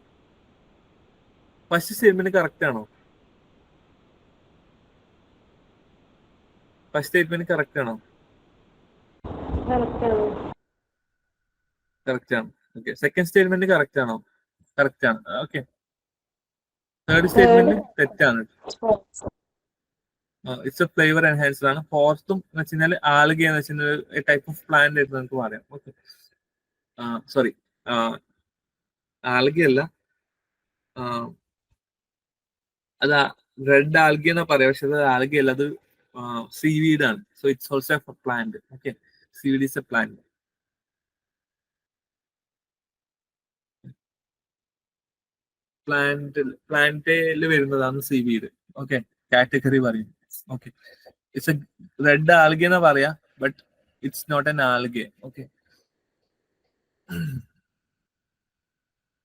First statement correct ആണോ? First statement correct ആണോ? Correct ആണ്. Okay, second statement correct ആണോ? Correct ആണ്. Okay, third statement തെറ്റാണ്. ഇറ്റ്സ് എ ഫ്ലേവർ എൻഹാൻസർ ആണ്. ഫോർത്തും എന്ന് വെച്ച് കഴിഞ്ഞാൽ ആൽഗ എന്ന് വെച്ചാൽ ടൈപ്പ് ഓഫ് പ്ലാന്റ് ആയിട്ട് നമുക്ക് പറയാം. ഓക്കെ, സോറി, ആൽഗ അല്ല, അത് റെഡ് ആൽഗ എന്നാ പറയാം, പക്ഷെ അത് ആൽഗ അല്ല, അത് സീവീഡ് ആണ്. So it's also a plant. Okay, seaweed is a plant. പ്ലാന്റിൽ വരുന്നതാണ് സീവീഡ്. ഓക്കെ, കാറ്റഗറി പറയും. Okay, it's a red alga എന്നാ പറയാ, but it's not an alga. Okay,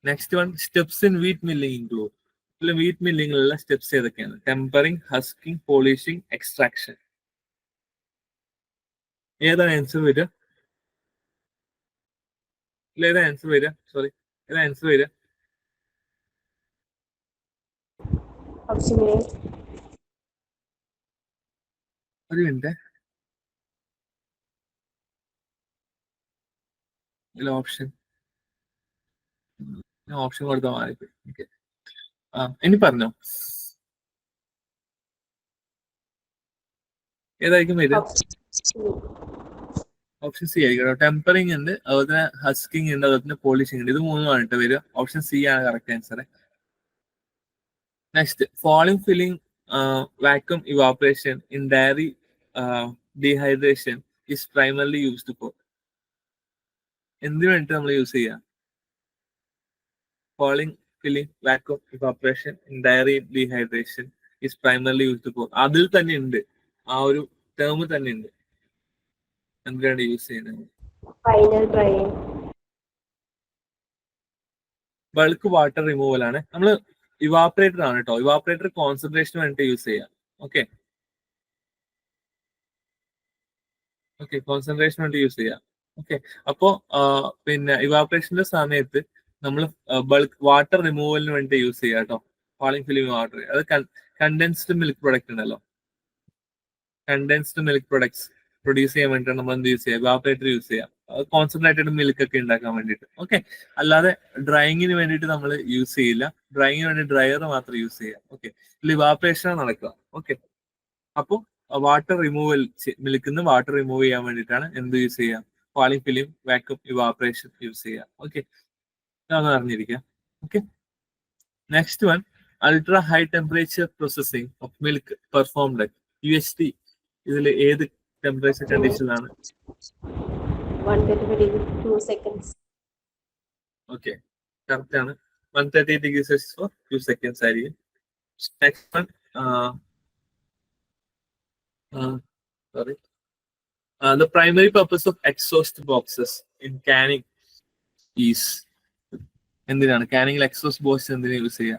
next one, steps in wheat milling include. Wheat മില്ലിംഗിലുള്ള steps ഏതൊക്കെയാണ്? Tempering, husking, polishing, extraction. ഏതാണ് answer വരിക? ഏതാ ആൻസർ വരിക? സോറി, ഏതാ ആൻസർ വരിക? Option A. ഒരു മിനിറ്റ്, ഇതിൽ ഓപ്ഷൻ കൊടുത്താൽ മാറിപ്പോയി. ഓക്കെ, ഇനി പറഞ്ഞോ, ഏതായിരിക്കും വരിക? ഓപ്ഷൻ സി ആയിരിക്കും. ടെമ്പറിംഗ് ഉണ്ട്, അതുപോലെ തന്നെ ഹസ്കിംഗ് ഉണ്ട്, അതുപോലെ തന്നെ പോളിഷിംഗ് ഉണ്ട്. ഇത് മൂന്നുമാണ് കേട്ടോ വരിക. ഓപ്ഷൻ സി ആണ് correct answer. Next, falling filling vacuum evaporation in dairy dehydration is primarily used for. എന്തിനു വേണ്ടിട്ട് നമ്മൾ യൂസ് ചെയ്യാം? falling filling vacuum evaporation in dairy dehydration is primarily used for. അതിൽ തന്നെ ഉണ്ട്, ആ ഒരു ടേം തന്നെ ഉണ്ട്. എന്തിനാണ് യൂസ് ചെയ്യുന്നത്? Final drying. Bulk water removal ആണ്. നമ്മൾ ഇവാപറേറ്റർ ആണ് കേട്ടോ. ഇവാപറേറ്റർ കോൺസെൻട്രേഷന് വേണ്ടിയിട്ട് യൂസ് ചെയ്യാം. ഓക്കെ ഓക്കെ, കോൺസെൻട്രേഷൻ വേണ്ടി യൂസ് ചെയ്യാം. ഓക്കെ, അപ്പോ പിന്നെ ഇവാപറേഷന്റെ സമയത്ത് നമ്മൾ ബൾക്ക് വാട്ടർ റിമൂവലിന് വേണ്ടി യൂസ് ചെയ്യാം കേട്ടോ. ഫാളിംഗ് ഫിലിം വാട്ടർ, അത് കണ്ടൻസ്ഡ് മിൽക്ക് പ്രൊഡക്റ്റ് ഉണ്ടല്ലോ, കണ്ടൻസ്ഡ് മിൽക്ക് പ്രൊഡക്ട്സ് പ്രൊഡ്യൂസ് ചെയ്യാൻ വേണ്ടിയിട്ടാണ് നമ്മൾ എന്ത് യൂസ് ചെയ്യുക, ഇവാപറേറ്റർ യൂസ് ചെയ്യാം. കോൺസെൻട്രേറ്റഡ് മിൽക്ക് ഒക്കെ ഉണ്ടാക്കാൻ വേണ്ടിയിട്ട്. ഓക്കെ, അല്ലാതെ ഡ്രൈയിങ്ങിന് വേണ്ടിയിട്ട് നമ്മൾ യൂസ് ചെയ്യില്ല. ഡ്രൈയിങ്ങിന് വേണ്ടി ഡ്രയർ മാത്രം യൂസ് ചെയ്യാം. ഓക്കെ, ഇതിൽ ഇവാപറേഷൻ നടക്കുക. ഓക്കെ, അപ്പോൾ വാട്ടർ റിമൂവൽ, മിൽക്കിൽ നിന്ന് വാട്ടർ റിമൂവ് ചെയ്യാൻ വേണ്ടിയിട്ടാണ് എന്ത് യൂസ് ചെയ്യാം, falling film vacuum evaporation use ചെയ്യാം. ഓക്കെ, അതൊന്ന് അറിഞ്ഞിരിക്കാം. Okay, next one, ultra high temperature processing of milk performed at UHT. ഇതിൽ ഏത് ടെമ്പറേച്ചർ കണ്ടീഷനിലാണ്? 132 seconds. ഓക്കെ, കറക്റ്റ് ആണ്. 130 ഡിഗ്രി സെൽഷ്യസ് ഫോർ 2 seconds ആയിരിക്കും. Next one, sorry, the primary purpose of exhaust boxes in canning is, എന്തിനാണ് കാനിങ്ങിൽ exhaust box എന്തിനാ use ചെയ്യുക?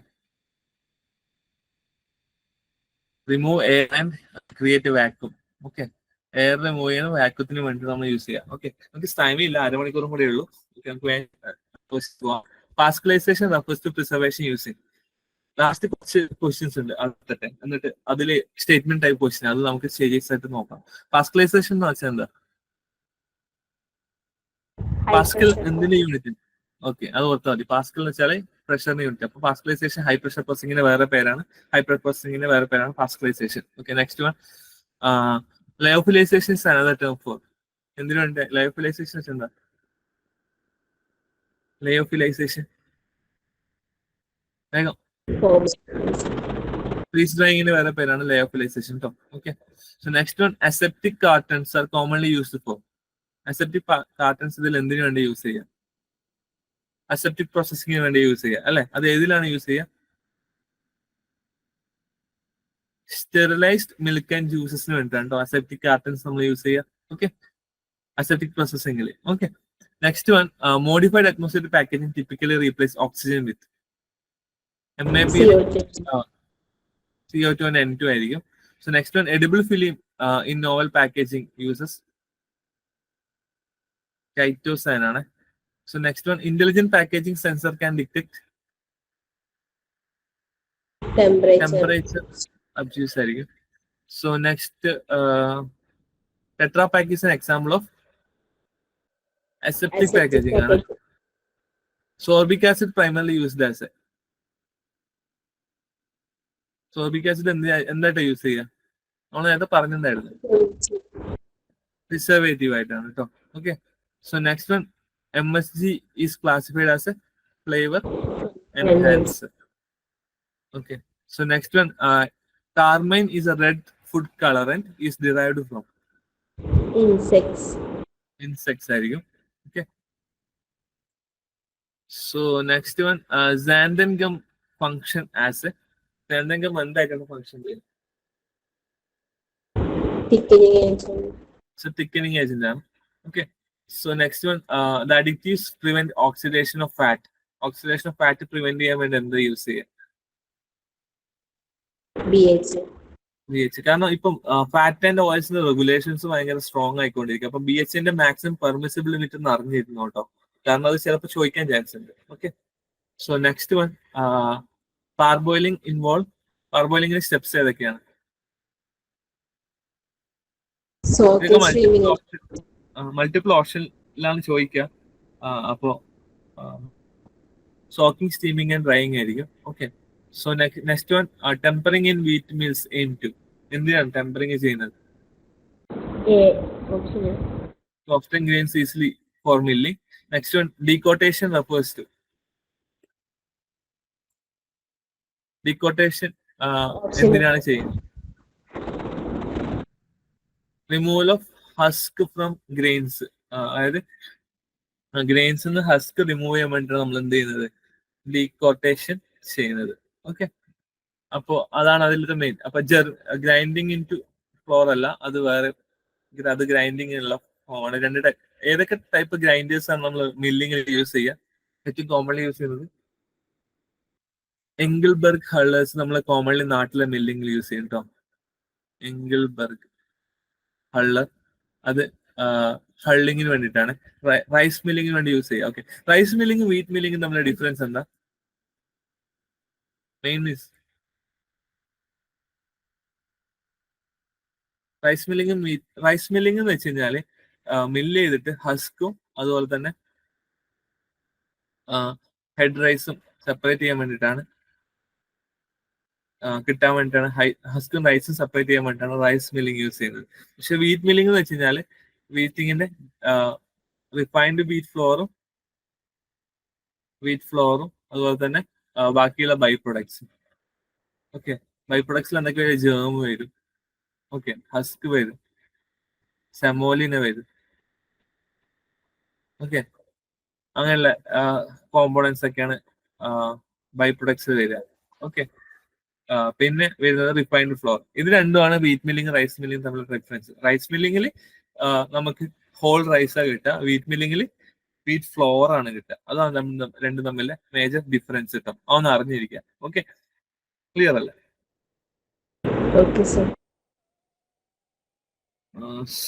Remove air and create vacuum. Okay, air remove ചെയ്യുന്ന വാക്യൂത്തിന് വേണ്ടി നമ്മൾ use ചെയ്യാം. Okay, നമുക്ക് ടൈം ഇല്ല, അരമണിക്കൂറും കൂടെ ഉള്ളൂ. Pascalization refers to preservation using. Last കുറച്ച് ക്വസ്റ്റ്യൻസ് ഉണ്ട്, അടുത്തിട്ട് എന്നിട്ട് അതിൽ സ്റ്റേറ്റ്മെന്റ് ടൈപ്പ് ക്വസ്റ്റ്യൻ, അത് നമുക്ക് സീരിയസ് ആയിട്ട് നോക്കാം. പാസ്കലൈസേഷൻ എന്ന് വെച്ചാൽ എന്താ? പാസ്കൽ എന്തിന്റെ യൂണിറ്റ്? ഓക്കെ, അത് ഓർത്താൽ മതി. പാസ്കൽ എന്ന് വെച്ചാൽ പ്രഷറിന്റെ യൂണിറ്റ്. അപ്പൊ പാസ്കലൈസേഷൻ ഹൈ പ്രഷർ പ്രോസസിംഗിന്റെ വേറെ പേരാണ്, ഹൈപ്പർ പ്രോസസിംഗിന്റെ വേറെ പേരാണ് pascalization. Okay, next one, lyophilization is another term for, എന്തിനു വേണ്ടി? ലയോഫിലൈസേഷൻ എന്താ? ലയോഫിലൈസേഷൻ വേഗം. ഫ്രീസ് ഡ്രൈയിങ്ങിന്റെ വേറെ പേരാണ് ലയോഫിലൈസേഷൻ കേട്ടോ. Okay, so next one, aseptic cartons R commonly used four. Aseptic cartons ഇതിൽ എന്തിനു വേണ്ടി യൂസ് ചെയ്യാം? അസെപ്റ്റിക് പ്രോസസിംഗിന് വേണ്ടി യൂസ് ചെയ്യുക അല്ലെ. അത് ഏതിലാണ് യൂസ് ചെയ്യുക? സ്റ്റെറിലൈസ്ഡ് മിൽക്ക് ആൻഡ് ജ്യൂസസിന് വേണ്ടിയിട്ടാണ് കേട്ടോ അസെപ്റ്റിക് കാർട്ടൺസ് നമ്മൾ യൂസ് ചെയ്യുക. ഓക്കെ, അസെപ്റ്റിക് പ്രോസസിംഗിൽ. Okay, next one, modified atmosphere packaging typically replace oxygen with MAP, CO2 and N2 ആയിരിക്കും. So next one, edible film in novel packaging uses chitosan ആണ്. So next one, intelligent packaging sensor can detect temperature abuse ആയിരിക്കും. So next, Tetra Pak is an example of aseptic packaging ആണ്. Sorbic acid primarily used as a, sorbic acid എന്തായിട്ട് use ചെയ്യുക? നമ്മൾ നേരത്തെ പറഞ്ഞിട്ടുണ്ടായിരുന്നു, preservative ആയിട്ടാണ് കേട്ടോ. Okay, so next one, MSG is classified as a flavor enhancer. Okay, so next one, carmine is a red food colorant, is derived from insects ആയിരിക്കും. Okay, so next one, xanthan gum function as a, xanthan gum എന്തായിട്ടാണ് function ചെയ്യുന്നത്? So thickening agent ആണ്. Okay, so next one, the additives prevent oxidation of fat. Oxidation of fat prevent ചെയ്യാൻ വേണ്ടി എന്ത് use ചെയ്യാം? BH. കാരണം ഇപ്പം fat and ഓയിൽസിന്റെ regulations ഭയങ്കര സ്ട്രോങ് ആയിക്കൊണ്ടിരിക്കും. അപ്പൊ BHന്റെ മാക്സിമം പെർമിസിബിൾ ലിമിറ്റ് എന്ന് അറിഞ്ഞിരുന്നു കേട്ടോ, കാരണം അത് ചിലപ്പോൾ ചോദിക്കാൻ ചാൻസ് ഉണ്ട്. Okay, so next one, parboiling involve. പാർബോയിലിംഗിന്റെ സ്റ്റെപ്സ് ഏതൊക്കെയാണ്? മൾട്ടിപ്പിൾ ഓപ്ഷനിലാണ് ചോദിക്കുക. അപ്പോ സോക്കിംഗ്, സ്റ്റീമിംഗ് ആൻഡ് ഡ്രൈയിങ് ആയിരിക്കും. Okay, so next one, tempering in wheat meals aim to. എന്തിനാണ് ടെമ്പറിംഗ് ചെയ്യുന്നത്? Soft grains easily for milling. Next one, decotation refers to. Decotation എന്തിനാണ് ചെയ്യുന്നത്? Removal of husk from grains, അതായത് grains നിന്ന് husk remove ചെയ്യാൻ വേണ്ടിയിട്ടാണ് നമ്മൾ എന്ത് ചെയ്യുന്നത്? ഡീകോട്ടേഷൻ ചെയ്യുന്നത്. ഓക്കെ, അപ്പോ അതാണ് അതിലത്തെ മെയിൻ. അപ്പൊ ഗ്രൈൻഡിങ് ഇൻ ടു ഫ്ലോർ അല്ല, അത് വേറെ, അത് ഗ്രൈൻഡിങ് ഉള്ള ഫോമാണ്. രണ്ട് ടൈപ്പ്. ഏതൊക്കെ ടൈപ്പ് ഗ്രൈൻഡേഴ്സ് ആണ് നമ്മൾ മില്ലിങ്ങിൽ യൂസ് ചെയ്യുക? ഏറ്റവും കോമൺലി യൂസ് ചെയ്യുന്നത് എങ്കിൾബർഗ് ഹള്ളേഴ്സ് നമ്മൾ കോമൺലി നാട്ടിലെ മില്ലിംഗിൽ യൂസ് ചെയ്യും കേട്ടോ. എങ്കിൾബർഗ് ഹള്ളർ അത് ഹള്ളിങ്ങിന് വേണ്ടിയിട്ടാണ്. റൈസ് മില്ലിങ്ങിന് വേണ്ടി യൂസ് ചെയ്യുക. Okay, rice milling wheat milling തമ്മിലുള്ള ഡിഫറൻസ് എന്താ? മെയിൻ മീൻസ് റൈസ് മില്ലിംഗ് എന്ന് വെച്ച് കഴിഞ്ഞാല് മില്ല് ചെയ്തിട്ട് ഹസ്കും അതുപോലെ തന്നെ ഹെഡ് റൈസും സെപ്പറേറ്റ് ചെയ്യാൻ വേണ്ടിയിട്ടാണ്, കിട്ടാൻ വേണ്ടിയിട്ടാണ്, ഹസ്കും റൈസും സെപ്പറേറ്റ് ചെയ്യാൻ വേണ്ടിയിട്ടാണ് റൈസ് മില്ലിംഗ് യൂസ് ചെയ്യുന്നത്. പക്ഷെ വീറ്റ് മില്ലിംഗ് എന്ന് വെച്ച് കഴിഞ്ഞാൽ വീറ്റിങ്ങിന്റെ റിഫൈൻഡ് വീറ്റ് ഫ്ലോറും അതുപോലെ തന്നെ ബാക്കിയുള്ള ബൈ പ്രൊഡക്ട്സും. ഓക്കെ, ബൈ പ്രൊഡക്ട്സിൽ എന്തൊക്കെ വരും? ജേം വരും, ഓക്കെ, ഹസ്ക് വരും, സെമോലിന വരും, ഓക്കെ, അങ്ങനെയുള്ള കോമ്പോണൻസ് ഒക്കെയാണ് ബൈ പ്രൊഡക്ട്സ് വരിക. ഓക്കെ, പിന്നെ വരുന്നത് റിഫൈൻഡ് ഫ്ലോർ. ഇത് രണ്ടുമാണ് വീറ്റ് മില്ലിംഗ് റൈസ് മില്ലിംഗ് തമ്മിലുള്ള ഡിഫറൻസ്. റൈസ് മില്ലിംഗിൽ നമുക്ക് ഹോൾ റൈസാണ് കിട്ടുക, വീറ്റ് മില്ലിംഗിൽ വീറ്റ് ഫ്ലോർ ആണ് കിട്ടുക. അതാണ് രണ്ടും തമ്മിലെ മേജർ ഡിഫറൻസ് കിട്ടും. അതൊന്ന് അറിഞ്ഞിരിക്കുക. ഓക്കെ, ക്ലിയർ അല്ലേ? Okay sir.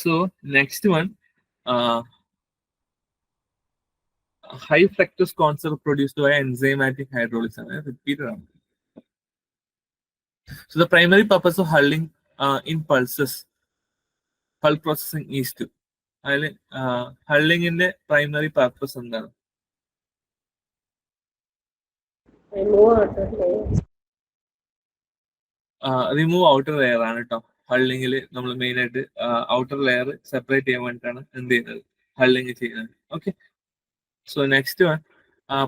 So next one, high fructose corn syrup produced by enzymatic hydrolysis. Repeated. So the primary purpose of hulling in pulp processing is to hulling in the primary purpose എന്താണ്? Remove outer layer ആണ് കേട്ടോ. ഹള്ളിങ്ങിൽ നമ്മൾ main ആയിട്ട് outer layer separate ചെയ്യാൻ വേണ്ടിയിട്ടാണ് എന്ത് ചെയ്യുന്നത്? ഹള്ളിങ് ചെയ്യുന്നത്. Okay, so next one,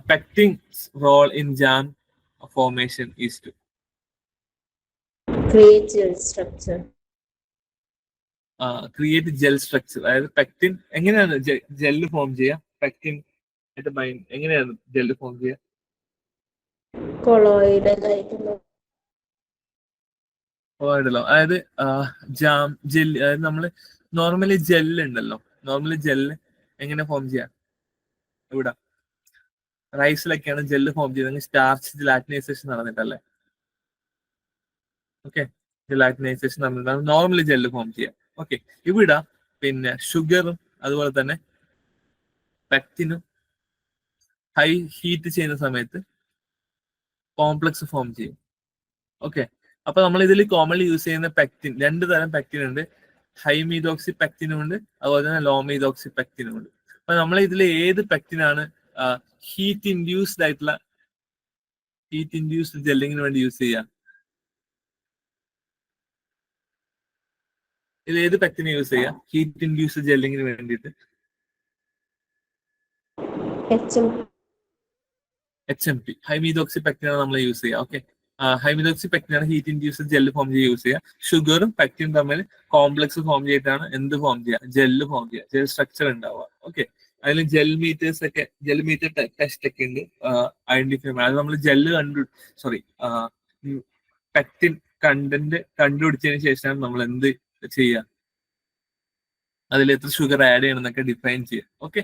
pectin's role in jam formation is to create gel structure. Create gel structure. അതായത് പെക്റ്റിൻ എങ്ങനെയാണ് ജെല്ല് ഫോം ചെയ്യുക? പെക്റ്റിൻ ആയിട്ട് എങ്ങനെയാണ് ജെല്ല് ഫോം ചെയ്യുക? കൊളോയിഡലായിട്ടുള്ള അതായത് ജാം ജെല്ല്, അതായത് നമ്മൾ നോർമലി ജെല്ല് ഉണ്ടല്ലോ, നോർമലി ജെല്ല് എങ്ങനെ ഫോം ചെയ്യാം? ഇവിടെ റൈസിലൊക്കെയാണ് ജെല്ല് ഫോം ചെയ്തെങ്കിൽ സ്റ്റാർച്ച് ജെലാറ്റിനൈസേഷൻ നടന്നിട്ടല്ലേ? ഓക്കെ, ജെലാറ്റിനൈസേഷൻ നടന്നിട്ടാണ് നോർമലി ജെല്ല് ഫോം ചെയ്യാം. ഓക്കെ, ഇവിടെ പിന്നെ ഷുഗറും അതുപോലെ തന്നെ പെക്റ്റിനും ഹൈ ഹീറ്റ് ചെയ്യുന്ന സമയത്ത് കോംപ്ലക്സ് ഫോം ചെയ്യും. ഓക്കെ, അപ്പൊ നമ്മൾ ഇതിൽ കോമൺലി യൂസ് ചെയ്യുന്ന പെക്റ്റിൻ, രണ്ട് തരം പെക്റ്റിൻ ഉണ്ട്. ഹൈ മീതോക്സി പെക്റ്റിനും ഉണ്ട്, അതുപോലെ തന്നെ ലോ മീതോക്സി പെക്റ്റിനും ഉണ്ട്. അപ്പൊ നമ്മൾ ഇതിൽ ഏത് പെക്റ്റിനാണ് ഹീറ്റ് ഇൻഡ്യൂസ്ഡ് ജെല്ലിങ്ങിന് വേണ്ടി യൂസ് ചെയ്യുക? ഇതിൽ ഏത് പെക്റ്റിനെ യൂസ് ചെയ്യുക ഹീറ്റ് ഇൻഡ്യൂസ്ഡ് ജെല്ലിങ്ങിന് വേണ്ടിയിട്ട്? HMP, ഹൈമീതോക്സി പെക്റ്റിനാണ് നമ്മൾ യൂസ് ചെയ്യുക. ഓക്കെ, ഹൈമീതോക്സി പെക്റ്റിനാണ് ഹീറ്റ് ഇൻഡ്യൂസ്ഡ് ജെല്ല് ഫോം ചെയ്യാൻ യൂസ് ചെയ്യുക. ഷുഗറും പെക്റ്റിനും തമ്മിൽ കോംപ്ലക്സ് ഫോം ചെയ്തിട്ടാണ് എന്ത് ഫോം ചെയ്യുക? ജെല്ല് ഫോം ചെയ്യുക, ജെൽ സ്ട്രക്ചർ ഉണ്ടാവുക. ഓക്കെ, അതിൽ ജെൽ മീറ്റർ ടെസ്റ്റ് ഒക്കെ ഉണ്ട് ഐഡന്റിഫൈ ചെയ്യാൻ. അത് നമ്മൾ പെക്റ്റിൻ കണ്ടന്റ് കണ്ടുപിടിച്ചതിന് ശേഷമാണ് നമ്മൾ എന്ത് ചെയ്യുക? അതിൽ എത്ര ഷുഗർ ആഡ് ചെയ്യണം എന്നൊക്കെ ഡിഫൈൻ ചെയ്യുക. ഓക്കെ,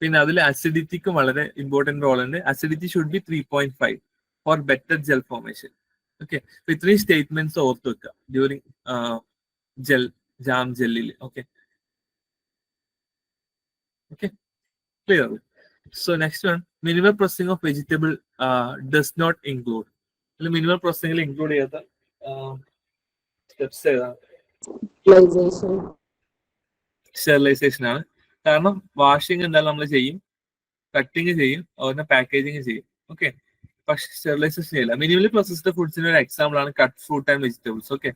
പിന്നെ അതിൽ അസിഡിറ്റിക്കും വളരെ ഇമ്പോർട്ടന്റ് റോൾ ഉണ്ട്. Acidity should be 3.5 for better gel formation. Okay, അപ്പൊ ഇത്രയും സ്റ്റേറ്റ്മെന്റ്സ് ഓർത്ത് വെക്കുക ഡ്യൂറിങ് ജാം ജെല്ലിൽ. Okay, clear. So next one, minimal processing of vegetable does not include. Minimal processing include ചെയ്യാത്ത സ്റ്റെപ്സ് ഏതാണ്? സ്റ്റെറിലൈസേഷൻ ആണ്. കാരണം വാഷിംഗ് എന്തായാലും നമ്മൾ ചെയ്യും, കട്ടിങ് ചെയ്യും, അതുപോലെ പാക്കേജിങ് ചെയ്യും. ഓക്കെ, പക്ഷെ സ്റ്റെറിലൈസേഷൻ ചെയ്യില്ല. മിനിമലി പ്രോസസ്ഡ് ഫുഡ്സിന്റെ ഒരു എക്സാമ്പിൾ ആണ് cut fruit and vegetables. Okay,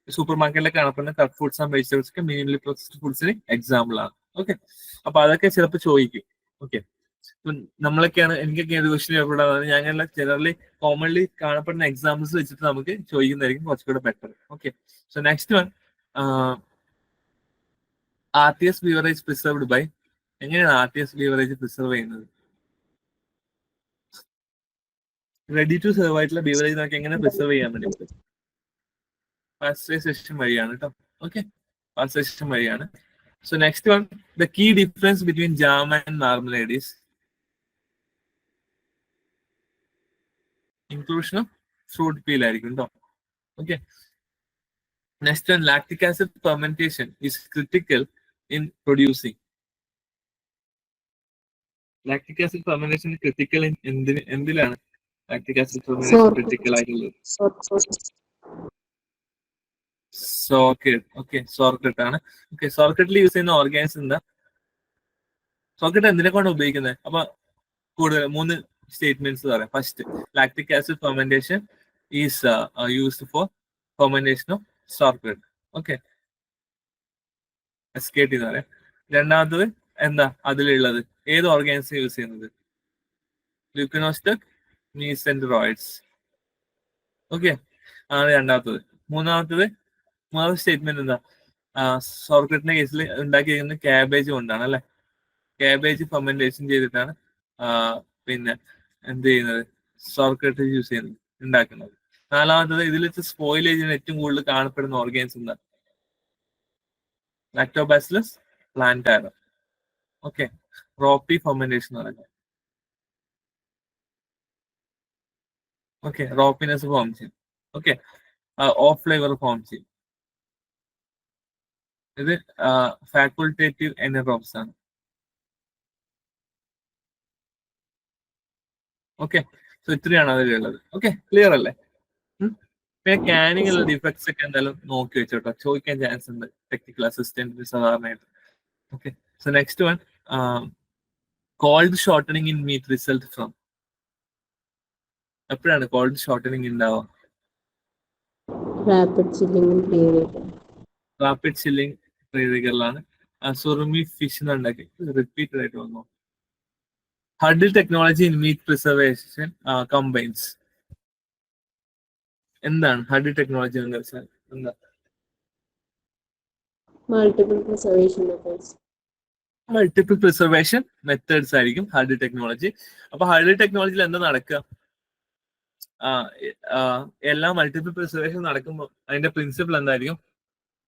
സൂപ്പർ മാർക്കറ്റിലൊക്കെ കാണപ്പെടുന്ന കട്ട് ഫ്രൂട്ട്സ് ആൻഡ് വെജിറ്റബിൾസ് ഒക്കെ മിനിമലി പ്രോസസ്ഡ് ഫുഡ്സിന് എക്സാമ്പിൾ ആണ്. ഓക്കെ, അപ്പൊ അതൊക്കെ ചിലപ്പോൾ ചോദിക്കും. ഓക്കെ, നമ്മളൊക്കെയാണ് എനിക്കൊക്കെ ഏത് ക്വസ്റ്റ്യൻ ഏർപ്പെടാതെ ഞങ്ങളുടെ ജനറലി കോമൺലി കാണപ്പെടുന്ന എക്സാമ്പിൾസ് വെച്ചിട്ട് നമുക്ക് ചോദിക്കുന്നതായിരിക്കും കുറച്ചുകൂടെ better. Okay, so next one, RTS beverage preserved by. എങ്ങനെയാണ് RTS ബീവറേജ് പ്രിസർവ് ചെയ്യുന്നത്? റെഡി ടു സെർവ് ആയിട്ടുള്ള ബീവറേജ് നമുക്ക് എങ്ങനെ പ്രിസർവ് ചെയ്യാൻ വേണ്ടി പറ്റും? പാസ്ചറൈസേഷൻ വഴിയാണ് കേട്ടോ. ഓക്കെ, പാസ്ചറൈസേഷൻ വഴിയാണ്. So next one, the key difference between jam and marmalade is. Inclusion of fruit peel ആയിരിക്കും കേട്ടോ. Okay, next one lactic acid fermentation is critical in producing. Lactic acid fermentation critical എന്തിലാണ് lactic acid fermentation critical ആയിട്ടുള്ളത്? സോർക്കറ്റ്. Okay, സോർക്കറ്റ് ആണ്. Okay, സോർക്കറ്റിൽ use ചെയ്യുന്ന organism എന്താ? സോർക്കറ്റ് എന്തിനെ കൊണ്ട് ഉപയോഗിക്കുന്നത്? അപ്പൊ കൂടുതൽ 3 സ്റ്റേറ്റ്മെന്റ്സ് പറയാം. First, lactic acid fermentation is used for fermentation of sauerkraut. Okay, എസ്കേറ്റ് എന്ന് പറയാം. രണ്ടാമത്തത് എന്താ അതിലുള്ളത്? ഏത് ഓർഗാനിസം യൂസ് ചെയ്യുന്നത്? ല്യൂക്കനോസ്റ്റക് മീസെൻഡറോയിഡ്സ്. ഓക്കെ, ആണ് രണ്ടാമത്തത്. മൂന്നാമത്തെ സ്റ്റേറ്റ്മെന്റ് എന്താ? സോർക്കറ്റിന്റെ കേസിൽ ഉണ്ടാക്കിയിരിക്കുന്നത് ക്യാബേജ് കൊണ്ടാണ് അല്ലെ. ക്യാബേജ് ഫെർമെന്റേഷൻ ചെയ്തിട്ടാണ് പിന്നെ എന്ത് ചെയ്യുന്നത്? സോർക്കറ്റ് യൂസ് ചെയ്യുന്നത്, ഉണ്ടാക്കുന്നത്. നാലാമത്തത് ഇതിൽ വെച്ച് സ്പോയിലേജിന് ഏറ്റവും കൂടുതൽ കാണപ്പെടുന്ന ഓർഗാനിസം എന്താ? Lactobacillus plantarum. ഓക്കെ, റോപ്പി ഫെർമെന്റേഷൻ നടക്കുക. ഓക്കെ, റോപ്പിനെസ് ഫോം ചെയ്യും. ഓക്കെ, ഓഫ് ഫ്ലേവർ ഫോം ചെയ്യും. ഇത് ഫാക്കൾട്ടേറ്റീവ് എനറോബ്സ് ആണ്. ഓക്കെ, സോ ഇത്രയാണ് അതിലുള്ളത്. ഓക്കെ, ക്ലിയർ അല്ലേ? പിന്നെ കാനിങ്ങുള്ള ഡിഫക്ട്സ് ഒക്കെ എന്തായാലും നോക്കി വെച്ചോട്ടോ, ചോദിക്കാൻ ചാൻസ് ഉണ്ട് ടെക്നിക്കൽ അസിസ്റ്റന്റ് സാധാരണയായിട്ട്. Okay, so next one, cold shortening in meat result from. എപ്പോഴാണ് കോൾഡ് ഷോർട്ടനിങ് ഉണ്ടാവുക? റാപ്പിഡ് ചില്ലിങ് പ്രീറികളിലാണ്. സുറുമി ഫിഷ് ഉണ്ടാക്കി റിപ്പീറ്റഡ് ആയിട്ട് വന്നു. Hurdle technology in meat preservation combines. എന്താണ് ഹഡിൽ ടെക്നോളജി എന്ന് വെച്ചാൽ? എന്താ? മൾട്ടിപ്പിൾ പ്രിസർവേഷൻ മെത്തേഡ്സ് ആയിരിക്കും ഹഡിൽ ടെക്നോളജി. അപ്പൊ ഹഡിൽ ടെക്നോളജിയിൽ എന്താ നടക്കുക? എല്ലാ മൾട്ടിപ്പിൾ പ്രിസർവേഷൻ നടക്കുമ്പോൾ അതിന്റെ പ്രിൻസിപ്പിൾ എന്തായിരിക്കും?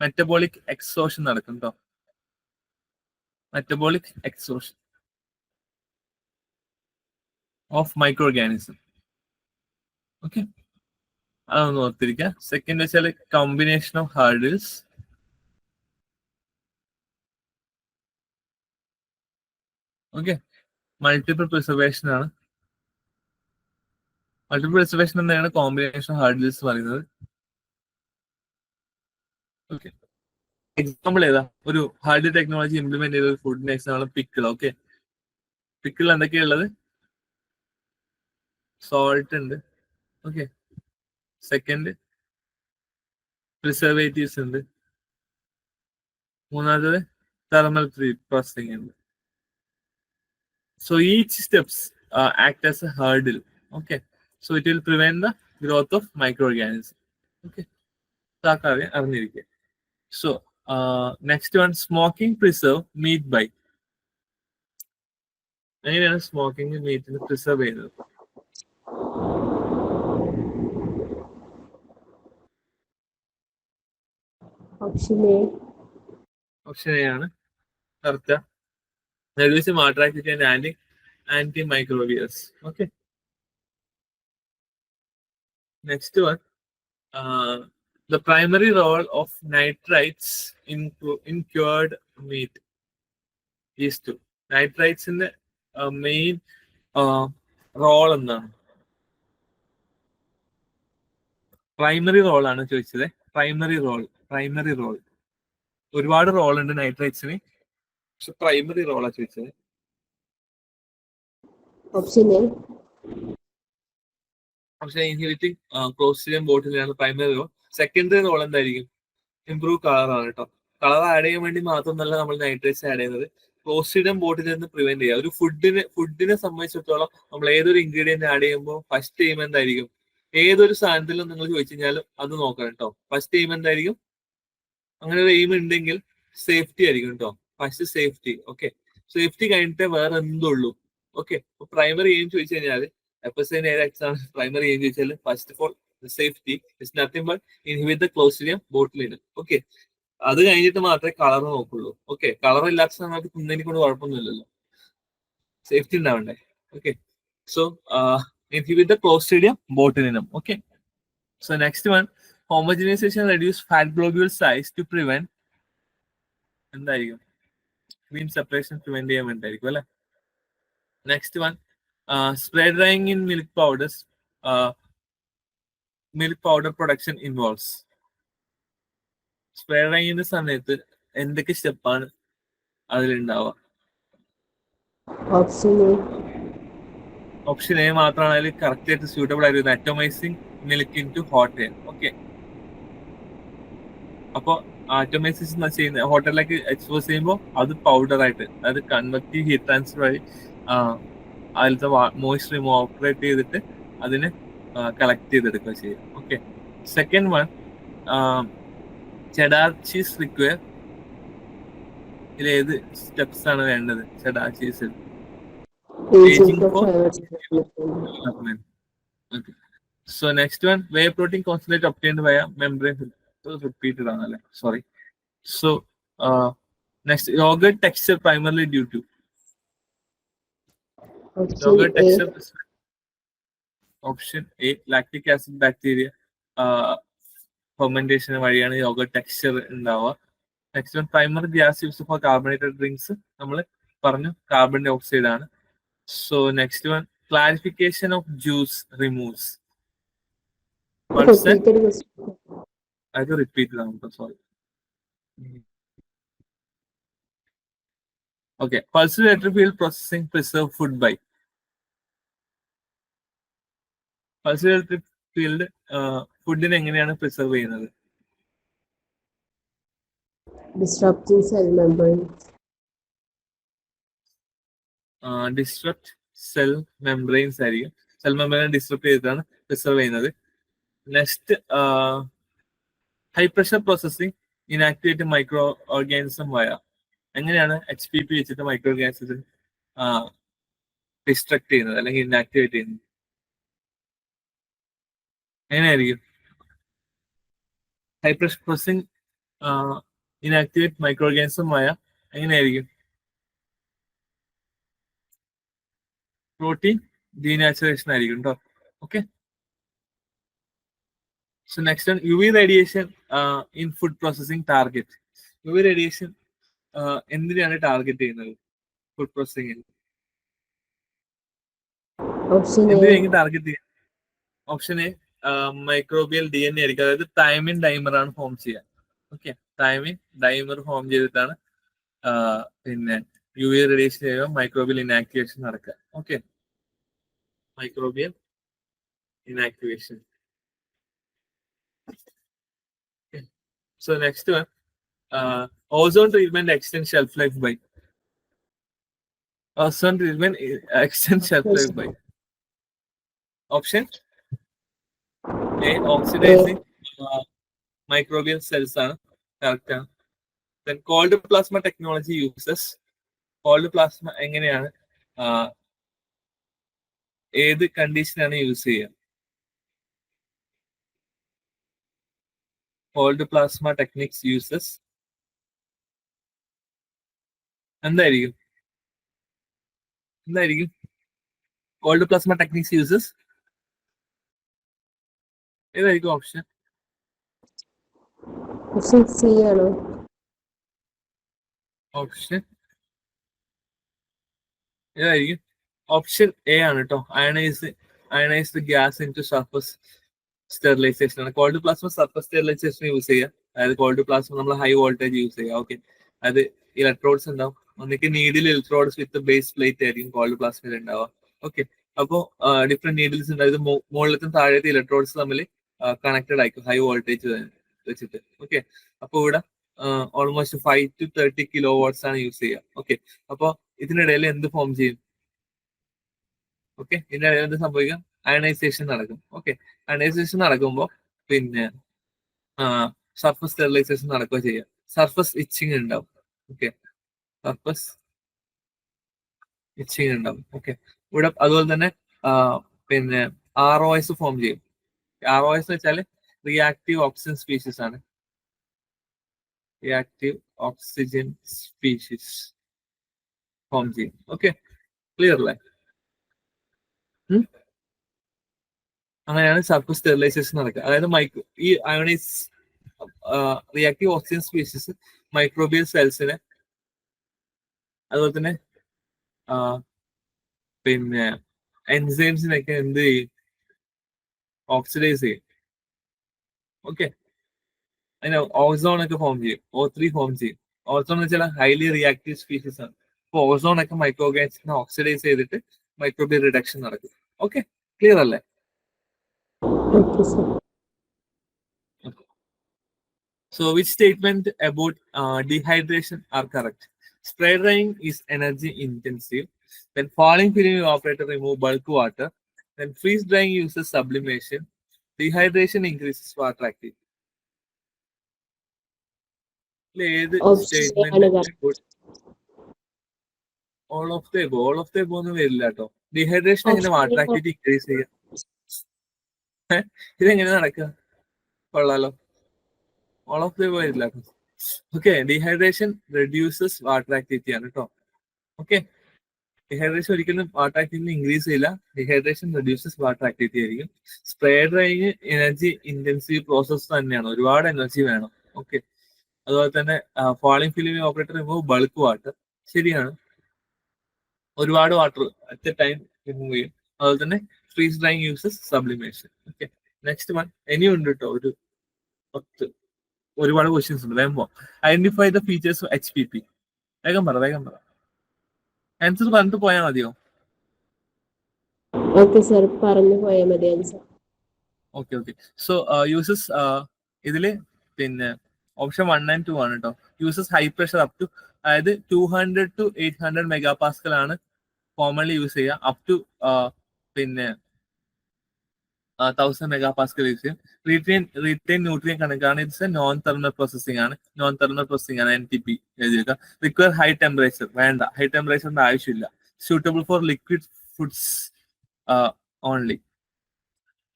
മെറ്റബോളിക് എക്സോഷൻ നടക്കും കേട്ടോ. Metabolic exhaustion of microorganism. Okay, അതൊന്ന് ഓർത്തിരിക്കുക. സെക്കൻഡ് വെച്ചാൽ combination of hurdles. Okay, multiple preservation ആണ്. മൾട്ടിപ്പിൾ പ്രിസർവേഷൻ തന്നെയാണ് കോമ്പിനേഷൻ ഓഫ് ഹർഡിൽസ് പറയുന്നത്. ഓക്കെ, എക്സാമ്പിൾ ഏതാ? ഒരു ഹാർഡ് ടെക്നോളജി ഇംപ്ലിമെന്റ് ചെയ്ത ഒരു ഫുഡിന്റെ എക്സാമ്പിൾ പിക്കിൾ. ഓക്കെ, പിക്കിൾ എന്തൊക്കെയുള്ളത്? സോൾട്ട് ഉണ്ട്. ഓക്കെ, സെക്കൻഡ് പ്രിസർവേറ്റീവ്സ് ഉണ്ട്. മൂന്നാമത് തെർമൽ പ്രോസസിംഗ് ഉണ്ട്. So each steps act as a hurdle. Okay, so it will prevent the growth of microorganisms. Okay, അറിഞ്ഞിരിക്കുക. So next one, smoking preserve meat by. എങ്ങനെയാണ് smoking മീറ്റിന് preserve ചെയ്യുന്നത്? Option A ആണ് correct. Reducing water activity and antimicrobials. Okay. Next one, the primary role of nitrites in cured meat is to. Nitrites in the main role എന്താണ്? Primary role ആണ് ചോദിച്ചത്. Primary role ഒരുപാട് role ഉണ്ട് നൈട്രൈറ്റ്സിന്, പക്ഷെ primary റോളാ ചോദിച്ചത്. പക്ഷെ inhibiting Clostridium ബോട്ടിലാണ് primary role. Secondary role എന്തായിരിക്കും? ഇംപ്രൂവ് കളറാണ് കേട്ടോ. കളർ ആഡ് ചെയ്യാൻ വേണ്ടി മാത്രമല്ല നമ്മൾ നൈട്രേറ്റ്സ് ആഡ് ചെയ്യുന്നത്, ക്ലോസ്ട്രിഡിയം ബോട്ടിൽ നിന്ന് പ്രിവെന്റ് ചെയ്യുക. ഒരു ഫുഡിനെ സംബന്ധിച്ചിടത്തോളം നമ്മൾ ഏതൊരു ഇൻഗ്രീഡിയന്റ് ആഡ് ചെയ്യുമ്പോൾ ഫസ്റ്റ് എയിം എന്തായിരിക്കും? ഏതൊരു സാധനത്തിലും നിങ്ങൾ ചോദിച്ചു കഴിഞ്ഞാലും അത് നോക്കണം കേട്ടോ. ഫസ്റ്റ് എയിം എന്തായിരിക്കും? അങ്ങനെ ഒരു എയിം ഉണ്ടെങ്കിൽ സേഫ്റ്റി ആയിരിക്കും കേട്ടോ. First safety. ഓക്കെ, സേഫ്റ്റി കഴിഞ്ഞിട്ടേ വേറെ എന്തുള്ളൂ. ഓക്കെ, പ്രൈമറി എയിം ചോദിച്ചു കഴിഞ്ഞാൽ എഫ്എസ്ഐന് ഏത് എക്സാം പ്രൈമറി എയിം ചോദിച്ചാൽ first of all safety is nothing but inhibit the Clostridium botulinum. Okay, അത് കഴിഞ്ഞിട്ട് മാത്രമേ കളർ നോക്കുള്ളൂ. ഓക്കെ, കളർ ഇല്ലാത്ത സമയത്ത് തിന്നതിനെ കൊണ്ട് കുഴപ്പമൊന്നുമില്ലല്ലോ, സേഫ്റ്റി ഉണ്ടാവണ്ടേ. Okay, so inhibit the Clostridium botulinum. Okay. So next one, homogenization reduce fat globule size to prevent എന്തായിരിക്കും ക്രീം സെപ്പറേഷൻ പ്രിവെന്റ് ചെയ്യാൻ വേണ്ടിയിരിക്കും അല്ലെ. Next one, spray drying in milk powders, milk powder production involves. Spray ഡ്രൈയിങ്ങിന്റെ സമയത്ത് എന്തൊക്കെ സ്റ്റെപ്പാണ് അതിലുണ്ടാവുക? Option A മാത്രമാണ് അതിൽ കറക്റ്റ് ആയിട്ട് സ്യൂട്ടബിൾ ആയിരുന്നത്, atomizing milk into hot air. Okay. അപ്പോൾ ആറ്റോമൈസിസ് ചെയ്യുന്ന ഹോട്ടലിലേക്ക് എക്സ്പോസ് ചെയ്യുമ്പോൾ അത് പൗഡറായിട്ട്, അതായത് കൺവെക്റ്റീവ് ഹീറ്റ് ട്രാൻസ്ഫർ വഴി അതിലത്തെ മോയ്സ്ചർ ഓപ്പറേറ്റ് ചെയ്തിട്ട് അതിനെ കളക്ട് ചെയ്തെടുക്കുക ചെയ്യുക. Okay. Second one, cheddar cheese require. ഇതിൽ ഏത് സ്റ്റെപ്സ് ആണ് വേണ്ടത് cheddar ചീസിൽ? Okay. So next one, whey protein concentrate obtained via membrane. Repeated anale. Sorry. So next, yogurt texture primarily due to yogurt texture. Option A, lactic acid bacteria fermentation വഴിയാണ് yogurt texture ഉണ്ടാവുക. Next one, primary gas used for carbonated drinks. നമ്മൾ പറഞ്ഞു carbon dye oxide ആണ്. So next one, clarification of juice removes. I have to repeat it. Sorry. Okay. Pulsed electric field processing preserve food by. Pulsed electric field ഫുഡിനെ എങ്ങനെയാണ് preserve ചെയ്യുന്നത്? Disrupting cell membrane. Disrupt cell membranes ആയിരിക്കും. Cell മെംബ്രെയിനെ disrupt ചെയ്തിട്ടാണ് preserve ചെയ്യുന്നത്. Next, high pressure processing inactivate micro organism വയ. എങ്ങനെയാണ് HPP വെച്ചിട്ട് micro ഓർഗാനിസത്തിൽ distract ചെയ്യുന്നത് അല്ലെങ്കിൽ ഇനാക്ടിവേറ്റ് ചെയ്യുന്നത്? എങ്ങനെയായിരിക്കും? High pressure processing inactivate micro organism വയ എങ്ങനെയായിരിക്കും? പ്രോട്ടീൻ ഡീനാച്ചുറേഷൻ ആയിരിക്കും കേട്ടോ. Okay. So next one, UV radiation in food processing target. UV radiation എന്തിനാണ് ടാർഗറ്റ് ചെയ്യുന്നത് ഫുഡ് പ്രോസസ്സിംഗിൽ? എന്തിനായിരിക്കും ടാർഗറ്റ് ചെയ്യുന്നത്? ഓപ്ഷൻ എ, മൈക്രോബിയൽ DNA ആയിരിക്കും. അതായത് തൈമിൻ ഡൈമർ ആണ് ഫോം ചെയ്യുക. ഓക്കെ. തൈമിൻ ഡൈമർ ഫോം ചെയ്തിട്ടാണ് പിന്നെ UV റേഡിയേഷൻ ചെയ്യുക, മൈക്രോബിയൽ ഇനാക്ടിവേഷൻ നടക്കുക. Okay. Microbial inactivation. So next one, ozone treatment extend shelf life by. Ozone treatment extend shelf life by. Option A, oxidizing microbial cells ആണ് correct ആണ്. Then cold plasma technology uses. Cold plasma എങ്ങനെയാണ് ഏത് കണ്ടീഷനാണ് use ചെയ്യുക? Cold plasma techniques uses എന്തായിരിക്കും? Cold plasma techniques uses ഏതായിരിക്കും option? Option ഏതായിരിക്കും? Option A ആണ് കേട്ടോ. Ionized gas into surface sterilization ആണ്. Cold plasma surface sterilization use ചെയ്യുക. അതായത് കോൾഡ് പ്ലാസ്മ നമ്മൾ ഹൈ വോൾട്ടേജ് യൂസ് ചെയ്യുക. ഓക്കെ. അത് ഇലക്ട്രോഡ്സ് ഉണ്ടാവും. ഒന്നിക്ക് needle electrodes with base plate ആയിരിക്കും കോൾഡ് പ്ലാസ്മയിൽ ഉണ്ടാവുക. ഓക്കെ. അപ്പോൾ ഡിഫറെന്റ് നീഡിൽസ് ഉണ്ടായത് മുകളിലത്തും താഴത്തെ ഇലക്ട്രോഡ്സ് തമ്മിൽ കണക്റ്റഡ് ആയിരിക്കും ഹൈ വോൾട്ടേജ് വെച്ചിട്ട്. ഓക്കെ. അപ്പോൾ ഇവിടെ ഓൾമോസ്റ്റ് 5 to 30 kW ആണ് യൂസ് ചെയ്യുക. ഓക്കെ. അപ്പോൾ ഇതിനിടയിൽ എന്ത് ഫോം ചെയ്യും? ഓക്കെ. ഇതിനിടയിൽ എന്ത് സംഭവിക്കാം? അയണൈസേഷൻ നടക്കും. ഓക്കെ. അയണൈസേഷൻ നടക്കുമ്പോൾ പിന്നെ സർഫസ് സ്റ്റെറിലൈസേഷൻ നടക്കുക ചെയ്യുക. സർഫസ് ഇച്ചിങ് ഉണ്ടാവും. ഓക്കെ. സർഫസ് ഇച്ചിങ് ഉണ്ടാവും. ഓക്കെ. ഇവിടെ അതുപോലെ തന്നെ പിന്നെ ROS ഫോം ചെയ്യും. ROS എന്ന് വെച്ചാൽ റിയാക്റ്റീവ് ഓക്സിജൻ സ്പീഷീസ് ആണ്. റിയാക്റ്റീവ് ഓക്സിജൻ സ്പീഷീസ് ഫോം ചെയ്യും. ഓക്കെ. ക്ലിയർ അല്ലേ? അങ്ങനെയാണ് സർഫസ് സ്റ്റെറിലൈസേഷൻ നടക്കുക. അതായത് ഈ ionize reactive oxygen species microbial സെൽസിനെ അതുപോലെ തന്നെ പിന്നെ എൻസൈംസിനൊക്കെ എന്ത് ചെയ്യും? ഓക്സിഡൈസ് ചെയ്യും. ഓക്കെ, അതിന് ഓസോൺ ഒക്കെ ഫോം ചെയ്യും, O3 ഫോം ചെയ്യും. ഓസോൺ എന്ന് വെച്ചാൽ ഹൈലി റിയാക്റ്റീവ് സ്പീഷീസ് ആണ്. അപ്പൊ ഓസോൺ ഒക്കെ മൈക്രോ ഓർഗാനിസത്തിനെ ഓക്സിഡൈസ് ചെയ്തിട്ട് മൈക്രോബിയൽ റിഡക്ഷൻ നടക്കും. ഓക്കെ, ക്ലിയർ അല്ലേ? Okay sir. So which statement about dehydration are correct? Spray drying is energy intensive. Then falling film evaporator remove bulk water. Then freeze drying uses sublimation. Dehydration increases water activity. ഏത് Option statement ആണ് correct. All of the above ഒന്നും വരില്ല കേട്ടോ. Dehydration എങ്ങനെ Option water A activity increase ചെയ്യുക? ഇതെങ്ങനെ നടക്കുക? കൊള്ളാലോ. ഓൾ ഓഫ് ദ എബോ വരില്ല. Okay, dehydration reduces water activity ആണ് കേട്ടോ. ഓക്കെ, ഡീഹൈഡ്രേഷൻ ഒരിക്കലും വാട്ടർ ആക്ടിവിറ്റി ഇൻക്രീസ് ചെയ്യില്ല. ഡീഹൈഡ്രേഷൻ റെഡ്യൂസസ് വാട്ടർ ആക്ടിവിറ്റി ആയിരിക്കും. Spray drying energy intensive process തന്നെയാണ്, ഒരുപാട് എനർജി വേണം. ഓക്കെ, അതുപോലെ തന്നെ falling film operator remove bulk water, ശരിയാണ്, ഒരുപാട് water at A time remove ചെയ്യും. അതുപോലെ തന്നെ freeze drying uses sublimation. Okay, next one ഇനിയും ഉണ്ട് കേട്ടോ, ഒരുപാട് ക്വസ്റ്റ്യൻസ് ഉണ്ട്. വേഗം പോവാം. Identify the features of HPP. വേഗം പറ. ആൻസർ പറഞ്ഞിട്ട് പോയാൽ മതിയോ? ഓക്കെ സർ, പറഞ്ഞു പോയാൽ മതി ആൻസർ. ഓക്കെ. സോ യൂസസ് ഇതില് പിന്നെ ഓപ്ഷൻ 1 and 2 ആണ് കേട്ടോ. Uses high pressure up to, അതായത് 200 to 800 മെഗാപാസ്കൽ ആണ് കോമൺലി യൂസ് ചെയ്യുക. അപ് ടു പിന്നെ 1000 മെഗാപാസ്കൽ യൂസ് ചെയ്യും. റീറ്റെയിൻ ന്യൂട്രിയൻ കണക്കാണ്. It's a non thermal processing ആണ്. NTP എഴുതിയേക്കാം. റിക്വയർ ഹൈ ടെമ്പറേച്ചർ, വേണ്ട, ഹൈ ടെമ്പറേച്ചറിന്റെ ആവശ്യമില്ല. Suitable for liquid foods only.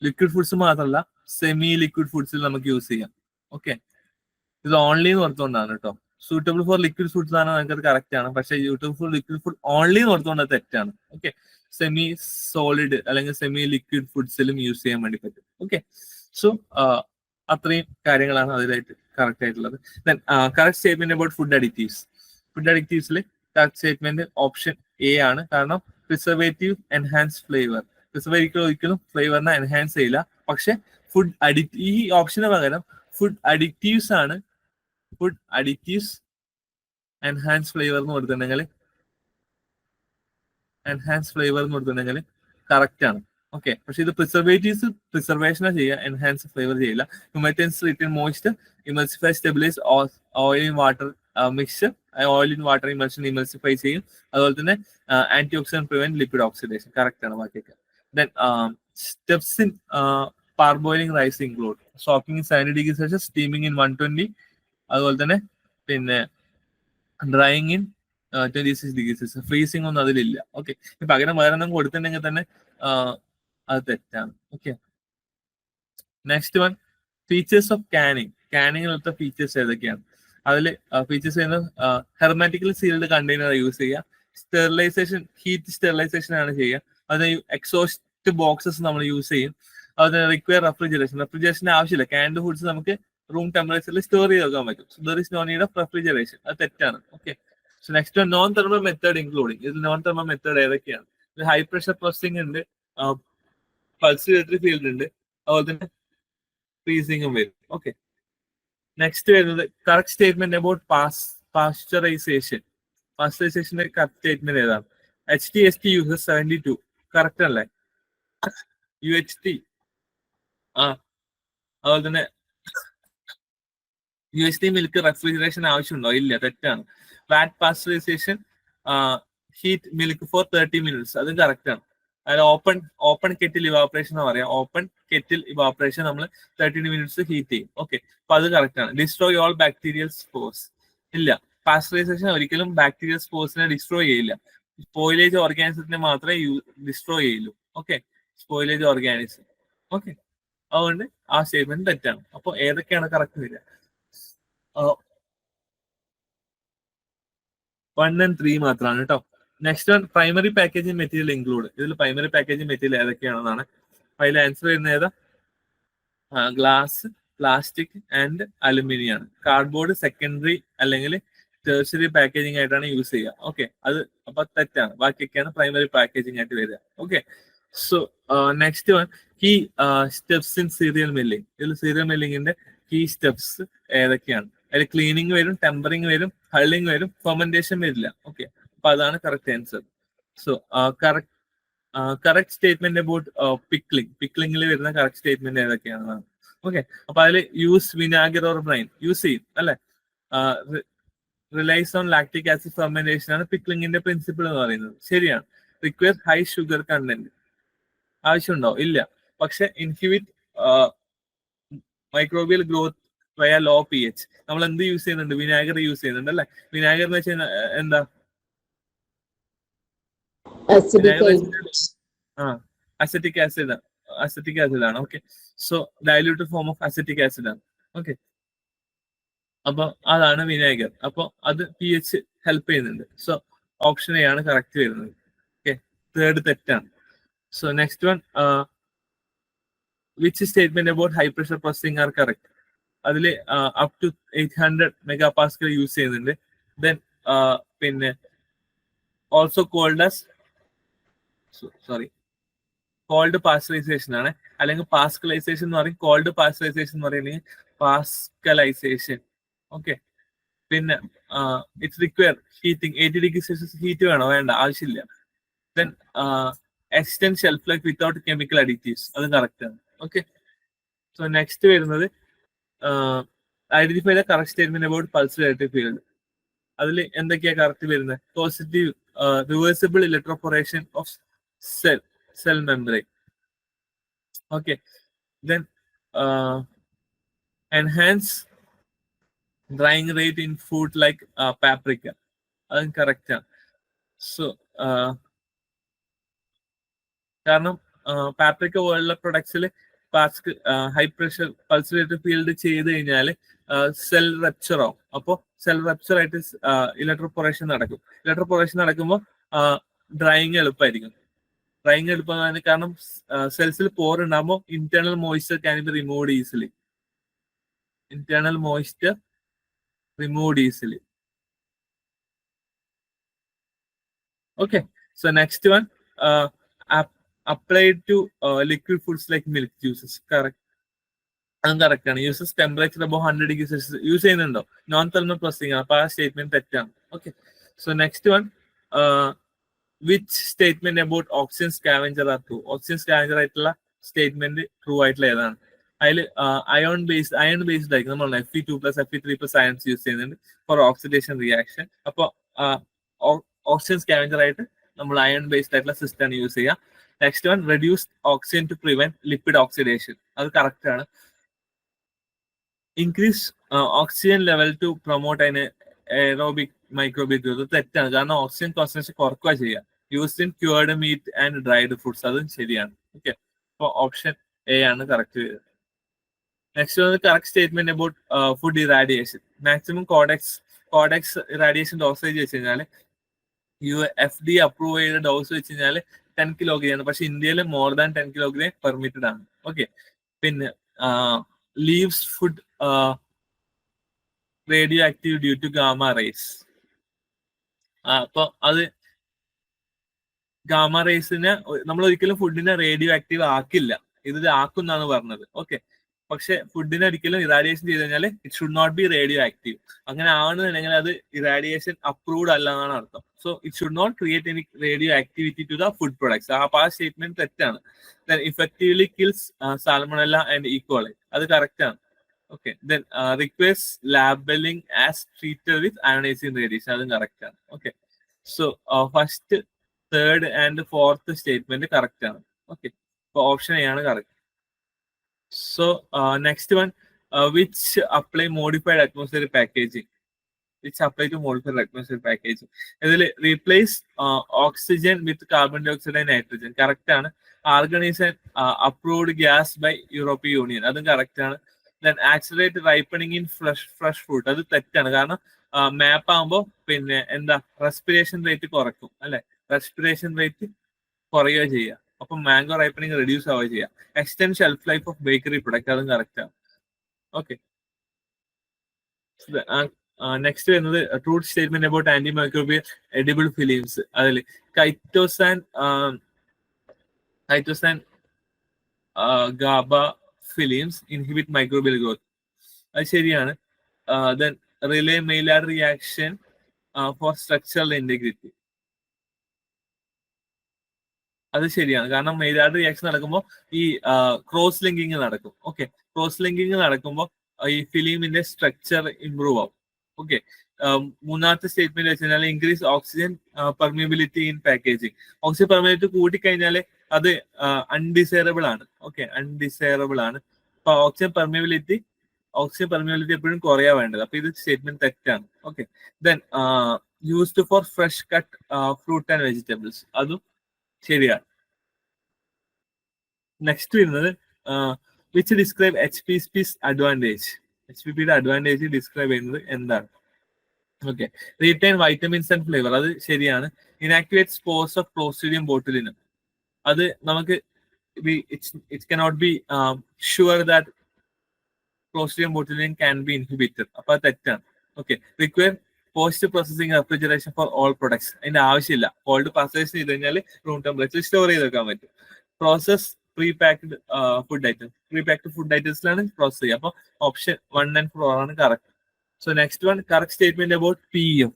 Liquid foods മാത്രമല്ല, സെമി ലിക്വിഡ് ഫുഡ്സിൽ നമുക്ക് യൂസ് ചെയ്യാം. ഓക്കെ, ഇത് ഓൺലി എന്ന് ഓർത്തുകൊണ്ടാണ് കേട്ടോ. സൂട്ടബിൾ ഫോർ ലിക്വിഡ് ഫുഡ്സ് ആണ്, നമുക്കത് കറക്റ്റ് ആണ്. പക്ഷേ suitable for liquid food only എന്ന് ഓർത്തുകൊണ്ട് തെറ്റാണ്. ഓക്കെ, സെമി സോളിഡ് അല്ലെങ്കിൽ സെമി ലിക്വിഡ് ഫുഡ്സിലും യൂസ് ചെയ്യാൻ വേണ്ടി പറ്റും. ഓക്കെ, സോ അത്രയും കാര്യങ്ങളാണ് അതിലായിട്ട് കറക്റ്റ് ആയിട്ടുള്ളത്. Then correct statement about food additives. Food അഡിക്റ്റീവ്സിൽ കറക്റ്റ് സ്റ്റേറ്റ്മെന്റ് ഓപ്ഷൻ എ ആണ്. കാരണം പ്രിസർവേറ്റീവ് എൻഹാൻസ് ഫ്ലേവർ. പ്രിസർവേറ്റീവ് ഒരിക്കലും ഫ്ലേവറിനെ എൻഹാൻസ് ചെയ്യില്ല. പക്ഷെ ഈ ഓപ്ഷന് പകരം ഫുഡ് അഡിക്റ്റീവ്സ് ആണ്. ഫുഡ് അഡിക്റ്റീവ്സ് എൻഹാൻസ് ഫ്ലേവർ എന്ന് കൊടുത്തിട്ടുണ്ടെങ്കിൽ കറക്റ്റ് ആണ്. ഓക്കെ, പക്ഷെ ഇത് പ്രിസർവേറ്റീവ്സ് പ്രിസർവേഷനെ ചെയ്യുക, എൻഹാൻസ് ഫ്ലേവർ ചെയ്യില്ല. Humectants return moisture, emulsify stabilize oil in water mixture, oil in water emulsify ചെയ്യും. അതുപോലെ തന്നെ antioxidant prevent lipid oxidation, correct ആണ് ബാക്കിയൊക്കെ. Then steps in parboiling rice include soaking in 70 degree Celsius, steaming in 120, അതുപോലെ തന്നെ പിന്നെ drying in 26 degree Celsius. Freezing ഒന്നും അതിലില്ല. ഓക്കെ, പകരം വേറെ എന്തെങ്കിലും കൊടുത്തിട്ടുണ്ടെങ്കിൽ തന്നെ അത് തെറ്റാണ്. Okay, next one features of canning. കാനിങ്ങിലത്തെ ഫീച്ചേഴ്സ് ഏതൊക്കെയാണ്? അതിൽ ഫീച്ചേഴ്സ് ചെയ്യുന്നത് ഹെർമാറ്റിക്കലി സീൽഡ് കണ്ടെയ്നർ യൂസ് ചെയ്യുക. സ്റ്റെറിലൈസേഷൻ, ഹീറ്റ് സ്റ്റെറിലൈസേഷൻ ആണ് ചെയ്യുക. അതിന് എക്സോസ്റ്റ് ബോക്സസ് നമ്മൾ യൂസ് ചെയ്യും. അതിന് റിക്വയർ റെഫ്രിജറേഷന്റെ ആവശ്യമില്ല. കാൻഡ് ഫുഡ്സ് നമുക്ക് റൂം ടെമ്പറേച്ചറിൽ സ്റ്റോർ ചെയ്ത് വെക്കാൻ പറ്റും. So there is no need of refrigeration. അത് തെറ്റാണ്. Okay, so next one non thermal method including. ഇതിൽ നോൺ തെർമൽ മെത്തേഡ് ഏതൊക്കെയാണ്? ഹൈ പ്രഷർ പ്രോസസിംഗ് ഉണ്ട്, പൾസിലേറ്ററി ഫീൽഡ് ഉണ്ട്, അതുപോലെ തന്നെ ഫ്രീസിംഗും വരും. ഓക്കെ, നെക്സ്റ്റ് വരുന്നത് കറക്റ്റ് സ്റ്റേറ്റ്മെന്റ് അബൌട്ട് പാസ്ചറൈസേഷൻ. പാസ്ചറൈസേഷന്റെ കറക്റ്റ് സ്റ്റേറ്റ്മെന്റ് ഏതാണ്? HTST യൂസസ് 72, കറക്റ്റ് അല്ലേ? UHT അതുപോലെ തന്നെ UHT മിൽക്ക് റെഫ്രിജറേഷൻ ആവശ്യമുണ്ടോ? ഇല്ല, തെറ്റാണ്. Vat pasteurization heat milk for 30 minutes, അതും കറക്റ്റ് ആണ്. അതായത് ഓപ്പൺ കെറ്റിൽ ഇവാപറേഷൻ എന്ന് പറയാം. ഓപ്പൺ കെറ്റിൽ ഇവാപറേഷൻ നമ്മൾ 30 minutes ഹീറ്റ് ചെയ്യും. ഓക്കെ, അപ്പൊ അത് കറക്റ്റ് ആണ്. ഡിസ്ട്രോയ് ഓൾ ബാക്ടീരിയൽ സ്പോർസ്, ഇല്ല. പാസ്ചറൈസേഷൻ ഒരിക്കലും ബാക്ടീരിയൽ സ്പോർസിനെ ഡിസ്ട്രോയ് ചെയ്യില്ല. സ്പോയിലേജ് ഓർഗാനിസത്തിനെ മാത്രമേ ഡിസ്ട്രോയ് ചെയ്യൂ. Okay, spoilage organism. ഓക്കെ, അതുകൊണ്ട് ആ സ്റ്റേറ്റ്മെന്റ് തെറ്റാണ്. അപ്പൊ ഏതൊക്കെയാണ് കറക്റ്റ് വരിക? 1 and 3 മാത്രമാണ് കേട്ടോ. Next one primary packaging material include. ഇതിൽ പ്രൈമറി പാക്കേജിംഗ് മെറ്റീരിയൽ ഏതൊക്കെയാണെന്നാണ്. അതിൽ ആൻസർ വരുന്ന ഏതാ? ഗ്ലാസ്, പ്ലാസ്റ്റിക് ആൻഡ് അലുമിനിയം ആണ്. കാർഡ്ബോർഡ് സെക്കൻഡറി അല്ലെങ്കിൽ ടെർഷറി പാക്കേജിംഗ് ആയിട്ടാണ് യൂസ് ചെയ്യുക. ഓക്കെ, അത് അപ്പൊ തെറ്റാണ്. ബാക്കിയൊക്കെയാണ് പ്രൈമറി പാക്കേജിംഗ് ആയിട്ട് വരിക. Okay, so next one, key steps in cereal milling. ഇതിൽ സീരിയൽ മില്ലിങ്ങിന്റെ കീ സ്റ്റെപ്സ് ഏതൊക്കെയാണ്? അതിൽ ക്ലീനിങ് വരും, ടെമ്പറിങ് വരും, ഹള്ളിങ് വരും, ഫെർമെന്റേഷൻ വരില്ല. ഓക്കെ, അപ്പൊ അതാണ് correct answer. So correct statement about pickling. പിക്ലിംഗിൽ വരുന്ന കറക്റ്റ് സ്റ്റേറ്റ്മെന്റ് ഏതൊക്കെയാണ്? ഓക്കെ, അപ്പൊ അതിൽ use vinegar or brine use ചെയ്യും അല്ലെ. Relies on lactic acid fermentation ആണ് പിക്ലിംഗിന്റെ പ്രിൻസിപ്പിൾ എന്ന് പറയുന്നത്. ശരിയാണ്. റിക്വയർ ഹൈ ഷുഗർ കണ്ടന്റ്, ആവശ്യമുണ്ടോ? ഇല്ല. പക്ഷെ ഇൻഹിബിറ്റ് മൈക്രോബിയൽ ഗ്രോത്ത് വയ ലോ പി എച്ച്. നമ്മൾ എന്ത് യൂസ് ചെയ്യുന്നുണ്ട്? വിനാഗർ യൂസ് ചെയ്യുന്നുണ്ട് അല്ലെ. വിനാഗർ എന്ന് വെച്ചാൽ എന്താ? Acetic acid. അസറ്റിക് ആസിഡ് ആണ്. Okay, so diluted form of acetic acid ആണ്. ഓക്കെ, അപ്പൊ അതാണ് വിനാഗർ. അപ്പൊ അത് പി എച്ച് ഹെൽപ്പ് ചെയ്യുന്നുണ്ട്. സോ ഓപ്ഷൻ എ ആണ് കറക്റ്റ് വരുന്നത്. ഓക്കെ, തേർഡ് തെറ്റാണ്. So next one, which statement about high pressure processing are correct? അതിൽ up to 800 megapascal use ചെയ്യുന്നുണ്ട്. ദെൻ പിന്നെ also cold as cold pasteurization ആണ്, അല്ലെങ്കിൽ pascalization എന്ന് പറയും. കോൾഡ് പാസ്ചറൈസേഷൻ എന്ന് പറയുന്നത് പാസ്കലൈസേഷൻ. ഓക്കെ, പിന്നെ it's require heating. 80 degree Celsius heat വേണോ? വേണ്ട, ആവശ്യമില്ല. Then extend shelf life without chemical additives, അത് കറക്റ്റ് ആണ്. ഓക്കെ, സോ നെക്സ്റ്റ് വരുന്നത് identify the correct statement about pulse electric field. അതിൽ എന്തൊക്കെയാ കറക്റ്റ് വരുന്നത്? Positive reversible electroporation of cell membrane. Okay, then enhance drying rate in food like paprika, അതും correct ആണ്. So കാരണം paprika പോലുള്ള പ്രൊഡക്ട്സിൽ high pressure പൾസിലേറ്റർ field ചെയ്ത് കഴിഞ്ഞാൽ സെൽ റപ്ചർ ആവും. അപ്പോൾ സെൽ റപ്ചർ ആയിട്ട് ഇലക്ട്രോഫോറേഷൻ നടക്കും. ഇലക്ട്രോഫോറേഷൻ നടക്കുമ്പോൾ ഡ്രൈയിങ് എളുപ്പമായിരിക്കും. ഡ്രൈയിങ് എളുപ്പമാണ്, കാരണം സെൽസിൽ പോർ ഉണ്ടാകുമ്പോൾ internal moisture can be removed easily. Internal moisture removed easily. Okay, so next one, applied to liquid foods like milk juices. Correct, അതും കറക്റ്റ് ആണ്. Uses temperature above 100 degree Celsius use ചെയ്യുന്നുണ്ടോ? Non thermal processing ആണ്, അപ്പൊ ആ statement തെറ്റാണ്. Okay, so next one, which statement about oxygen scavenger are true? Oxygen scavenger ആയിട്ടുള്ള statement true ആയിട്ടുള്ള ഏതാണ്? അതിൽ അയോൺ ബേസ്ഡ് ആയിരിക്കും. നമ്മൾ Fe2+, Fe3+ അയൺസ് യൂസ് ചെയ്യുന്നുണ്ട് ഫോർ ഓക്സിഡേഷൻ റിയാക്ഷൻ. അപ്പോൾ ഓക്സിജൻ സ്കാവഞ്ചർ ആയിട്ട് നമ്മൾ അയൺ ബേസ്ഡ് ആയിട്ടുള്ള സിസ്റ്റം ആണ് യൂസ് ചെയ്യുക. Next one, reduce oxygen to prevent lipid oxidation, അത് കറക്റ്റ് ആണ്. Increase oxygen level to promote അതിന് എയറോബിക് മൈക്രോബിക് ഗ്രോത്ത്, തെറ്റാണ്. കാരണം ഓക്സിജൻ കോൺസെൻട്രേഷൻ കുറക്കുക ചെയ്യുക. Used in cured meat and dried foods, അതും ശരിയാണ്. ഓക്കെ, അപ്പോൾ ഓപ്ഷൻ എ ആണ് കറക്റ്റ് വരുന്നത്. നെക്സ്റ്റ് വന്നത് correct statement about food irradiation. Maximum Codex irradiation dosage വെച്ച് കഴിഞ്ഞാൽ FDA അപ്രൂവ് ചെയ്ത ഡോസ് വെച്ച് കഴിഞ്ഞാൽ 10 കിലോഗ്രാം ആണ്. പക്ഷെ ഇന്ത്യയിൽ മോർ ദാൻ 10 കിലോഗ്രാം പെർമിറ്റഡ് ആണ്. ഓക്കെ, പിന്നെ leaves food radioactive due to gamma rays. അപ്പൊ അത് ഗാമ റേസിനെ നമ്മൾ ഒരിക്കലും ഫുഡിനെ റേഡിയോ ആക്റ്റീവ് ആക്കില്ല, ഇത് ആക്കുന്നാണ് പറഞ്ഞത്. ഓക്കെ, പക്ഷെ ഫുഡിനെ ഒരിക്കലും ഇറാഡിയേഷൻ ചെയ്ത് കഴിഞ്ഞാൽ it should not be radioactive. അങ്ങനെ ആവണമെന്നുണ്ടെങ്കിൽ അത് ഇറാഡിയേഷൻ അപ്രൂവ്ഡ് അല്ല എന്നാണ് അർത്ഥം. So it should not create any radioactivity to the food products. അപ്പൊ ആ സ്റ്റേറ്റ്മെന്റ് തെറ്റാണ്. Effectively kills salmonella and E coli, അത് കറക്റ്റ് ആണ്. Okay, then requires labeling as treated with ionizing radiation, അതും കറക്റ്റ് ആണ്. Okay, so first, third and fourth statement correct ആണ്. Okay, അപ്പൊ option A ആണ് correct. So next one, which apply modified atmosphere packaging. which apply to modified atmosphere packaging. ഇതിൽ replace oxygen with carbon dioxide and nitrogen, correct ആണ്. Argon is an approved gas by European Union, അതും correct ആണ്. Then accelerate ripening in fresh fruit, അത് തെറ്റാണ്. കാരണം മാപ്പ് ആകുമ്പോൾ പിന്നെ എന്താ റെസ്പിറേഷൻ റേറ്റ് കുറക്കും അല്ലെ, റെസ്പിറേഷൻ റേറ്റ് കുറയുക ചെയ്യുക. അപ്പം മാംഗോ റൈപ്പനിങ് റെഡ്യൂസ് ആവുക ചെയ്യാം. Extend shelf life of bakery product, അതും കറക്റ്റ് ആണ്. ഓക്കെ, നെക്സ്റ്റ് വരുന്നത് truth statement about antimicrobial edible films. അതിൽ chitosan GABA films inhibit microbial growth, അത് ശരിയാണ്. Then rely Maillard reaction for structural integrity, അത് ശരിയാണ്. കാരണം മെയിലാർഡ് റിയാക്ഷൻ നടക്കുമ്പോൾ ഈ ക്രോസ് ലിങ്കിങ് നടക്കും. ഓക്കെ, ക്രോസ് ലിങ്കിങ് നടക്കുമ്പോൾ ഈ ഫിലിമിന്റെ സ്ട്രക്ചർ ഇംപ്രൂവ് ആവും. ഓക്കെ, മൂന്നാമത്തെ സ്റ്റേറ്റ്മെന്റ് വെച്ച് കഴിഞ്ഞാൽ increase oxygen permeability in packaging. Oxygen permeability കൂട്ടിക്കഴിഞ്ഞാൽ അത് അൺഡിസൈറബിൾ ആണ്. ഓക്കെ, അൺഡിസൈറബിൾ ആണ്. അപ്പൊ ഓക്സിജൻ പെർമിയബിലിറ്റി എപ്പോഴും കുറയാ വേണ്ടത്. അപ്പൊ ഇത് സ്റ്റേറ്റ്മെന്റ് തെറ്റാണ്. Okay, then used for fresh cut fruit and vegetables, അതും ശരിയാണ്. നെക്സ്റ്റ് വരുന്നത് വിച്ച് ഡിസ്ക്രൈബ് HPP's അഡ്വാൻറ്റേജ്. HPPയുടെ അഡ്വാൻറ്റേജ് ഡിസ്ക്രൈബ് ചെയ്യുന്നത് എന്താണ്? Okay, retain vitamins and flavour, അത് ശരിയാണ്. Inactivate spores of Clostridium botulinum, അത് നമുക്ക് it cannot be sure that Clostridium botulinum can be inhibited, അപ്പൊ അത് തെറ്റാണ്. Okay, require post processing refrigeration for all products, അതിന്റെ ആവശ്യമില്ല. കോൾഡ് പാസ്ചറൈസ് ചെയ്ത് കഴിഞ്ഞാൽ റൂം ടെമ്പറേച്ചർ സ്റ്റോർ ചെയ്ത് വെക്കാൻ പറ്റും. പ്രോസസ് പ്രീ പാക്ഡ് ഫുഡ് ഐറ്റംസിലാണ് പ്രോസസ് ചെയ്യുക. അപ്പൊ ഓപ്ഷൻ 1 and 4 ആണ് correct. So next one, correct statement about PM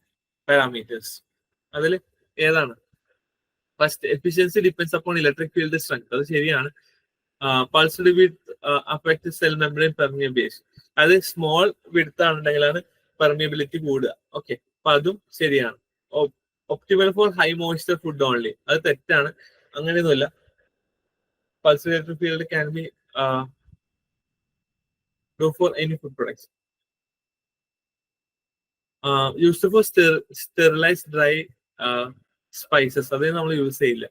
parameters, അതിൽ ഏതാണ്? First, efficiency depends upon electric field strength, അത് ശരിയാണ്. Pulsed width affect cell membrane permeability, അത് സ്മോൾ വിഡ്ത്ത് ആണെന്നുണ്ടെങ്കിലാണ് പെർമിയബിലിറ്റി കൂടുക. ഓക്കെ, അപ്പൊ അതും ശരിയാണ്. Optimal for high moisture food only, അത് തെറ്റാണ്. അങ്ങനെയൊന്നുമില്ല. Pulsed electric field can be do for any food products. Used for sterilise dry spices, അത് നമ്മൾ യൂസ് ചെയ്യില്ല.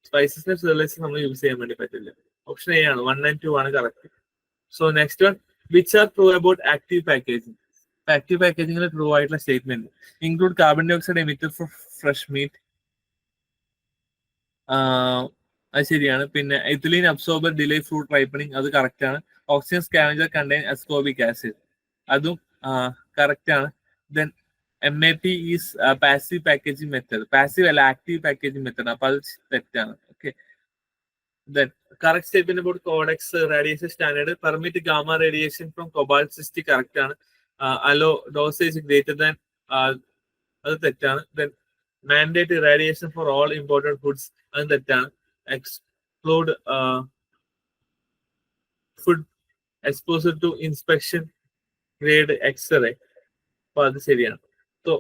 സ്പൈസസിനെ സ്റ്റെറിലൈസ് നമ്മൾ യൂസ് ചെയ്യാൻ വേണ്ടി പറ്റില്ല. ഓപ്ഷൻ എ ആണ്, 1 and 2 ആണ് correct. So next one, which are true about active packaging. Active പാക്കേജിംഗിൽ ട്രൂ ആയിട്ടുള്ള statement include carbon dioxide emitted for fresh meat, അത് ശരിയാണ്. പിന്നെ ethylene absorber delay fruit ripening, അത് കറക്റ്റ് ആണ്. Oxygen scavenger contain ascorbic acid, അതും correct ആണ്. Then MAP is passive packaging method, passive അല്ല ആക്റ്റീവ് പാക്കേജിംഗ് മെത്തേഡ്, അപ്പൊ അത് തെറ്റാണ്. Okay, then correct statement about Codex radiation standard permit gamma radiation from cobalt 60, correct ആണ്. Allow dosage greater than, അത് തെറ്റാണ്. Then mandate radiation for all imported foods, അത് തെറ്റാണ്. Exclude food exposure to inspection grade X ray, അപ്പൊ അത് ശരിയാണ്. So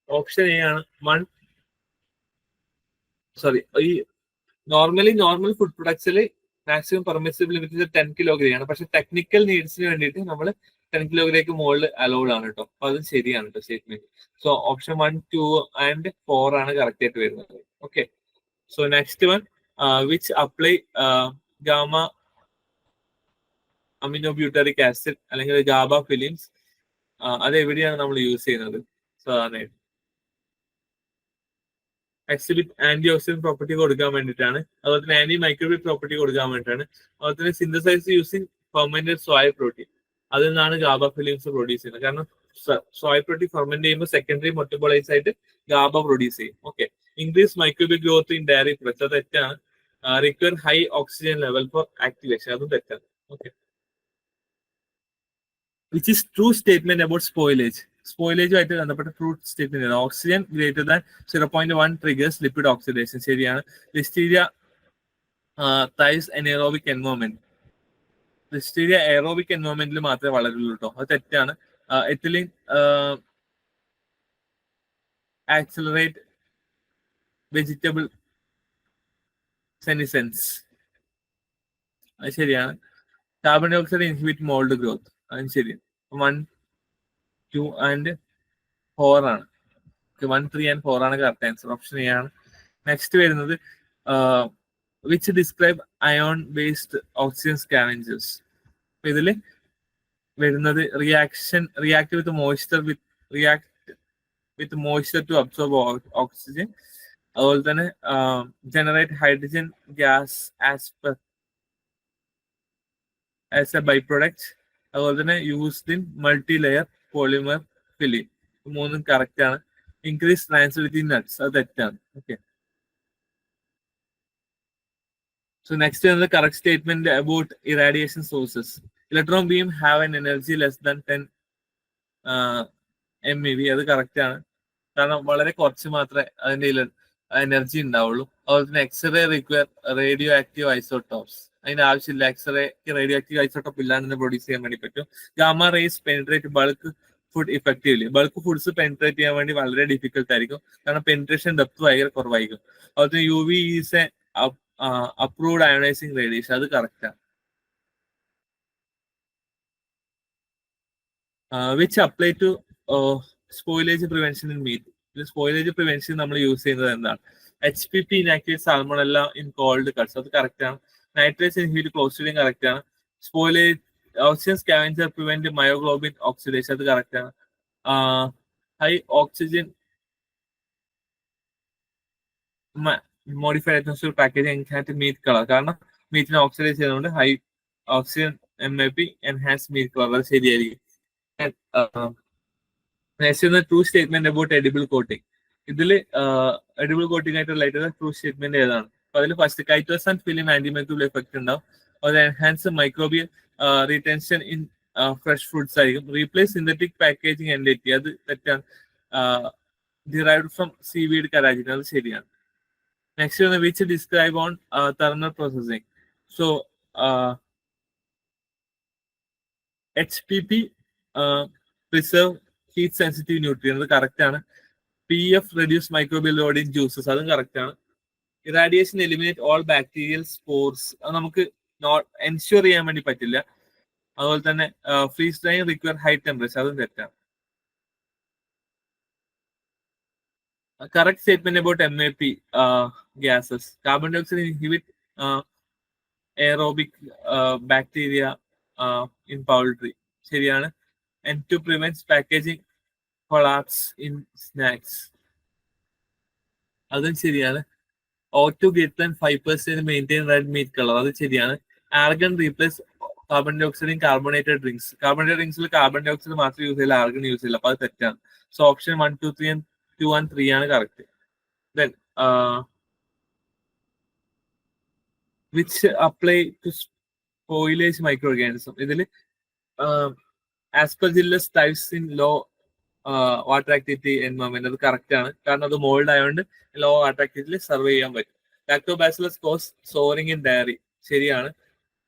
option A ആണ് ഈ നോർമൽ ഫുഡ് പ്രൊഡക്ട്സിൽ മാക്സിമം പെർമിസിബിൾ ലിമിറ്റ് 10 kg ആണ്. പക്ഷെ ടെക്നിക്കൽ നീഡ്സിന് വേണ്ടിയിട്ട് നമ്മൾ 10 kg മുകളിൽ അലൗഡ് ആണ് കേട്ടോ. അപ്പൊ അത് ശരിയാണ് കേട്ടോ സ്റ്റേറ്റ്മെന്റ്. സോ ഓപ്ഷൻ 1, 2 and 4 ആണ് കറക്റ്റ് ആയിട്ട് വരുന്നത്. Okay, so next one, which apply gamma aminobutyric acid അല്ലെങ്കിൽ ഗാബ ഫിലിംസ്, അത് എവിടെയാണ് നമ്മൾ യൂസ് ചെയ്യുന്നത് സാധാരണയായിട്ട്? എക്സിബിറ്റ് ആന്റി ഓക്സിഡന്റ് പ്രോപ്പർട്ടി കൊടുക്കാൻ വേണ്ടിയിട്ടാണ്. അതുപോലെ തന്നെ ആന്റി മൈക്രോബിയൽ പ്രോപ്പർട്ടി കൊടുക്കാൻ വേണ്ടിയിട്ടാണ്. അതുപോലെ തന്നെ synthesise using fermented soy protein, അതിൽ നിന്നാണ് ഗാബ ഫിലിംസ് പ്രൊഡ്യൂസ് ചെയ്യുന്നത്. കാരണം സോയ് പ്രോട്ടീൻ ഫെർമെന്റ് ചെയ്യുമ്പോൾ സെക്കൻഡറി മെറ്റബോളൈസ് ആയിട്ട് ഗാബ പ്രൊഡ്യൂസ് ചെയ്യും. Okay, increase microbial growth in dairy products, അത് തെറ്റാണ്. Require high oxygen level for activation, അതും തെറ്റാണ്. Okay, which is true statement about spoilage. സ്പോയിലേജുമായിട്ട് ബന്ധപ്പെട്ട true statement, oxygen greater than 0.1 triggers lipid oxidation, ശരിയാണ്. Listeria thrives anaerobic environment, Listeria aerobic എൻവയോൺമെന്റിൽ മാത്രമേ വളരുള്ളൂ കേട്ടോ, അത് തെറ്റാണ്. എത്തിലിൻ ആക്സിലറേറ്റ് വെജിറ്റബിൾ സെനിസെൻസ്, അത് ശരിയാണ്. Carbon dioxide inhibit mould growth, അതും ശരിയാണ്. 1, 2 and 4 ആണ്. 1, 3 and 4 ആണ് കറക്റ്റ് ആൻസർ. ഓപ്ഷൻ എ ആണ്. നെക്സ്റ്റ് വരുന്നത് which describe iron based oxygen scavengers. അപ്പൊ ഇതില് വരുന്നത് react with moisture to absorb oxygen, അതുപോലെ തന്നെ generate hydrogen gas as a by product. അതുപോലെ തന്നെ used in multi layer polymer film. മൂന്നും കറക്റ്റ് ആണ്. ഇൻക്രീസ് ട്രാൻസിലിറ്റി നട്ട്സ്, അത് തെറ്റാണ്. Okay. So next is the correct statement about irradiation sources. Electron beam have an energy less than 10 MeV. അത് correct ആണ്. കാരണം വളരെ കുറച്ച് മാത്രമേ അതിന്റെ എനർജി ഉണ്ടാവുള്ളൂ. അതുപോലെ തന്നെ x-ray require radioactive isotopes. അതിന്റെ ആവശ്യമില്ല. എക്സ്റേ റേഡിയോ ആക്റ്റീവ് ഐസോട്ടോപ്പ് ഇല്ലാണ്ട് തന്നെ പ്രൊഡ്യൂസ് ചെയ്യാൻ വേണ്ടി പറ്റും. Gamma rays penetrate bulk food effectively. Bulk foods penetrate ചെയ്യാൻ വേണ്ടി വളരെ ഡിഫിക്കൽട്ട് ആയിരിക്കും. കാരണം പെനിട്രേഷൻ ഡെപ്ത് ഭയങ്കര കുറവായിരിക്കും. അതുപോലെ തന്നെ UV is a approved ionising radiation. അത് കറക്റ്റാണ്. Which apply to spoilage prevention in meat. Spoilage prevention നമ്മൾ യൂസ് ചെയ്യുന്നത് എന്താണ്? HPP inactivate salmonella in cold cuts. അത് കറക്റ്റ് ആണ്. നൈട്രേറ്റ്സ് ഇൻഹിബിറ്റ് ക്ലോസ്ട്രീഡിയം കറക്റ്റ് ആണ്. Spoilage oxygen scavenger prevent myoglobin oxidation. അത് correct ആണ്. High oxygen modified atmosphere packaging meat colour. കാരണം മീറ്റിനെ ഓക്സിഡൈസ് ചെയ്തുകൊണ്ട് high oxygen MAP enhance meat colour. അത് ശരിയായിരിക്കും. True statement about edible coating. ഇതിൽ എഡിബിൾ കോട്ടിംഗ് ആയിട്ട് റിലേറ്റഡ് ട്രൂ സ്റ്റേറ്റ്മെന്റ് ഏതാണ്? അതിൽ first chitosan film antimicrobial effect ഉണ്ടാവും. അത് enhance microbial retention in fresh foods ആയിരിക്കും. Replace synthetic packaging entirely. അത് തെറ്റാണ്. Derived from seaweed carrageenan. അത് ശരിയാണ്. നെക്സ്റ്റ് വന്ന് which describe on thermal processing. So HPP preserve heat sensitive nutrient. അത് correct ആണ്. PF reduce microbial load in juices. അതും correct ആണ്. Irradiation eliminate all bacterial spores. അത് നമുക്ക് എൻഷുർ ചെയ്യാൻ വേണ്ടി പറ്റില്ല. അതുപോലെ തന്നെ freeze drying require high temperature. അതും തെറ്റാണ്. Correct statement about MAP gases. Carbon dioxide inhibit aerobic bacteria in poultry. ശരിയാണ്. N2 prevents packaging collapse in snacks. അതും ശരിയാണ്. O2 greater than 5% maintain red meat color. അത് ശരിയാണ്. Argon replace carbon dioxide in carbonated drinks. Carbonated ഡ്രിങ്ക്സിൽ carbon dioxide മാത്രം use ചെയ്യില്ല, argon use ചെയ്യില്ല. അപ്പൊ അത് തെറ്റാണ്. സോ ഓപ്ഷൻ 1, 2 and 3 ആണ് correct. Then which apply to spoilage microorganism. ഇതിൽ Aspergillus thrives in low water activity environment. അത് കറക്റ്റ് ആണ്. കാരണം അത് മോൾഡ് ആയതുകൊണ്ട് ലോ വാട്ടർ ആക്ടിവിറ്റിയിൽ സർവൈവ് ചെയ്യാൻ പറ്റും. Lactobacillus cause soaring in dairy. ശരിയാണ്.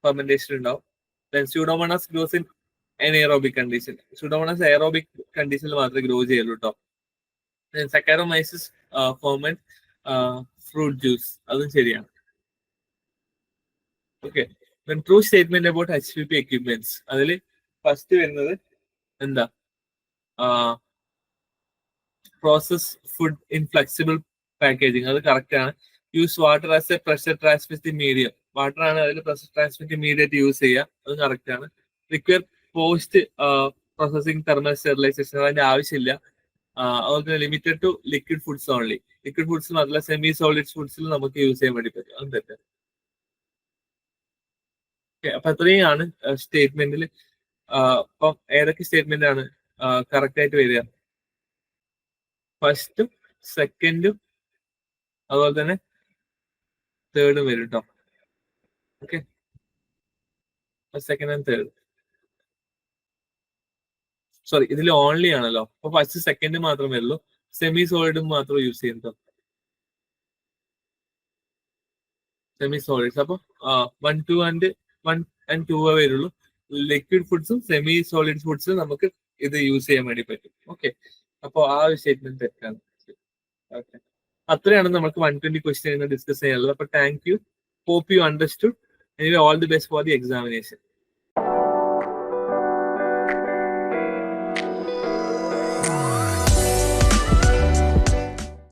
ഫെർമെന്റേഷൻ ഉണ്ടാവും. Then Pseudomonas grows in anaerobic condition. Pseudomonas aerobic conditionൽ മാത്രമേ ഗ്രോ ചെയ്യുള്ളൂ കേട്ടോ. Then Saccharomyces ferment fruit juice. അതും ശരിയാണ്. Okay. Then true statement about HPP equipments. അതിൽ ഫസ്റ്റ് വരുന്നത് എന്താ? Process food in flexible packaging. അത് കറക്റ്റ് ആണ്. Use water as A pressure transmitting medium. Water ആണ് അതിൽ പ്രഷർ ട്രാൻസ്മിറ്റിംഗ് മീഡിയമായിട്ട് യൂസ് ചെയ്യുക. അത് കറക്റ്റ് ആണ്. Require post processing thermal sterilization. അതിന്റെ ആവശ്യമില്ല. അതുപോലെ തന്നെ limited to liquid foods only. Liquid foods മാത്രമല്ല സെമി സോളിഡ് ഫുഡ്സിൽ നമുക്ക് യൂസ് ചെയ്യാൻ വേണ്ടി പറ്റും. അത് തെറ്റ്. അപ്പൊ അത്രയാണ് സ്റ്റേറ്റ്മെന്റിൽ. അപ്പം ഏതൊക്കെ സ്റ്റേറ്റ്മെന്റ് ആണ് കറക്റ്റ് ആയിട്ട് വരിക? ഫസ്റ്റും സെക്കൻഡും അതുപോലെ തന്നെ തേർഡും വരും കേട്ടോ. Okay, second and third. Sorry, ഇതിൽ ഓൺലി ആണല്ലോ. അപ്പൊ ഫസ്റ്റ് സെക്കൻഡ് മാത്രം വരുള്ളൂ. സെമി സോളിഡും മാത്രം യൂസ് ചെയ്യുന്നു. സെമി സോളിഡ്സ് അപ്പൊ 1, 2 and 2 വരുള്ളൂ. ലിക്വിഡ് ഫുഡ്സും സെമി സോളിഡ് ഫുഡ്സും നമുക്ക് ഇത് യൂസ് ചെയ്യാൻ വേണ്ടി പറ്റും. ഓക്കെ, അപ്പൊ ആ ഒരു സ്റ്റേറ്റ്മെന്റ് തെറ്റാണ്. ഓക്കെ, അത്രയാണ് നമുക്ക് 120 ക്വസ്റ്റ്യൻ ഡിസ്കസ് ചെയ്യാനുള്ളത്. അപ്പൊ thank you. Hope you understood. Anyway all the best for the examination.